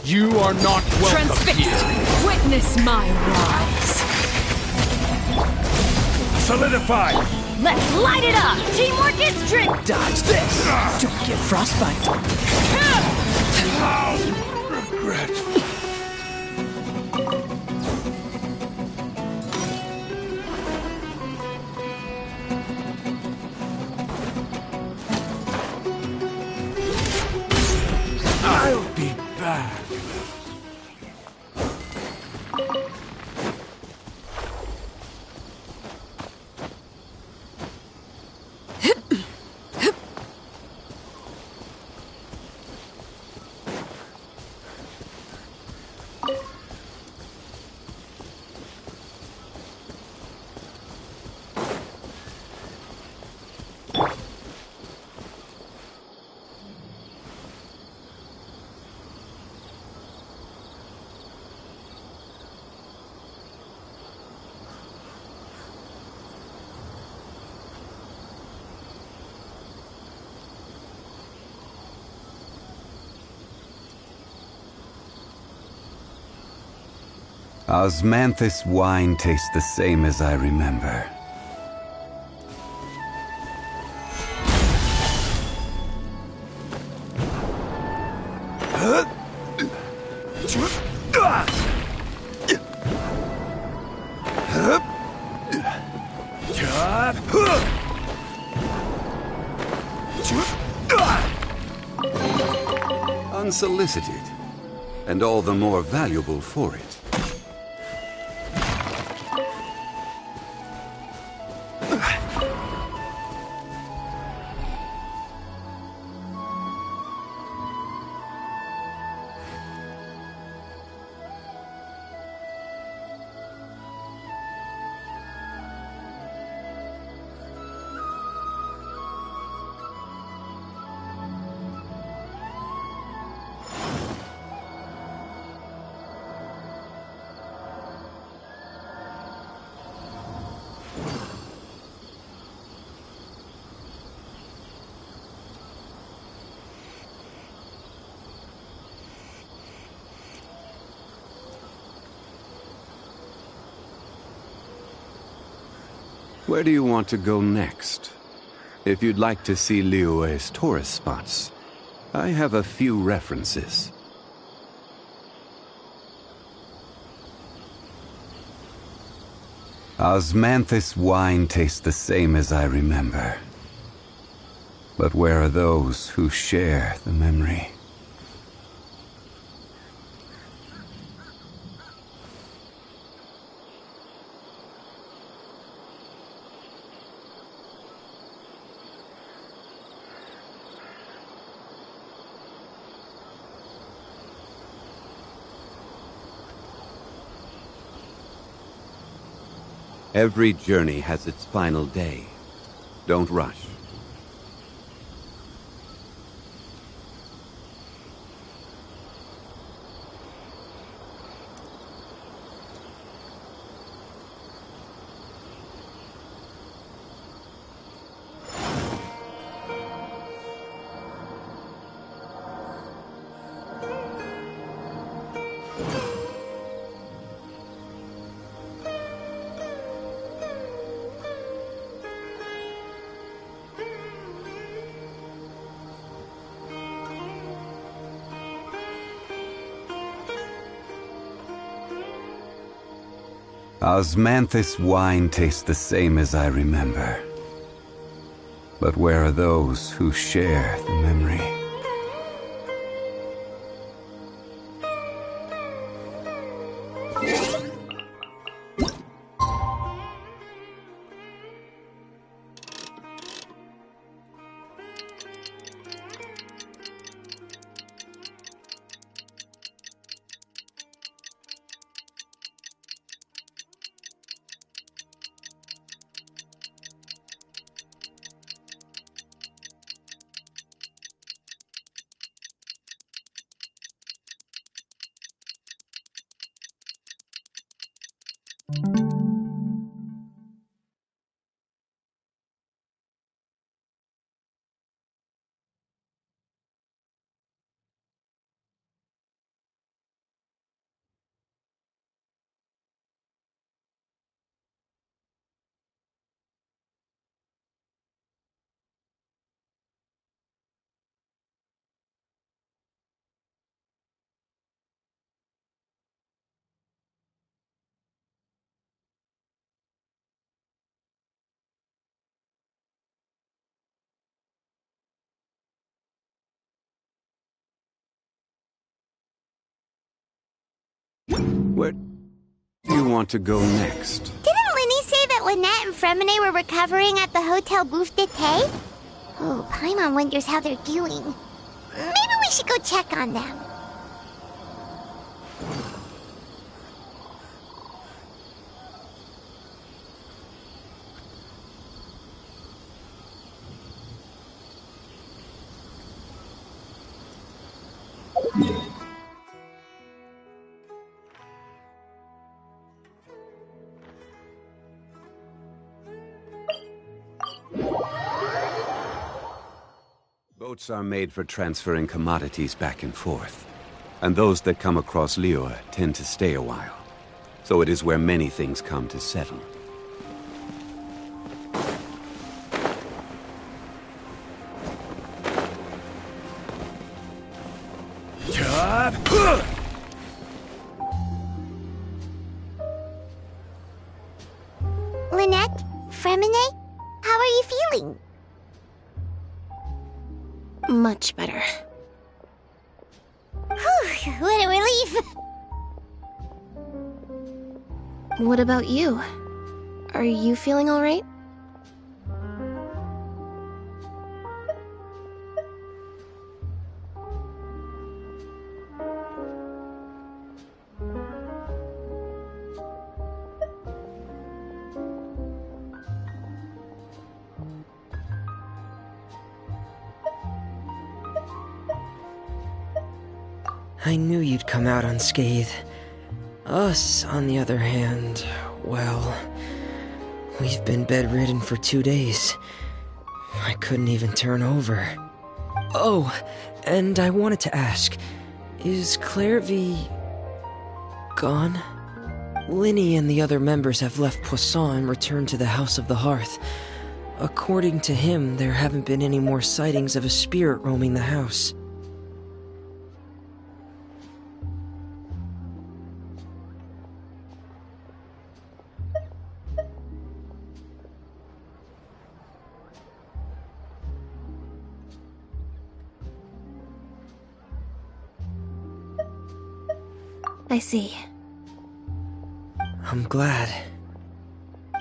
You are not welcome Transfixed. here. Witness my rise. Solidify. Let's light it up. Teamwork is trick. Dodge this. Don't get frostbite. Regret. I'll be back. Osmanthus wine tastes the same as I remember. Unsolicited, and all the more valuable for it. Where do you want to go next? If you'd like to see Liyue's tourist spots, I have a few references. Osmanthus wine tastes the same as I remember. But where are those who share the memory? Every journey has its final day. Don't rush. Osmanthus wine tastes the same as I remember. But where are those who share the memory? Where do you want to go next? Didn't Linny say that Lynette and Fremine were recovering at the Hotel Bouffe d'été? Oh, Paimon wonders how they're doing. Maybe we should go check on them. Boats are made for transferring commodities back and forth, and those that come across Liyue tend to stay a while. So it is where many things come to settle. Lynette? Fremine? How are you feeling? Much better. Whew, what a relief! What about you? Are you feeling all right? I knew you'd come out unscathed. Us, on the other hand, well, we've been bedridden for 2 days. I couldn't even turn over. Oh, and I wanted to ask, is Clairvy gone? Linny and the other members have left Poisson and returned to the House of the Hearth. According to him, there haven't been any more sightings of a spirit roaming the house. I see. I'm glad.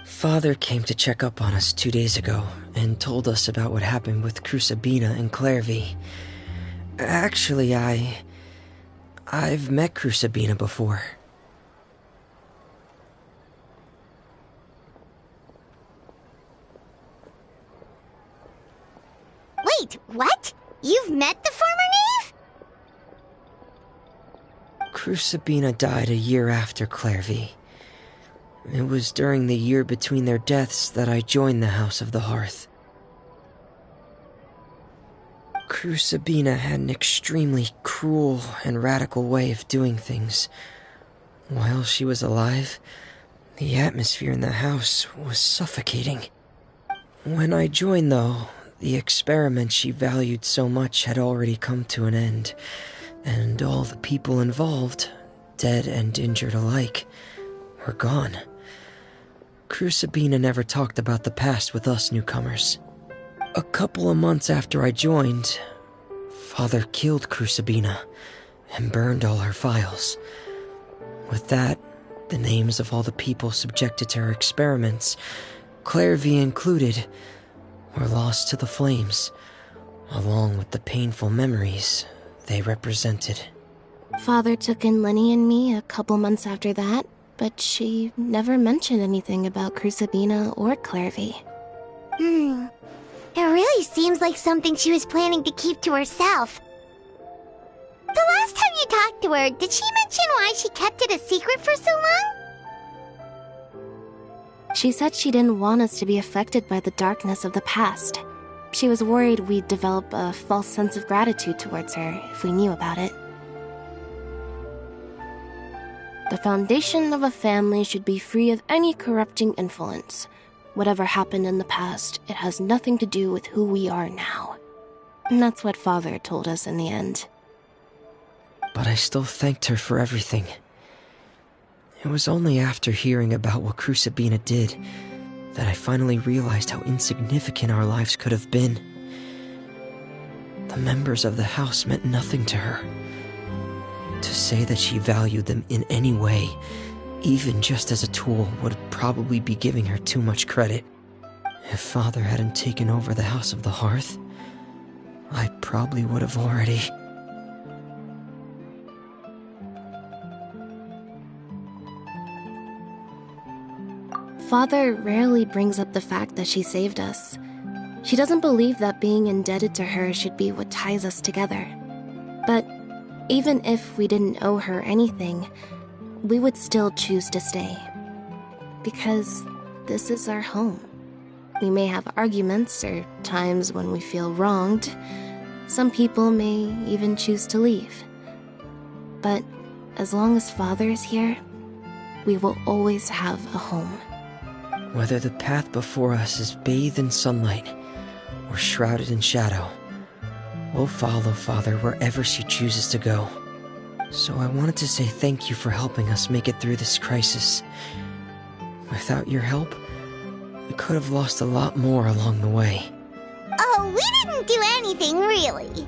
Father came to check up on us 2 days ago and told us about what happened with Crucibina and Clairvy. Actually, I've met Crucibina before. Wait, what? You've met the former Knave? Crucibina died a year after Clairvy. It was during the year between their deaths that I joined the House of the Hearth. Crucibina had an extremely cruel and radical way of doing things. While she was alive, the atmosphere in the house was suffocating. When I joined, though, the experiment she valued so much had already come to an end, and all the people involved, dead and injured alike, were gone. Crucibina never talked about the past with us newcomers. A couple of months after I joined, Father killed Crucibina and burned all her files. With that, the names of all the people subjected to her experiments, Clairvy included, were lost to the flames, along with the painful memories they represented. Father took in Lenny and me a couple months after that, but she never mentioned anything about Crucibina or Clairvy. It really seems like something she was planning to keep to herself. The last time you talked to her, did she mention why she kept it a secret for so long? She said she didn't want us to be affected by the darkness of the past. She was worried we'd develop a false sense of gratitude towards her if we knew about it. The foundation of a family should be free of any corrupting influence. Whatever happened in the past, it has nothing to do with who we are now. And that's what Father told us in the end. But I still thanked her for everything. It was only after hearing about what Crucibina did that I finally realized how insignificant our lives could have been. The members of the house meant nothing to her. To say that she valued them in any way, even just as a tool, would probably be giving her too much credit. If Father hadn't taken over the House of the Hearth, I probably would have already... Father rarely brings up the fact that she saved us. She doesn't believe that being indebted to her should be what ties us together. But even if we didn't owe her anything, we would still choose to stay. Because this is our home. We may have arguments or times when we feel wronged. Some people may even choose to leave. But as long as Father is here, we will always have a home. Whether the path before us is bathed in sunlight or shrouded in shadow, we'll follow Father wherever she chooses to go. So I wanted to say thank you for helping us make it through this crisis. Without your help, we could have lost a lot more along the way. Oh, we didn't do anything, really.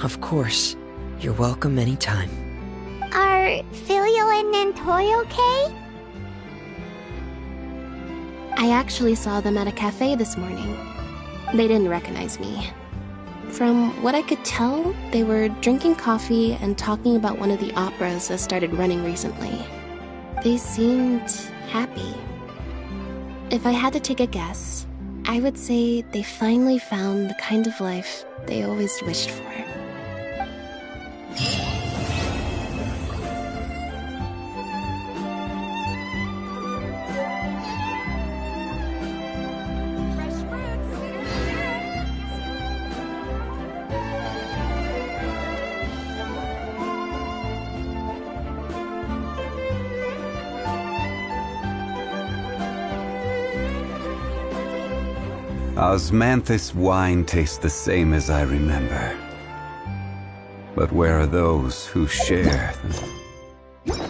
Of course. You're welcome anytime. Are Filial and Nantoy okay? I actually saw them at a cafe this morning. They didn't recognize me. From what I could tell, they were drinking coffee and talking about one of the operas that started running recently. They seemed happy. If I had to take a guess, I would say they finally found the kind of life they always wished for. Osmanthus wine tastes the same as I remember. But where are those who share them?